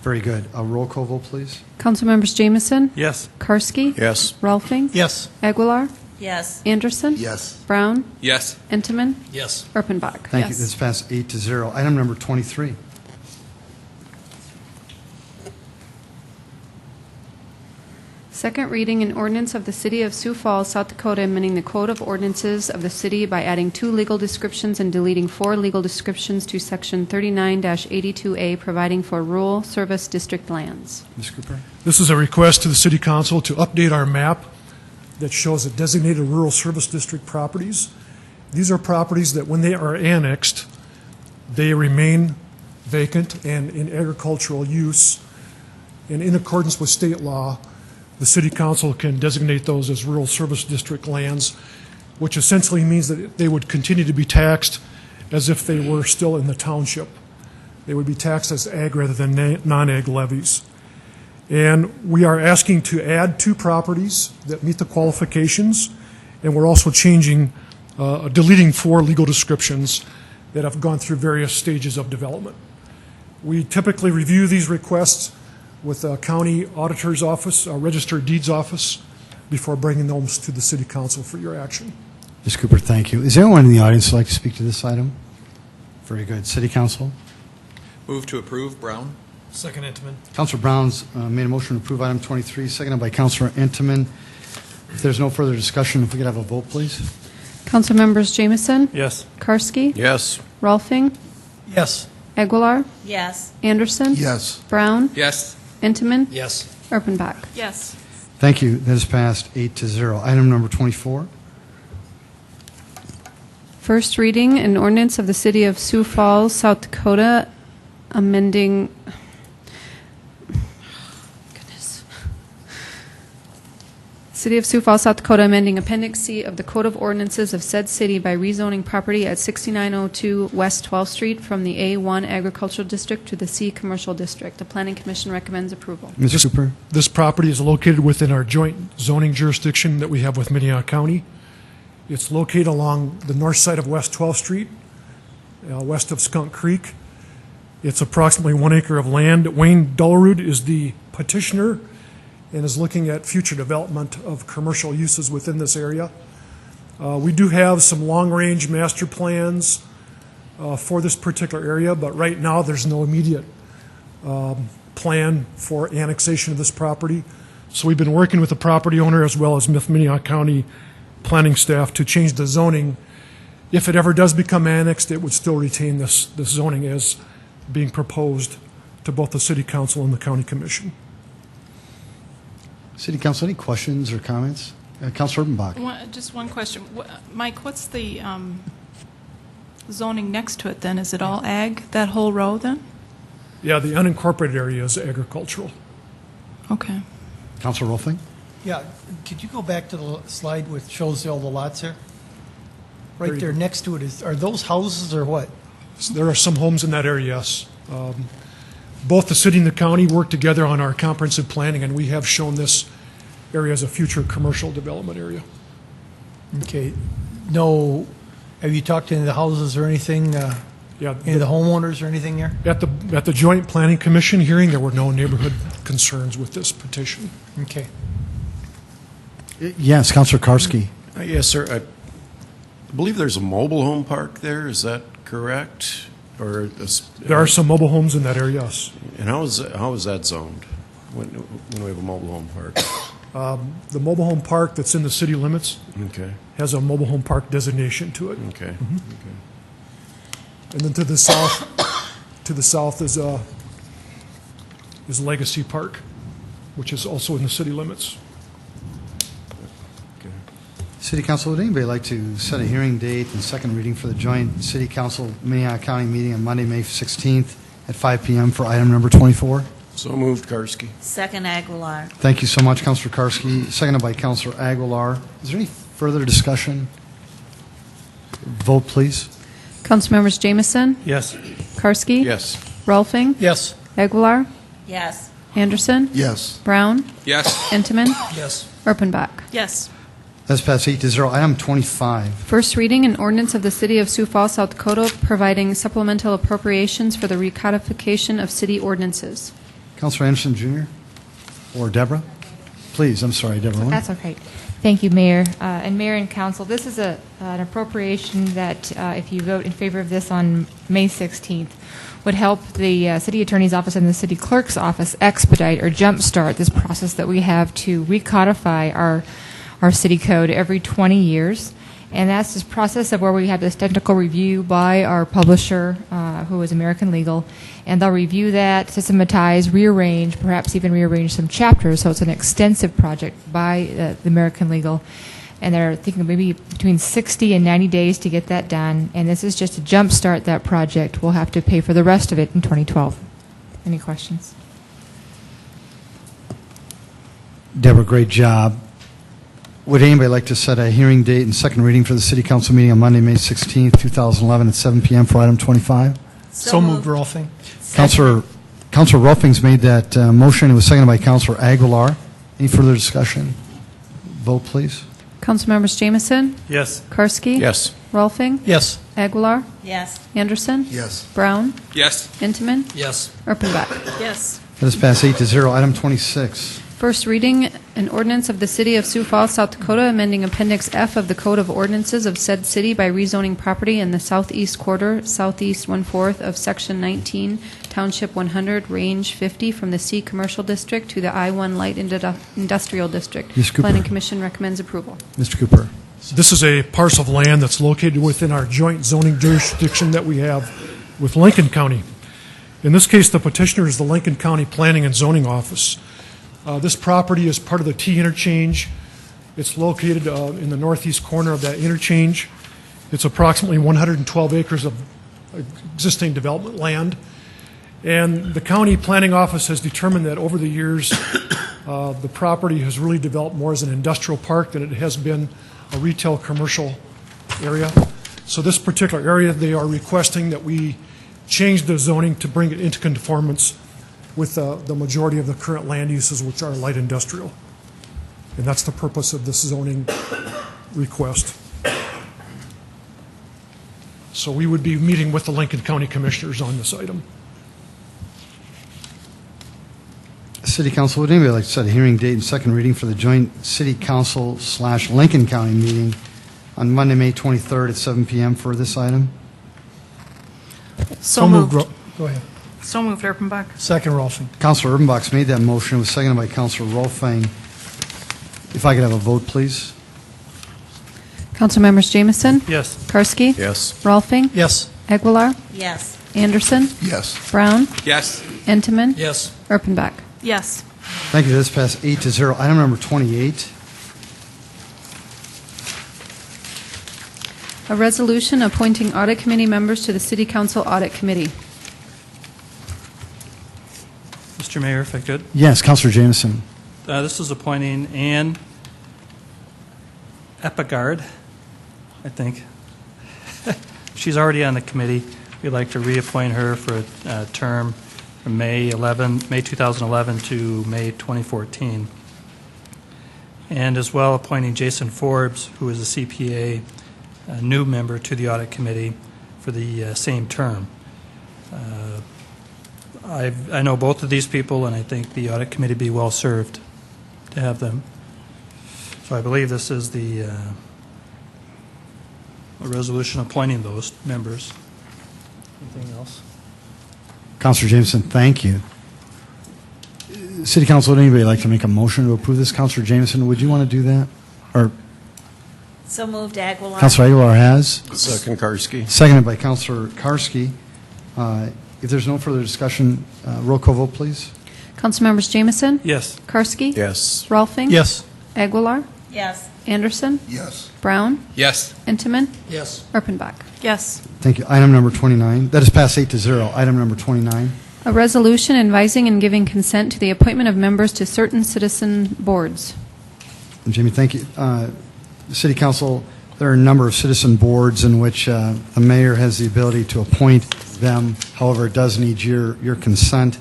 Very good. A roll call vote, please. Councilmembers Jamison? Yes. Karski? Yes. Rolfing? Yes. Aguilar? Yes. Anderson? Yes. Brown? Yes. Intiman? Yes. Erpenbach? Thank you. This passed 8-0. Item number 23. Second reading, an ordinance of the City of Sioux Falls, South Dakota, amending the Code of Ordinances of the city by adding 2 legal descriptions and deleting 4 legal descriptions to Section 39-82A, providing for rural service district lands. Ms. Cooper. This is a request to the City Council to update our map that shows the designated rural service district properties. These are properties that when they are annexed, they remain vacant and in agricultural use. And in accordance with state law, the City Council can designate those as rural service district lands, which essentially means that they would continue to be taxed as if they were still in the township. They would be taxed as ag rather than non-ag levies. And we are asking to add 2 properties that meet the qualifications, and we're also deleting 4 legal descriptions that have gone through various stages of development. We typically review these requests with the county auditor's office, our registered deeds office, before bringing those to the City Council for your action. Ms. Cooper, thank you. Is there anyone in the audience who'd like to speak to this item? Very good. City Council. Move to approve, Brown. Second, Intiman. Councilor Brown's made a motion to approve item 23, seconded by Councilor Intiman. If there's no further discussion, if we could have a vote, please. Councilmembers Jamison? Yes. Karski? Yes. Rolfing? Yes. Aguilar? Yes. Anderson? Yes. Brown? Yes. Intiman? Yes. Erpenbach? Yes. Thank you. That is passed 8-0. Item number 24. First reading, an ordinance of the City of Sioux Falls, South Dakota, amending, goodness, City of Sioux Falls, South Dakota, amending Appendix C of the Code of Ordinances of said city by rezoning property at 6902 West 12th Street from the A1 Agricultural District to the C Commercial District. The Planning Commission recommends approval. Mr. Cooper? This property is located within our joint zoning jurisdiction that we have with Minnehaha County. It's located along the north side of West 12th Street, west of Skunk Creek. It's approximately 1 acre of land. Wayne Dollarud is the petitioner and is looking at future development of commercial uses within this area. We do have some long-range master plans for this particular area, but right now there's no immediate plan for annexation of this property. So we've been working with the property owner as well as Minnehaha County planning staff to change the zoning. If it ever does become annexed, it would still retain this zoning as being proposed to both the City Council and the County Commission. City Council, any questions or comments? Councilor Urbanbach. Just one question. Mike, what's the zoning next to it then? Is it all ag, that whole row then? Yeah, the unincorporated area is agricultural. Okay. Councilor Rolfing? Yeah, could you go back to the slide which shows all the lots there? Right there next to it, are those houses or what? There are some homes in that area, yes. Both the city and the county work together on our comprehensive planning, and we have shown this area as a future commercial development area. Okay. No, have you talked to any of the houses or anything? Yeah. Any of the homeowners or anything there? At the Joint Planning Commission hearing, there were no neighborhood concerns with this petition. Okay. Yes, Councilor Karski. Yes, sir. I believe there's a mobile home park there. Is that correct? Or there are some mobile homes in that area, yes. And how is that zoned when we have a mobile home park? The mobile home park that's in the city limits has a mobile home park designation to it. Okay. Mm-hmm. Okay. And then to the south is Legacy Park, which is also in the city limits. City Council, would anybody like to set a hearing date and second reading for the joint City Council Minnehaha County meeting on Monday, May 16th at 5 p.m. for item number 24? So moved, Karski. Second, Aguilar. Thank you so much, Councilor Karski. Seconded by Councilor Aguilar. Is there any further discussion? Vote, please. Councilmembers Jamison? Yes. Karski? Yes. Rolfing? Yes. Aguilar? Yes. Anderson? Yes. Brown? Yes. Entenmann? Yes. Erpenbach? Yes. That's passed 8-0. Item 25. First reading, an ordinance of the City of Sioux Falls, South Dakota, providing supplemental appropriations for the recodification of city ordinances. Councilor Anderson, Jr. or Deborah? Please, I'm sorry, Deborah. That's okay. Thank you, Mayor. And Mayor and Council, this is an appropriation that, if you vote in favor of this on May 16th, would help the City Attorney's Office and the City Clerk's Office expedite or jumpstart this process that we have to recodify our city code every 20 years. And that's this process of where we have this technical review by our publisher, who is American Legal, and they'll review that, systematize, rearrange, perhaps even rearrange some chapters. So it's an extensive project by the American Legal. And they're thinking maybe between 60 and 90 days to get that done. And this is just to jumpstart that project. We'll have to pay for the rest of it in 2012. Any questions? Deborah, great job. Would anybody like to set a hearing date and second reading for the City Council meeting on Monday, May 16th, 2011 at 7 p.m. for item 25? So moved, Rolfing. Councilor Rolfing's made that motion. It was seconded by Councilor Aguilar. Any further discussion? Vote, please. Councilmembers Jamison? Yes. Karski? Yes. Rolfing? Yes. Aguilar? Yes. Anderson? Yes. Brown? Yes. Entenmann? Yes. Erpenbach? Yes. That is passed 8-0. Item 26. First reading, an ordinance of the City of Sioux Falls, South Dakota, amending Appendix F of the Code of Ordinances of said city by rezoning property in the southeast quarter, southeast 1/4 of Section 19, Township 100, Range 50, from the C Commercial District to the I-1 Light Industrial District. Mr. Cooper. Planning Commission recommends approval. Mr. Cooper. This is a parcel of land that's located within our joint zoning jurisdiction that we have with Lincoln County. In this case, the petitioner is the Lincoln County Planning and Zoning Office. This property is part of the T interchange. It's located in the northeast corner of that interchange. It's approximately 112 acres of existing development land. And the county planning office has determined that over the years, The property has really developed more as an industrial park than it has been a retail commercial area. So this particular area, they are requesting that we change the zoning to bring it into conformance with the majority of the current land uses, which are light industrial. And that's the purpose of this zoning request. So we would be meeting with the Lincoln County Commissioners on this item. City Council, would anybody like to set a hearing date and second reading for the joint City Council / Lincoln County meeting on Monday, May 23rd at 7 p.m. for this item? So moved. Go ahead. So moved, Erpenbach. Second, Rolfing. Councilor Urbanbach's made that motion. It was seconded by Councilor Rolfing. If I could have a vote, please. Councilmembers Jamison? Yes. Karski? Yes. Rolfing? Yes. Aguilar? Yes. Anderson? Yes. Brown? Yes. Entenmann? Yes. Erpenbach? Yes. Thank you. This passed 8-0. Item number 28. A resolution appointing audit committee members to the City Council Audit Committee. Mr. Mayor, if I could. Yes, Councilor Jameson. This is appointing Ann Epigard, I think. She's already on the committee. We'd like to reappoint her for a term from May 2011 to May 2014. And as well appointing Jason Forbes, who is a CPA, a new member to the audit committee for the same term. I know both of these people, and I think the audit committee would be well served to have them. So I believe this is the a resolution appointing those members. Anything else? Councilor Jameson, thank you. City Council, would anybody like to make a motion to approve this? Councilor Jameson, would you want to do that? Or So moved, Aguilar. Councilor Aguilar has? Second, Karski. Seconded by Councilor Karski. If there's no further discussion, roll call vote, please. Councilmembers Jamison? Yes. Karski? Yes. Rolfing? Yes. Aguilar? Yes. Anderson? Yes. Brown? Yes. Entenmann? Yes. Erpenbach? Yes. Thank you. Item number 29. That is passed 8-0. Item number 29. A resolution advising and giving consent to the appointment of members to certain citizen boards. Jamie, thank you. City Council, there are a number of citizen boards in which the mayor has the ability to appoint them. However, it does need your consent.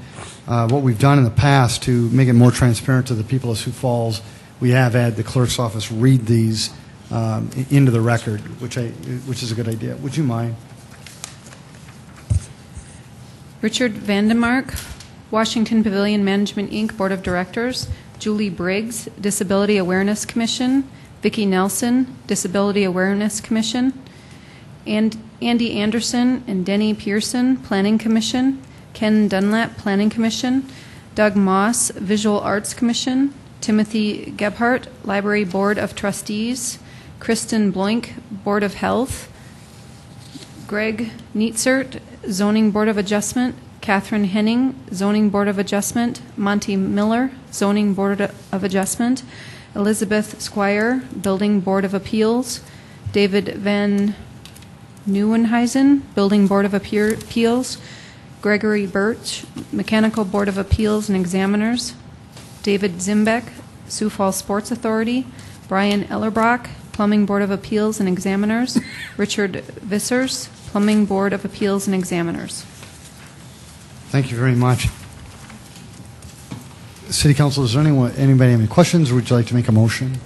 What we've done in the past to make it more transparent to the people of Sioux Falls, we have had the clerk's office read these into the record, which is a good idea. Would you mind? Richard Vandemark, Washington Pavilion Management, Inc., Board of Directors. Julie Briggs, Disability Awareness Commission. Vicki Nelson, Disability Awareness Commission. And Andy Anderson and Denny Pearson, Planning Commission. Ken Dunlap, Planning Commission. Doug Moss, Visual Arts Commission. Timothy Gebhardt, Library Board of Trustees. Kristen Bloink, Board of Health. Greg Nietzert, Zoning Board of Adjustment. Catherine Henning, Zoning Board of Adjustment. Monty Miller, Zoning Board of Adjustment. Elizabeth Squire, Building Board of Appeals. David Van Nieuwenhuizen, Building Board of Appeals. Gregory Birch, Mechanical Board of Appeals and Examiners. David Zimbeck, Sioux Falls Sports Authority. Brian Ellerbrock, Plumbing Board of Appeals and Examiners. Richard Vissers, Plumbing Board of Appeals and Examiners. Thank you very much. City Council, is there anybody have any questions, or would you like to make a motion?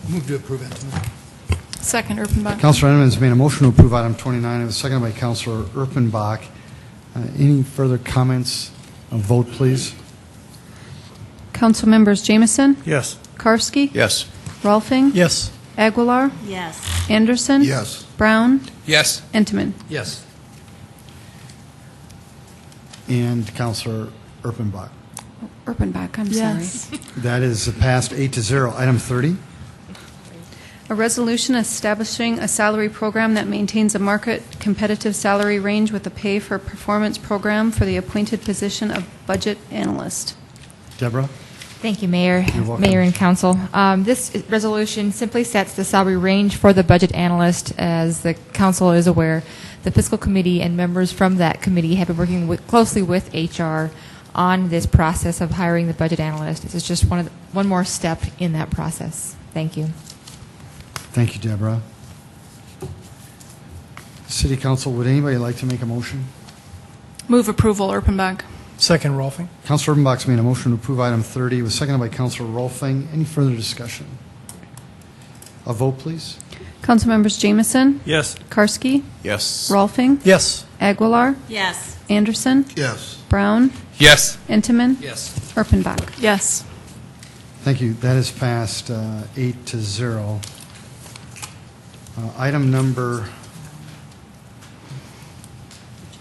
Move to approve it. Second, Erpenbach. Councilor Entenmann's made a motion to approve item 29. It was seconded by Councilor Erpenbach. Any further comments? A vote, please. Council members Jamison? Yes. Karski? Yes. Rolfing? Yes. Aguilar? Yes. Anderson? Yes. Brown? Yes. Entenmann? Yes. And Councilor Erpenbach. Erpenbach, I'm Yes. sorry. That is passed 8-0. Item 30. A resolution establishing a salary program that maintains a market competitive salary range with a pay for performance program for the appointed position of budget analyst. Deborah? Thank you, Mayor, You're welcome. Mayor and Council. This resolution simply sets the salary range for the budget analyst. As the Council is aware, the Fiscal Committee and members from that committee have been working closely with HR on this process of hiring the budget analyst. This is just one more step in that process. Thank you. Thank you, Deborah. City Council, would anybody like to make a motion? Move approval, Erpenbach. Second, Rolfing. Councilor Urbanbach's made a motion to approve item 30. It was seconded by Councilor Rolfing. Any further discussion? A vote, please. Councilmembers Jameson, Yes. Karski, Yes. Rolfing, Yes. Aguilar, Yes. Anderson, Yes. Brown, Yes. Intiman, Yes. Erpenbach. Yes. Thank you. That is passed 8-0. Item number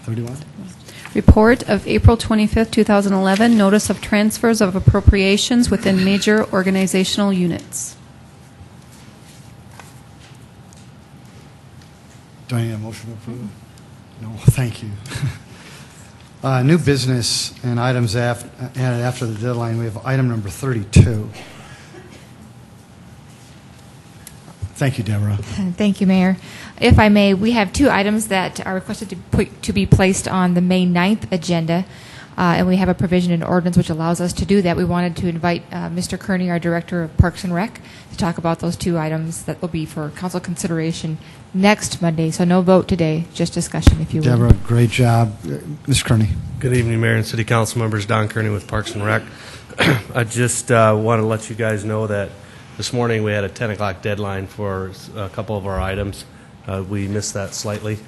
31. Report of April 25th, 2011, notice of transfers of appropriations within major organizational units. Do I need a motion to approve? No, thank you. New business and items added after the deadline. We have item number 32. Thank you, Deborah. Thank you, Mayor. If I may, we have two items that are requested to be placed on the May 9th agenda, and we have a provision in ordinance which allows us to do that. We wanted to invite Mr. Kearney, our Director of Parks and Rec, to talk about those two items that will be for council consideration next Monday. So no vote today, just discussion, if you will. Deborah, great job. Mr. Kearney. Good evening, Mayor and City Council members. Don Kearney with Parks and Rec. I just want to let you guys know that this morning we had a 10 o'clock deadline for a couple of our items. We missed that slightly,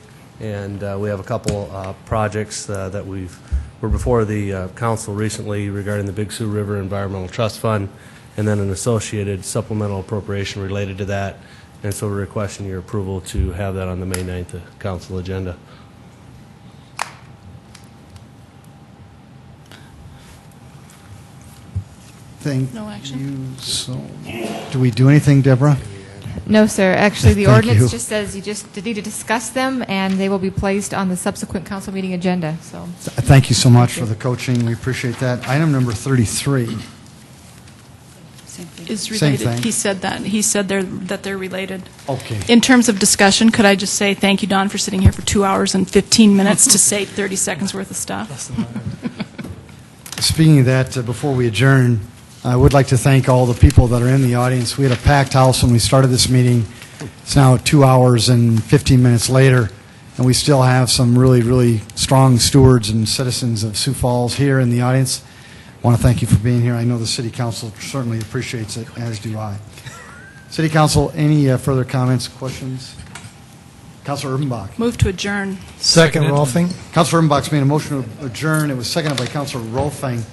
and we have a couple projects that were before the council recently regarding the Big Sioux River Environmental Trust Fund, and then an associated supplemental appropriation related to that. And so we're requesting your approval to have that on the May 9th council agenda. Thank No action. you. So, do we do anything, Deborah? No, sir. Actually, the Thank ordinance you. just says you just need to discuss them, and they will be placed on the subsequent council meeting agenda. So, Thank you so much for the coaching. We appreciate that. Item number 33. Is Same related. thing. He said that. He said that they're related. Okay. In terms of discussion, could I just say thank you, Don, for sitting here for 2 hours and 15 minutes to say 30 seconds worth of stuff. Speaking of that, before we adjourn, I would like to thank all the people that are in the audience. We had a packed house when we started this meeting. It's now 2 hours and 15 minutes later, and we still have some really, really strong stewards and citizens of Sioux Falls here in the audience. I want to thank you for being here. I know the City Council certainly appreciates it, as do I. City Council, any further comments, questions? Councilor Urbanbach. Move to adjourn. Second, Rolfing. Councilor Urbanbach's made a motion to adjourn. It was seconded by Councilor Rolfing.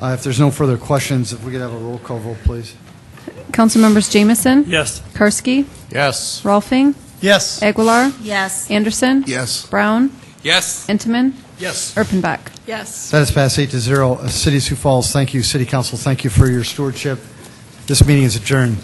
If there's no further questions, if we could have a roll call vote, please. Councilmembers Jameson, Yes. Karski, Yes. Rolfing, Yes. Aguilar, Yes. Anderson, Yes. Brown, Yes. Intiman, Yes. Erpenbach. Yes. That is passed 8-0. City of Sioux Falls, thank you. City Council, thank you for your stewardship. This meeting is adjourned.